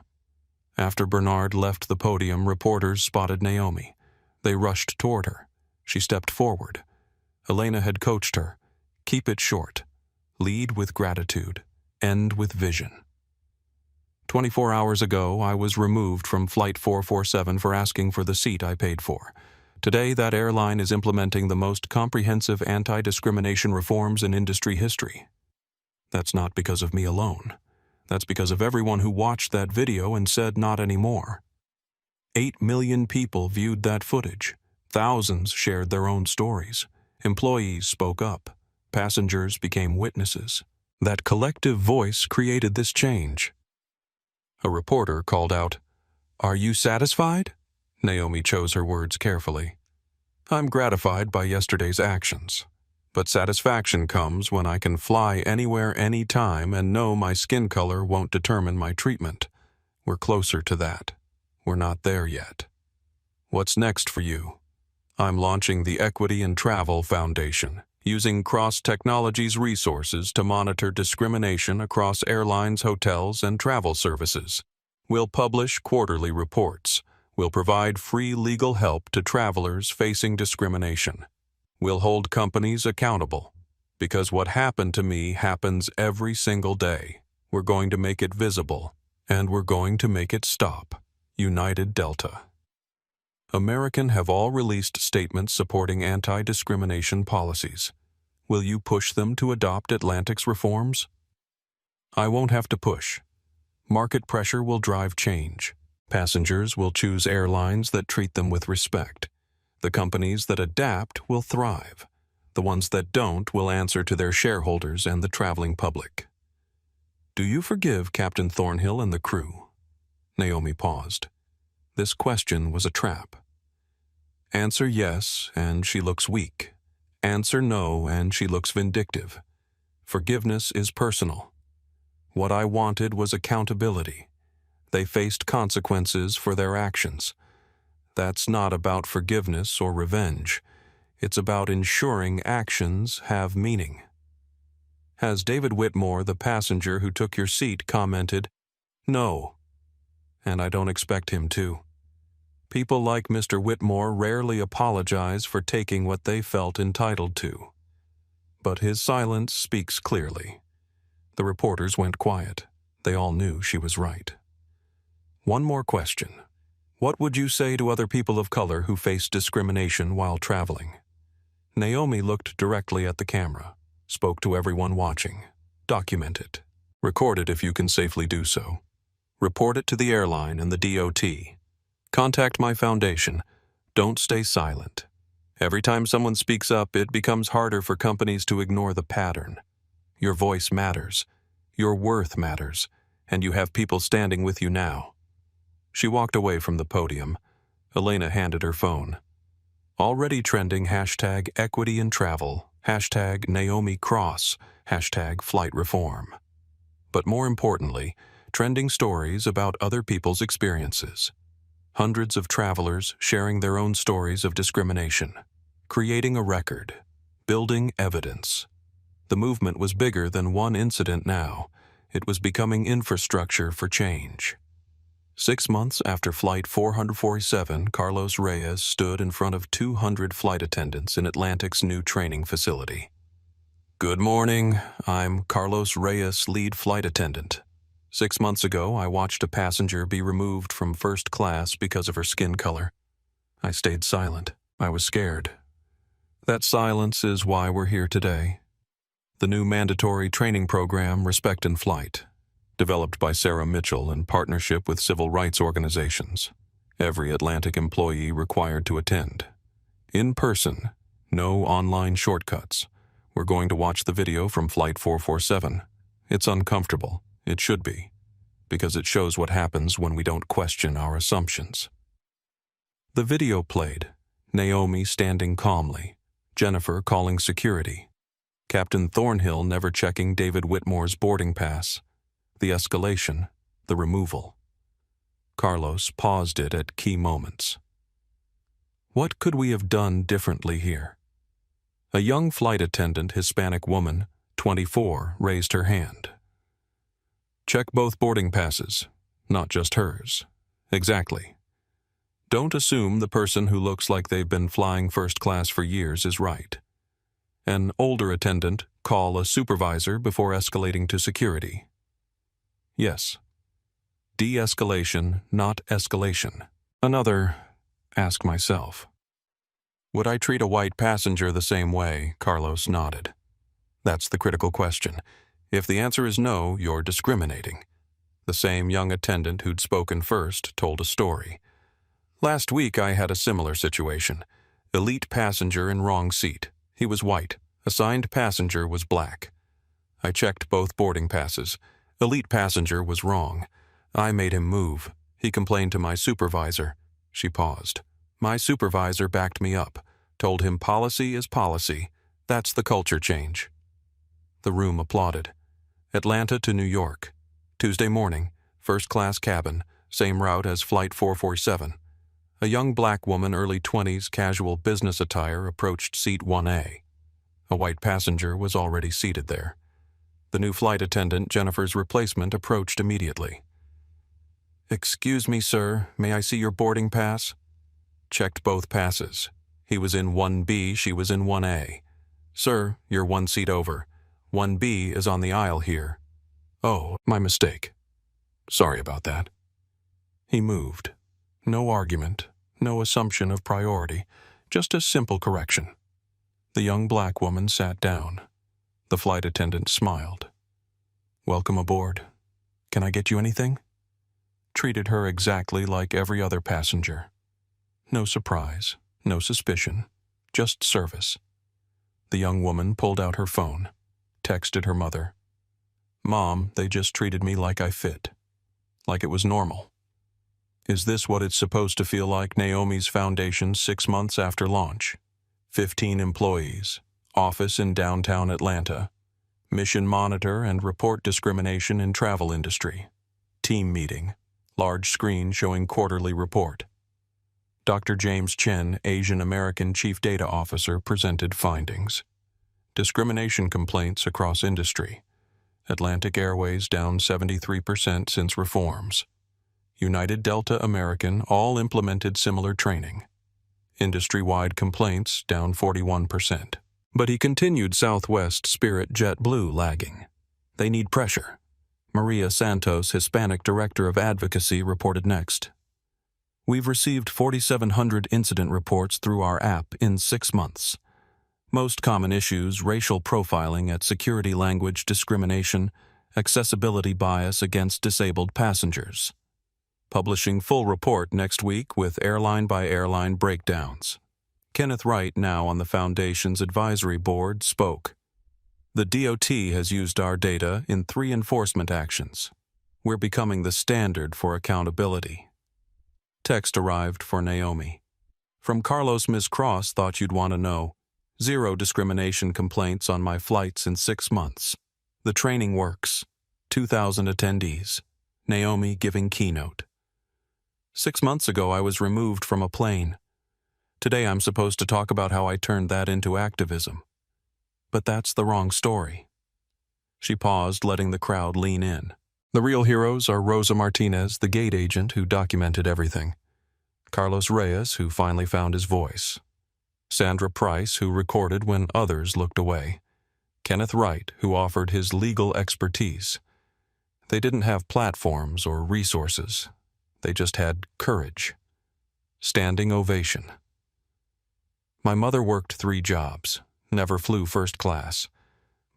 After Bernard left the podium, reporters spotted Naomi. They rushed toward her. She stepped forward. Elena had coached her. Keep it short. Lead with gratitude. End with vision. 24 hours ago, I was removed from Flight 447 for asking for the seat I paid for. Today, that airline is implementing the most comprehensive anti-discrimination reforms in industry history. That's not because of me alone. That's because of everyone who watched that video and said not anymore. 8 million people viewed that footage. Thousands shared their own stories. Employees spoke up. Passengers became witnesses. That collective voice created this change. A reporter called out, "Are you satisfied?" Naomi chose her words carefully. I'm gratified by yesterday's actions. But satisfaction comes when I can fly anywhere, anytime, and know my skin color won't determine my treatment. We're closer to that. We're not there yet. What's next for you? I'm launching the Equity in Travel Foundation, using Cross Technologies resources to monitor discrimination across airlines, hotels, and travel services. We'll publish quarterly reports. We'll provide free legal help to travelers facing discrimination. We'll hold companies accountable, because what happened to me happens every single day. We're going to make it visible, and we're going to make it stop. United Delta. American have all released statements supporting anti-discrimination policies. Will you push them to adopt Atlantic's reforms? I won't have to push. Market pressure will drive change. Passengers will choose airlines that treat them with respect. The companies that adapt will thrive. The ones that don't will answer to their shareholders and the traveling public. Do you forgive Captain Thornhill and the crew? Naomi paused. This question was a trap. Answer yes, and she looks weak. Answer no, and she looks vindictive. Forgiveness is personal. What I wanted was accountability. They faced consequences for their actions. That's not about forgiveness or revenge. It's about ensuring actions have meaning. Has David Whitmore, the passenger who took your seat, commented, "No," and I don't expect him to. People like Mr. Whitmore rarely apologize for taking what they felt entitled to. But his silence speaks clearly. The reporters went quiet. They all knew she was right. One more question. What would you say to other people of color who face discrimination while traveling? Naomi looked directly at the camera, spoke to everyone watching. Document it. Record it if you can safely do so. Report it to the airline and the DOT. Contact my foundation. Don't stay silent. Every time someone speaks up, it becomes harder for companies to ignore the pattern. Your voice matters. Your worth matters. And you have people standing with you now. She walked away from the podium. Elena handed her phone. Already trending #equity in travel, #Naomi Cross, #flight reform. But more importantly, trending stories about other people's experiences. Hundreds of travelers sharing their own stories of discrimination, creating a record, building evidence. The movement was bigger than one incident now. It was becoming infrastructure for change. 6 months after Flight 447, Carlos Reyes stood in front of 200 flight attendants in Atlantic's new training facility. Good morning, I'm Carlos Reyes, lead flight attendant. 6 months ago, I watched a passenger be removed from first class because of her skin color. I stayed silent. I was scared. That silence is why we're here today. The new mandatory training program, Respect in Flight, developed by Sarah Mitchell in partnership with civil rights organizations. Every Atlantic employee required to attend. In person, no online shortcuts. We're going to watch the video from Flight 447. It's uncomfortable. It should be, because it shows what happens when we don't question our assumptions. The video played, Naomi standing calmly, Jennifer calling security, Captain Thornhill never checking David Whitmore's boarding pass, the escalation, the removal. Carlos paused it at key moments. What could we have done differently here? A young flight attendant, Hispanic woman, 24, raised her hand. Check both boarding passes, not just hers. Exactly. Don't assume the person who looks like they've been flying first class for years is right. An older attendant, call a supervisor before escalating to security. Yes. De-escalation, not escalation. Another, ask myself. Would I treat a white passenger the same way? Carlos nodded. That's the critical question. If the answer is no, you're discriminating. The same young attendant who'd spoken first told a story. Last week I had a similar situation. Elite passenger in wrong seat. He was white. Assigned passenger was black. I checked both boarding passes. Elite passenger was wrong. I made him move. He complained to my supervisor. She paused. My supervisor backed me up, told him policy is policy. That's the culture change. The room applauded. Atlanta to New York. Tuesday morning, first-class cabin, same route as Flight 447. A young black woman, early 20s, casual business attire, approached seat 1A. A white passenger was already seated there. The new flight attendant, Jennifer's replacement, approached immediately. Excuse me, sir, may I see your boarding pass? Checked both passes. He was in 1B, she was in 1A. Sir, you're one seat over. 1B is on the aisle here. Oh, my mistake. Sorry about that. He moved. No argument, no assumption of priority, just a simple correction. The young black woman sat down. The flight attendant smiled. Welcome aboard. Can I get you anything? Treated her exactly like every other passenger. No surprise, no suspicion, just service. The young woman pulled out her phone, texted her mother. Mom, they just treated me like I fit. Like it was normal. Is this what it's supposed to feel like, Naomi's Foundation 6 months after launch? 15 employees, office in downtown Atlanta. Mission monitor and report discrimination in travel industry. Team meeting, large screen showing quarterly report. Dr. James Chen, Asian American Chief Data Officer, presented findings. Discrimination complaints across industry. Atlantic Airways down 73% since reforms. United Delta American all implemented similar training. Industry-wide complaints down 41%. But he continued Southwest, Spirit, JetBlue lagging. They need pressure. Maria Santos, Hispanic Director of Advocacy, reported next. We've received 4,700 incident reports through our app in 6 months. Most common issues: racial profiling at security, language discrimination, accessibility bias against disabled passengers. Publishing full report next week with airline-by-airline breakdowns. Kenneth Wright, now on the Foundation's advisory board, spoke. The DOT has used our data in 3 enforcement actions. We're becoming the standard for accountability. Text arrived for Naomi. From Carlos, Ms. Cross thought you'd want to know. 0 discrimination complaints on my flights in 6 months. The training works. 2,000 attendees. Naomi giving keynote. 6 months ago, I was removed from a plane. Today, I'm supposed to talk about how I turned that into activism. But that's the wrong story. She paused, letting the crowd lean in. The real heroes are Rosa Martinez, the gate agent who documented everything. Carlos Reyes, who finally found his voice. Sandra Price, who recorded when others looked away. Kenneth Wright, who offered his legal expertise. They didn't have platforms or resources. They just had courage. Standing ovation. My mother worked 3 jobs, never flew first class.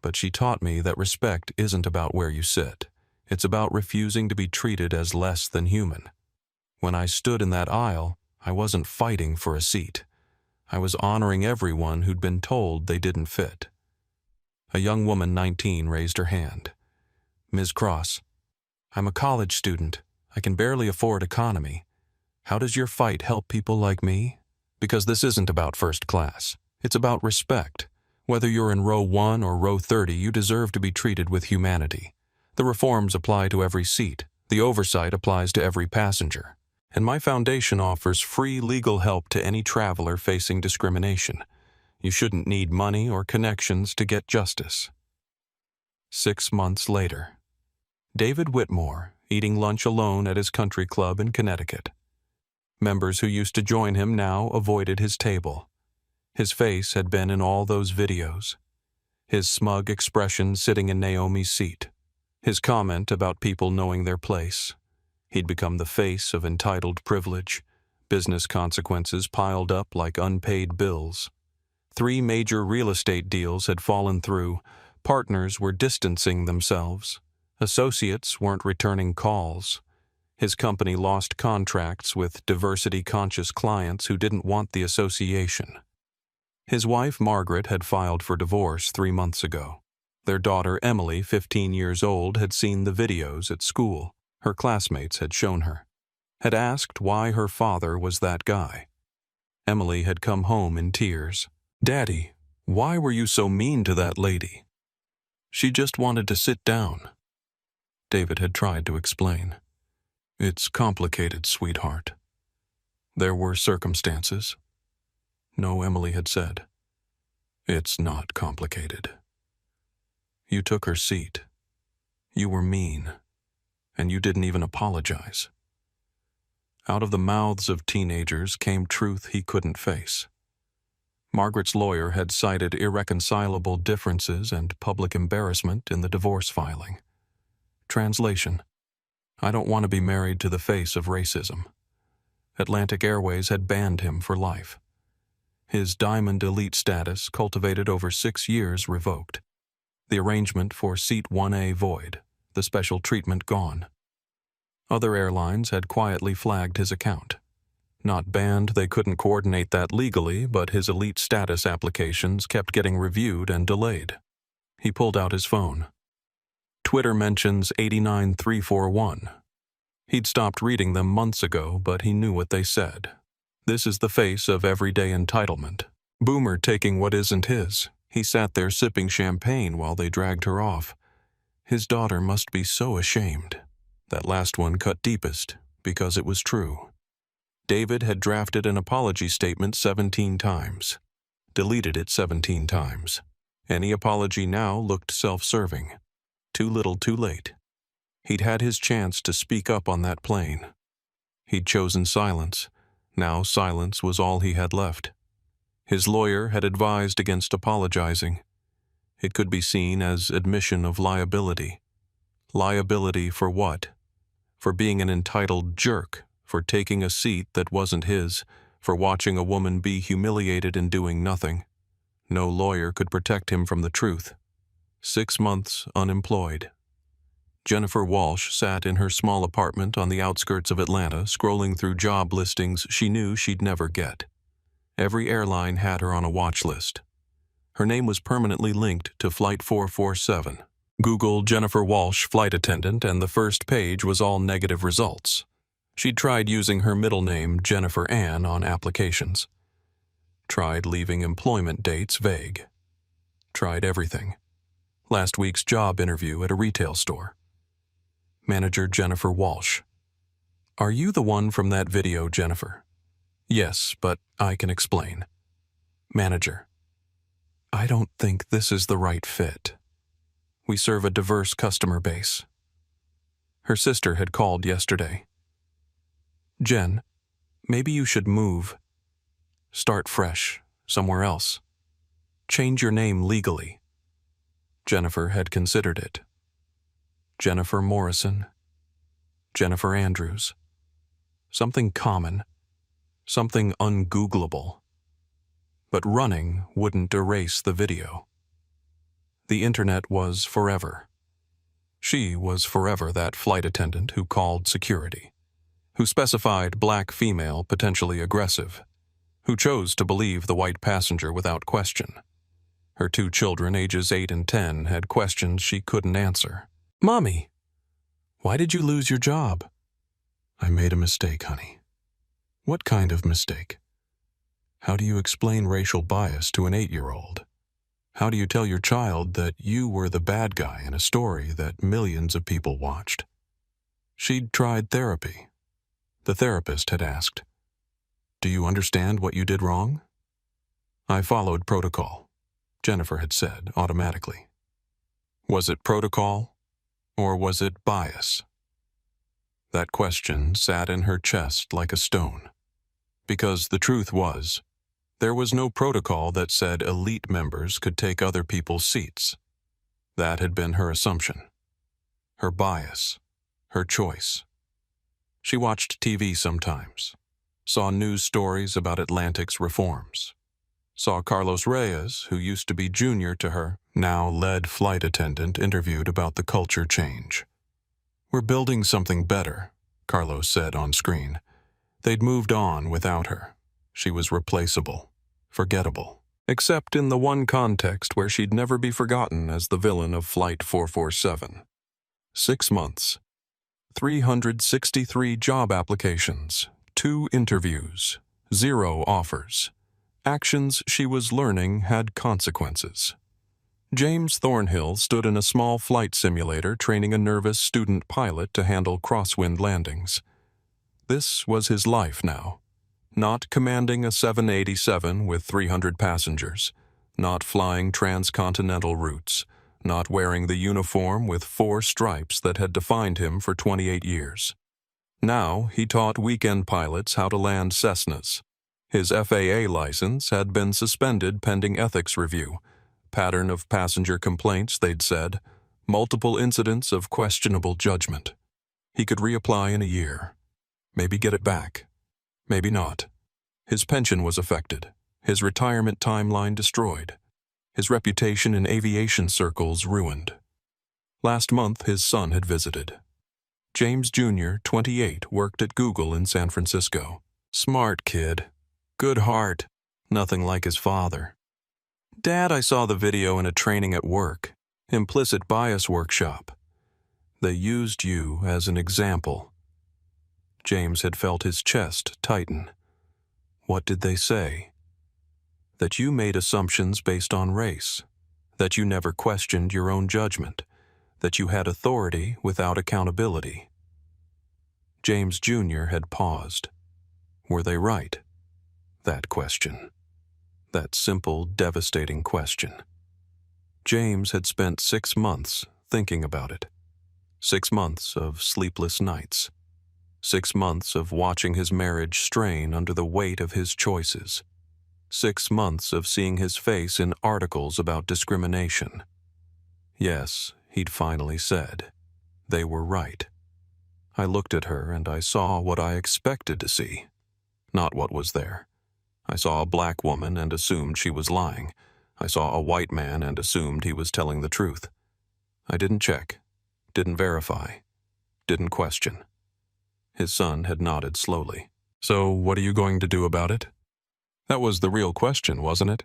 But she taught me that respect isn't about where you sit. It's about refusing to be treated as less than human. When I stood in that aisle, I wasn't fighting for a seat. I was honoring everyone who'd been told they didn't fit. A young woman, 19, raised her hand. Ms. Cross, I'm a college student. I can barely afford economy. How does your fight help people like me? Because this isn't about first class. It's about respect. Whether you're in row 1 or row 30, you deserve to be treated with humanity. The reforms apply to every seat. The oversight applies to every passenger. And my foundation offers free legal help to any traveler facing discrimination. You shouldn't need money or connections to get justice. 6 months later. David Whitmore, eating lunch alone at his country club in Connecticut. Members who used to join him now avoided his table. His face had been in all those videos. His smug expression sitting in Naomi's seat. His comment about people knowing their place. He'd become the face of entitled privilege. Business consequences piled up like unpaid bills. 3 major real estate deals had fallen through. Partners were distancing themselves. Associates weren't returning calls. His company lost contracts with diversity-conscious clients who didn't want the association. His wife, Margaret, had filed for divorce 3 months ago. Their daughter, Emily, 15 years old, had seen the videos at school. Her classmates had shown her. Had asked why her father was that guy. Emily had come home in tears. Daddy, why were you so mean to that lady? She just wanted to sit down. David had tried to explain. It's complicated, sweetheart. There were circumstances. No, Emily had said. It's not complicated. You took her seat. You were mean. And you didn't even apologize. Out of the mouths of teenagers came truth he couldn't face. Margaret's lawyer had cited irreconcilable differences and public embarrassment in the divorce filing. Translation: I don't want to be married to the face of racism. Atlantic Airways had banned him for life. His Diamond Elite status, cultivated over 6 years, revoked. The arrangement for Seat 1A void, the special treatment gone. Other airlines had quietly flagged his account. Not banned, they couldn't coordinate that legally, but his elite status applications kept getting reviewed and delayed. He pulled out his phone. Twitter mentions 89341. He'd stopped reading them months ago, but he knew what they said. This is the face of everyday entitlement. Boomer taking what isn't his. He sat there sipping champagne while they dragged her off. His daughter must be so ashamed. That last one cut deepest, because it was true. David had drafted an apology statement 17 times. Deleted it 17 times. Any apology now looked self-serving. Too little, too late. He'd had his chance to speak up on that plane. He'd chosen silence. Now silence was all he had left. His lawyer had advised against apologizing. It could be seen as admission of liability. Liability for what? For being an entitled jerk, for taking a seat that wasn't his, for watching a woman be humiliated and doing nothing. No lawyer could protect him from the truth. 6 months unemployed. Jennifer Walsh sat in her small apartment on the outskirts of Atlanta, scrolling through job listings she knew she'd never get. Every airline had her on a watch list. Her name was permanently linked to Flight 447. Google Jennifer Walsh flight attendant, and the first page was all negative results. She'd tried using her middle name, Jennifer Ann, on applications. Tried leaving employment dates vague. Tried everything. Last week's job interview at a retail store. Manager Jennifer Walsh. Are you the one from that video, Jennifer? Yes, but I can explain. Manager. I don't think this is the right fit. We serve a diverse customer base. Her sister had called yesterday. Jen, maybe you should move. Start fresh, somewhere else. Change your name legally. Jennifer had considered it. Jennifer Morrison. Jennifer Andrews. Something common. Something ungoogleable. But running wouldn't erase the video. The internet was forever. She was forever that flight attendant who called security, who specified black female potentially aggressive, who chose to believe the white passenger without question. Her 2 children, ages 8 and 10, had questions she couldn't answer. Mommy, why did you lose your job? I made a mistake, honey. What kind of mistake? How do you explain racial bias to an 8-year-old? How do you tell your child that you were the bad guy in a story that millions of people watched? She'd tried therapy. The therapist had asked, Do you understand what you did wrong? I followed protocol, Jennifer had said automatically. Was it protocol? Or was it bias? That question sat in her chest like a stone. Because the truth was, there was no protocol that said elite members could take other people's seats. That had been her assumption. Her bias. Her choice. She watched TV sometimes. Saw news stories about Atlantic's reforms. Saw Carlos Reyes, who used to be junior to her, now lead flight attendant, interviewed about the culture change. We're building something better, Carlos said on screen. They'd moved on without her. She was replaceable, forgettable. Except in the one context where she'd never be forgotten as the villain of Flight 447. 6 months. 363 job applications. 2 interviews. 0 offers. Actions she was learning had consequences. James Thornhill stood in a small flight simulator training a nervous student pilot to handle crosswind landings. This was his life now. Not commanding a 787 with 300 passengers, not flying transcontinental routes, not wearing the uniform with 4 stripes that had defined him for 28 years. Now he taught weekend pilots how to land Cessnas. His FAA license had been suspended pending ethics review. Pattern of passenger complaints, they'd said. Multiple incidents of questionable judgment. He could reapply in a year. Maybe get it back. Maybe not. His pension was affected. His retirement timeline destroyed. His reputation in aviation circles ruined. Last month, his son had visited. James Jr., 28, worked at Google in San Francisco. Smart kid. Good heart. Nothing like his father. Dad, I saw the video in a training at work. Implicit bias workshop. They used you as an example. James had felt his chest tighten. What did they say? That you made assumptions based on race. That you never questioned your own judgment. That you had authority without accountability. James Jr. had paused. Were they right? That question. That simple, devastating question. James had spent 6 months thinking about it. 6 months of sleepless nights. 6 months of watching his marriage strain under the weight of his choices. 6 months of seeing his face in articles about discrimination. Yes, he'd finally said. They were right. I looked at her and I saw what I expected to see. Not what was there. I saw a black woman and assumed she was lying. I saw a white man and assumed he was telling the truth. I didn't check, didn't verify, didn't question. His son had nodded slowly. So what are you going to do about it? That was the real question, wasn't it?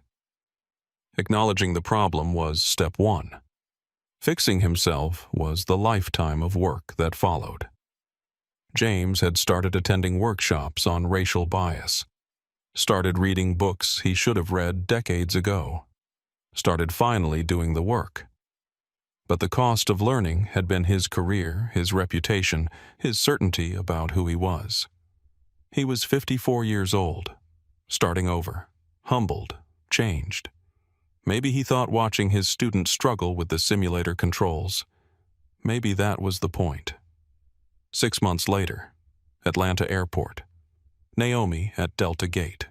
Acknowledging the problem was step 1. Fixing himself was the lifetime of work that followed. James had started attending workshops on racial bias. Started reading books he should have read decades ago. Started finally doing the work. But the cost of learning had been his career, his reputation, his certainty about who he was. He was 54 years old, starting over, humbled, changed. Maybe he thought watching his students struggle with the simulator controls. Maybe that was the point. 6 months later, Atlanta Airport. Naomi at Delta Gate.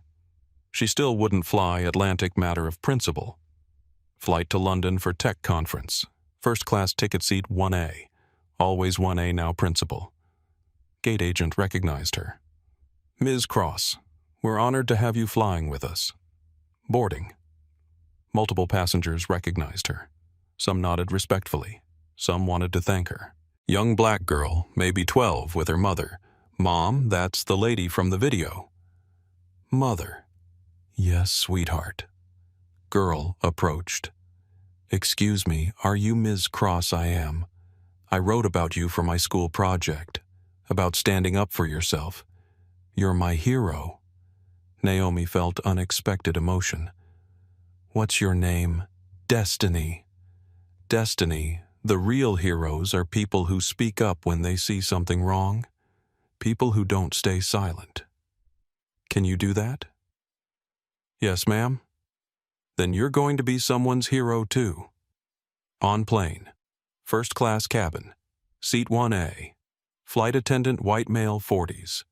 She still wouldn't fly Atlantic matter of principle. Flight to London for tech conference. First class ticket seat 1A. Always 1A now principal. Gate agent recognized her. Ms. Cross, we're honored to have you flying with us. Boarding. Multiple passengers recognized her. Some nodded respectfully. Some wanted to thank her. Young black girl, maybe 12, with her mother. Mom, that's the lady from the video. Mother. Yes, sweetheart. Girl approached. Excuse me, are you Ms. Cross? I am. I wrote about you for my school project, about standing up for yourself. You're my hero. Naomi felt unexpected emotion. What's your name? Destiny. Destiny, the real heroes are people who speak up when they see something wrong. People who don't stay silent. Can you do that? Yes, ma'am. Then you're going to be someone's hero too. On plane. First class cabin. Seat 1A. Flight attendant white male 40s.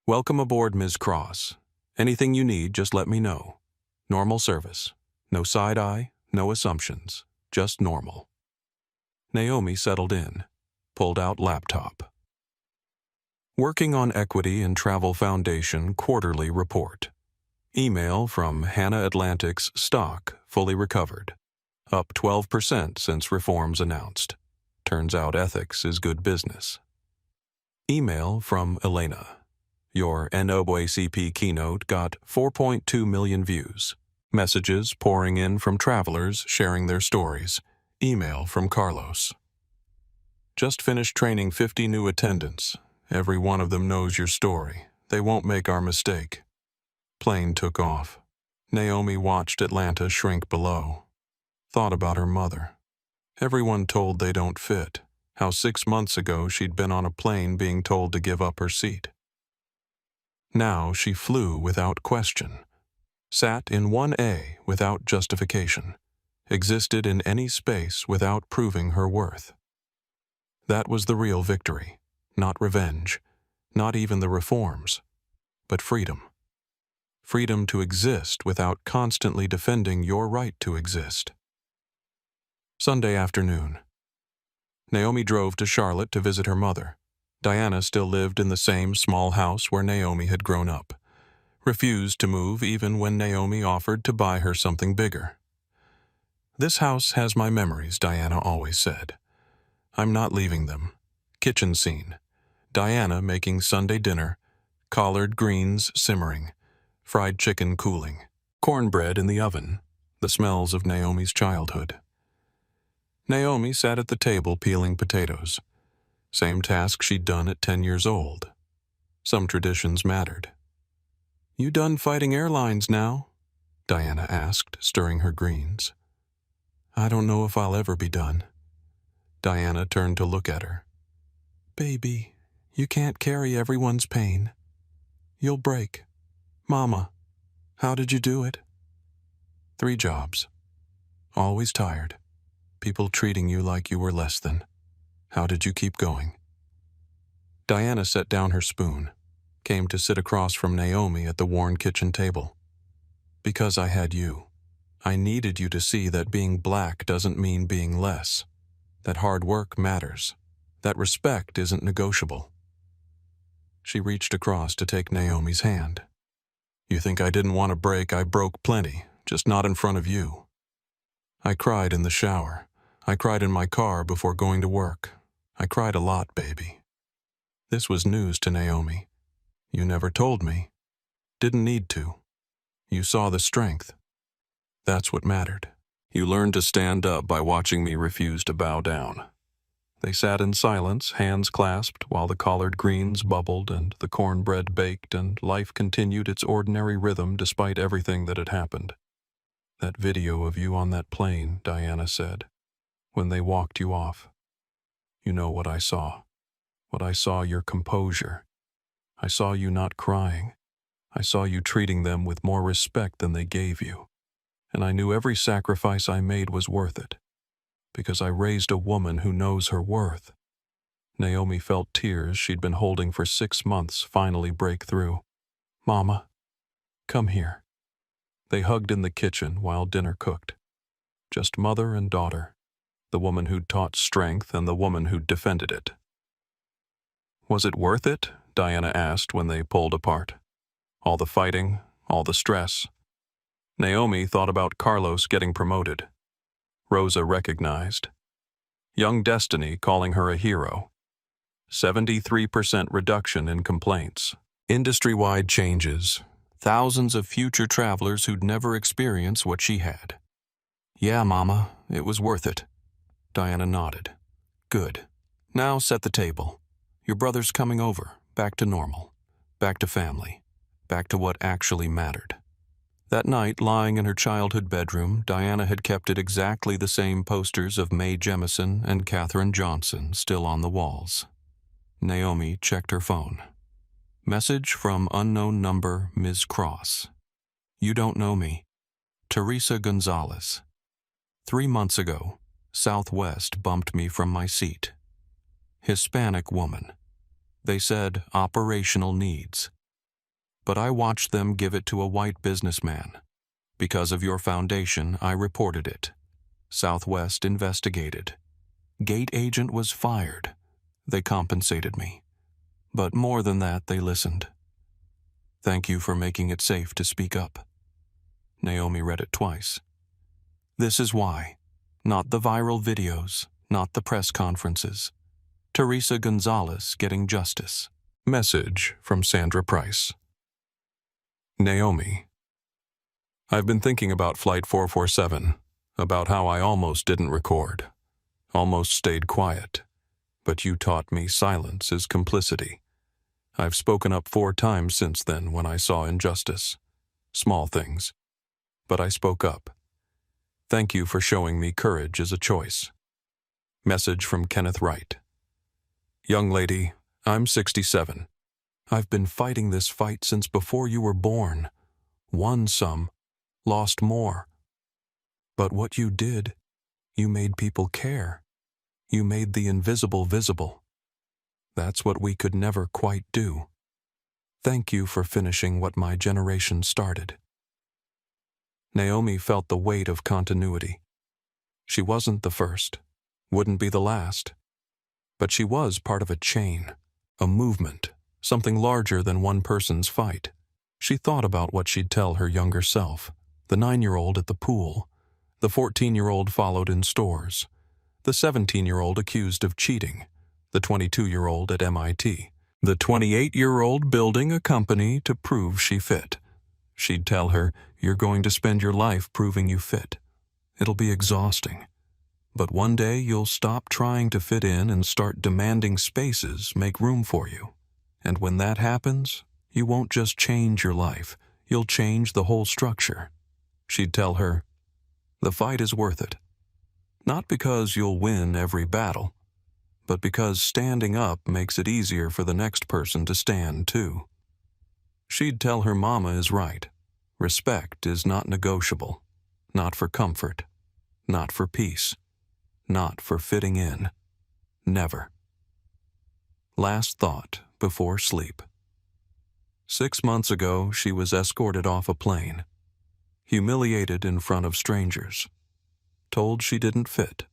Welcome aboard, Ms. Cross. Anything you need, just let me know. Normal service. No side eye, no assumptions. Just normal. Naomi settled in. Pulled out laptop. Working on Equity and Travel Foundation quarterly report. Email from Hanna Atlantic's stock fully recovered. Up 12% since reforms announced. Turns out ethics is good business. Email from Elena. Your NAACP keynote got 4.2 million views. Messages pouring in from travelers sharing their stories. Email from Carlos. Just finished training 50 new attendants. Every one of them knows your story. They won't make our mistake. Plane took off. Naomi watched Atlanta shrink below. Thought about her mother. Everyone told they don't fit. How 6 months ago she'd been on a plane being told to give up her seat. Now she flew without question. Sat in 1A without justification. Existed in any space without proving her worth. That was the real victory. Not revenge. Not even the reforms. But freedom. Freedom to exist without constantly defending your right to exist. Sunday afternoon. Naomi drove to Charlotte to visit her mother. Diana still lived in the same small house where Naomi had grown up, refused to move even when Naomi offered to buy her something bigger. "This house has my memories," Diana always said. "I'm not leaving them." Kitchen scene. Diana making Sunday dinner, collard greens simmering, fried chicken cooling, cornbread in the oven, the smells of Naomi's childhood. Naomi sat at the table peeling potatoes. Same task she'd done at 10 years old. Some traditions mattered. "You done fighting airlines now?" Diana asked, stirring her greens. "I don't know if I'll ever be done." Diana turned to look at her. "Baby, you can't carry everyone's pain. You'll break. Mama, how did you do it?" 3 jobs. Always tired. People treating you like you were less than. How did you keep going? Diana set down her spoon, came to sit across from Naomi at the worn kitchen table. "Because I had you. I needed you to see that being black doesn't mean being less. That hard work matters. That respect isn't negotiable." She reached across to take Naomi's hand. "You think I didn't want to break? I broke plenty, just not in front of you. I cried in the shower. I cried in my car before going to work. I cried a lot, baby." This was news to Naomi. "You never told me. Didn't need to. You saw the strength. That's what mattered. You learned to stand up by watching me refuse to bow down." They sat in silence, hands clasped, while the collard greens bubbled and the cornbread baked and life continued its ordinary rhythm despite everything that had happened. "That video of you on that plane," Diana said, "when they walked you off. You know what I saw. What I saw, your composure. I saw you not crying. I saw you treating them with more respect than they gave you. And I knew every sacrifice I made was worth it. Because I raised a woman who knows her worth." Naomi felt tears she'd been holding for 6 months finally break through. "Mama, come here." They hugged in the kitchen while dinner cooked. Just mother and daughter, the woman who'd taught strength and the woman who'd defended it. "Was it worth it?" Diana asked when they pulled apart. "All the fighting, all the stress." Naomi thought about Carlos getting promoted. Rosa recognized. Young Destiny calling her a hero. 73% reduction in complaints. Industry-wide changes. Thousands of future travelers who'd never experienced what she had. "Yeah, Mama, it was worth it." Diana nodded. "Good. Now set the table. Your brother's coming over, back to normal, back to family, back to what actually mattered." That night, lying in her childhood bedroom, Diana had kept it exactly the same posters of Mae Jemison and Katherine Johnson still on the walls. Naomi checked her phone. Message from unknown number, Ms. Cross. "You don't know me. Teresa Gonzalez. 3 months ago, Southwest bumped me from my seat. Hispanic woman. They said operational needs. But I watched them give it to a white businessman. Because of your foundation, I reported it. Southwest investigated. Gate agent was fired. They compensated me. But more than that, they listened. Thank you for making it safe to speak up." Naomi read it twice. "This is why. Not the viral videos, not the press conferences. Teresa Gonzalez getting justice." Message from Sandra Price. Naomi. I've been thinking about Flight 447, about how I almost didn't record, almost stayed quiet, but you taught me silence is complicity. I've spoken up 4 times since then when I saw injustice. Small things. But I spoke up. Thank you for showing me courage is a choice. Message from Kenneth Wright. Young lady, I'm 67. I've been fighting this fight since before you were born. Won some, lost more. But what you did, you made people care. You made the invisible visible. That's what we could never quite do. Thank you for finishing what my generation started. Naomi felt the weight of continuity. She wasn't the first, wouldn't be the last, but she was part of a chain, a movement, something larger than one person's fight. She thought about what she'd tell her younger self, the 9-year-old at the pool, the 14-year-old followed in stores, the 17-year-old accused of cheating, the 22-year-old at MIT, the 28-year-old building a company to prove she fit. She'd tell her, "You're going to spend your life proving you fit. It'll be exhausting. But one day you'll stop trying to fit in and start demanding spaces make room for you. And when that happens, you won't just change your life, you'll change the whole structure." She'd tell her, "The fight is worth it. Not because you'll win every battle, but because standing up makes it easier for the next person to stand too." She'd tell her mama is right. Respect is not negotiable. Not for comfort. Not for peace. Not for fitting in. Never. Last thought before sleep. 6 months ago, she was escorted off a plane. Humiliated in front of strangers. Told she didn't fit.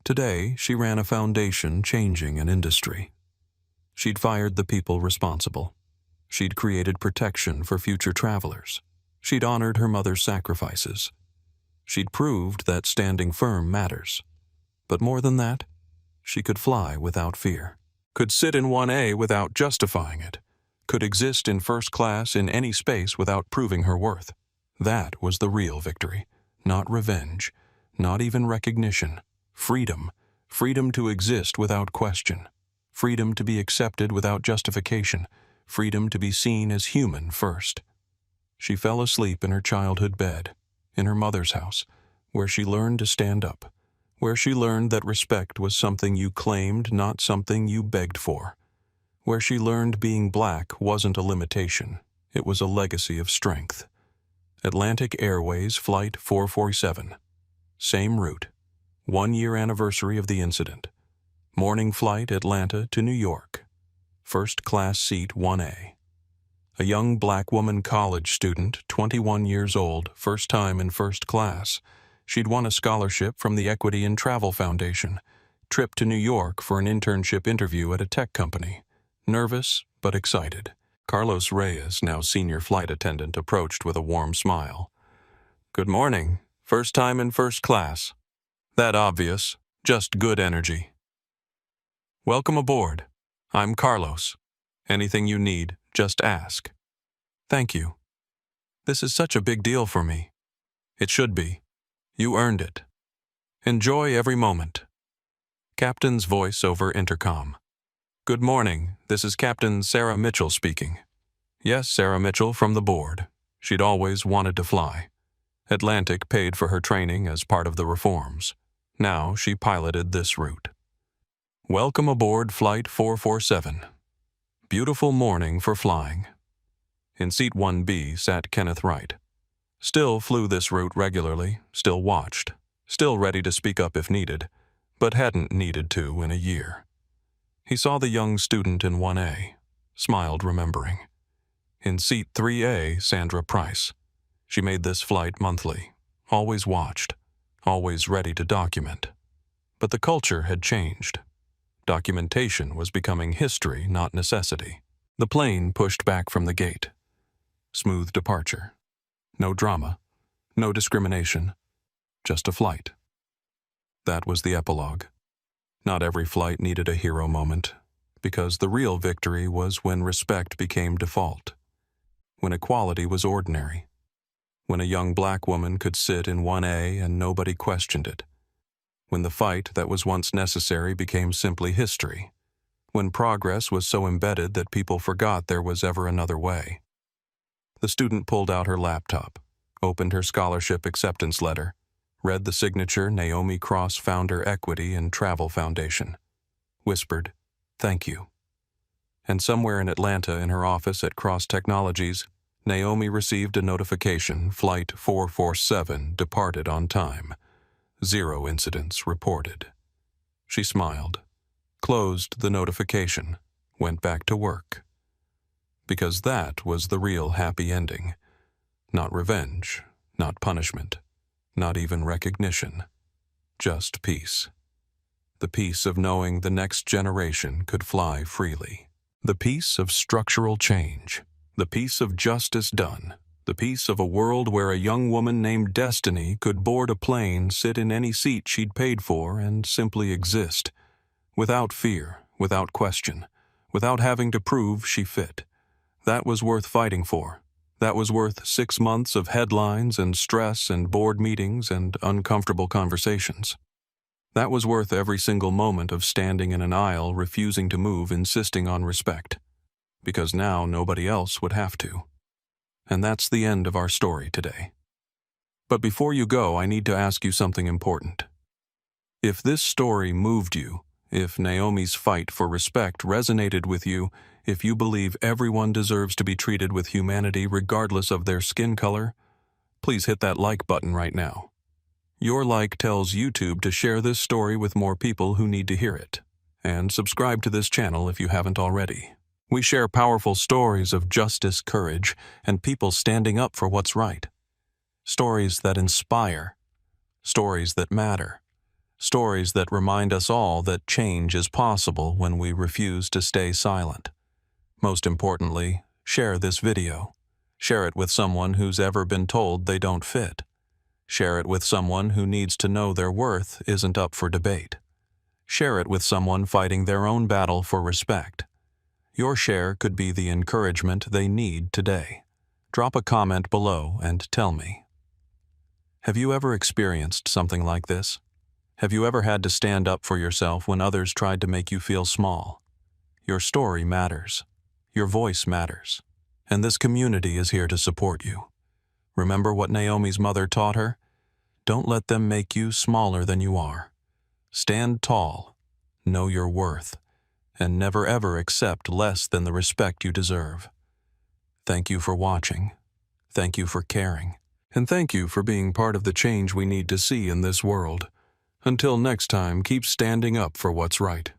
Today, she ran a foundation changing an industry. She'd fired the people responsible. She'd created protection for future travelers. She'd honored her mother's sacrifices. She'd proved that standing firm matters. But more than that, she could fly without fear. Could sit in 1A without justifying it. Could exist in first class in any space without proving her worth. That was the real victory. Not revenge. Not even recognition. Freedom. Freedom to exist without question. Freedom to be accepted without justification. Freedom to be seen as human first. She fell asleep in her childhood bed, in her mother's house, where she learned to stand up, where she learned that respect was something you claimed, not something you begged for, where she learned being black wasn't a limitation, it was a legacy of strength. Atlantic Airways Flight 447. Same route. 1-year anniversary of the incident. Morning flight Atlanta to New York. First class seat 1A. A young black woman college student, 21 years old, first time in first class. She'd won a scholarship from the Equity in Travel Foundation. Trip to New York for an internship interview at a tech company. Nervous, but excited. Carlos Reyes, now senior flight attendant, approached with a warm smile. "Good morning. First time in first class. That obvious. Just good energy." "Welcome aboard. I'm Carlos. Anything you need, just ask." "Thank you. This is such a big deal for me." "It should be. You earned it. Enjoy every moment." Captain's voice over intercom. "Good morning. This is Captain Sarah Mitchell speaking." Yes, Sarah Mitchell from the board. She'd always wanted to fly. Atlantic paid for her training as part of the reforms. Now she piloted this route. "Welcome aboard Flight 447. Beautiful morning for flying." In seat 1B sat Kenneth Wright. Still flew this route regularly, still watched, still ready to speak up if needed, but hadn't needed to in a year. He saw the young student in 1A, smiled remembering. In seat 3A, Sandra Price. She made this flight monthly, always watched, always ready to document. But the culture had changed. Documentation was becoming history, not necessity. The plane pushed back from the gate. Smooth departure. No drama, no discrimination, just a flight. That was the epilogue. Not every flight needed a hero moment, because the real victory was when respect became default, when equality was ordinary, when a young black woman could sit in 1A and nobody questioned it, when the fight that was once necessary became simply history, when progress was so embedded that people forgot there was ever another way. The student pulled out her laptop, opened her scholarship acceptance letter, read the signature Naomi Cross Founder Equity and Travel Foundation, whispered, "Thank you." And somewhere in Atlanta in her office at Cross Technologies, Naomi received a notification Flight 447 departed on time. 0 incidents reported. She smiled, closed the notification, went back to work. because that was the real happy ending. Not revenge, not punishment, not even recognition. Just peace. The peace of knowing the next generation could fly freely. The peace of structural change. The peace of justice done. The peace of a world where a young woman named Destiny could board a plane, sit in any seat she'd paid for, and simply exist. Without fear, without question, without having to prove she fit. That was worth fighting for. That was worth 6 months of headlines and stress and board meetings and uncomfortable conversations. That was worth every single moment of standing in an aisle, refusing to move, insisting on respect. Because now nobody else would have to. And that's the end of our story today. But before you go, I need to ask you something important. If this story moved you, if Naomi's fight for respect resonated with you, if you believe everyone deserves to be treated with humanity regardless of their skin color, please hit that like button right now. Your like tells YouTube to share this story with more people who need to hear it. And subscribe to this channel if you haven't already. We share powerful stories of justice, courage, and people standing up for what's right. Stories that inspire. Stories that matter. Stories that remind us all that change is possible when we refuse to stay silent. Most importantly, share this video. Share it with someone who's ever been told they don't fit. Share it with someone who needs to know their worth isn't up for debate. Share it with someone fighting their own battle for respect. Your share could be the encouragement they need today. Drop a comment below and tell me. Have you ever experienced something like this? Have you ever had to stand up for yourself when others tried to make you feel small? Your story matters. Your voice matters. And this community is here to support you. Remember what Naomi's mother taught her? Don't let them make you smaller than you are. Stand tall, know your worth, and never ever accept less than the respect you deserve. Thank you for watching. Thank you for caring. And thank you for being part of the change we need to see in this world. Until next time, keep standing up for what's right.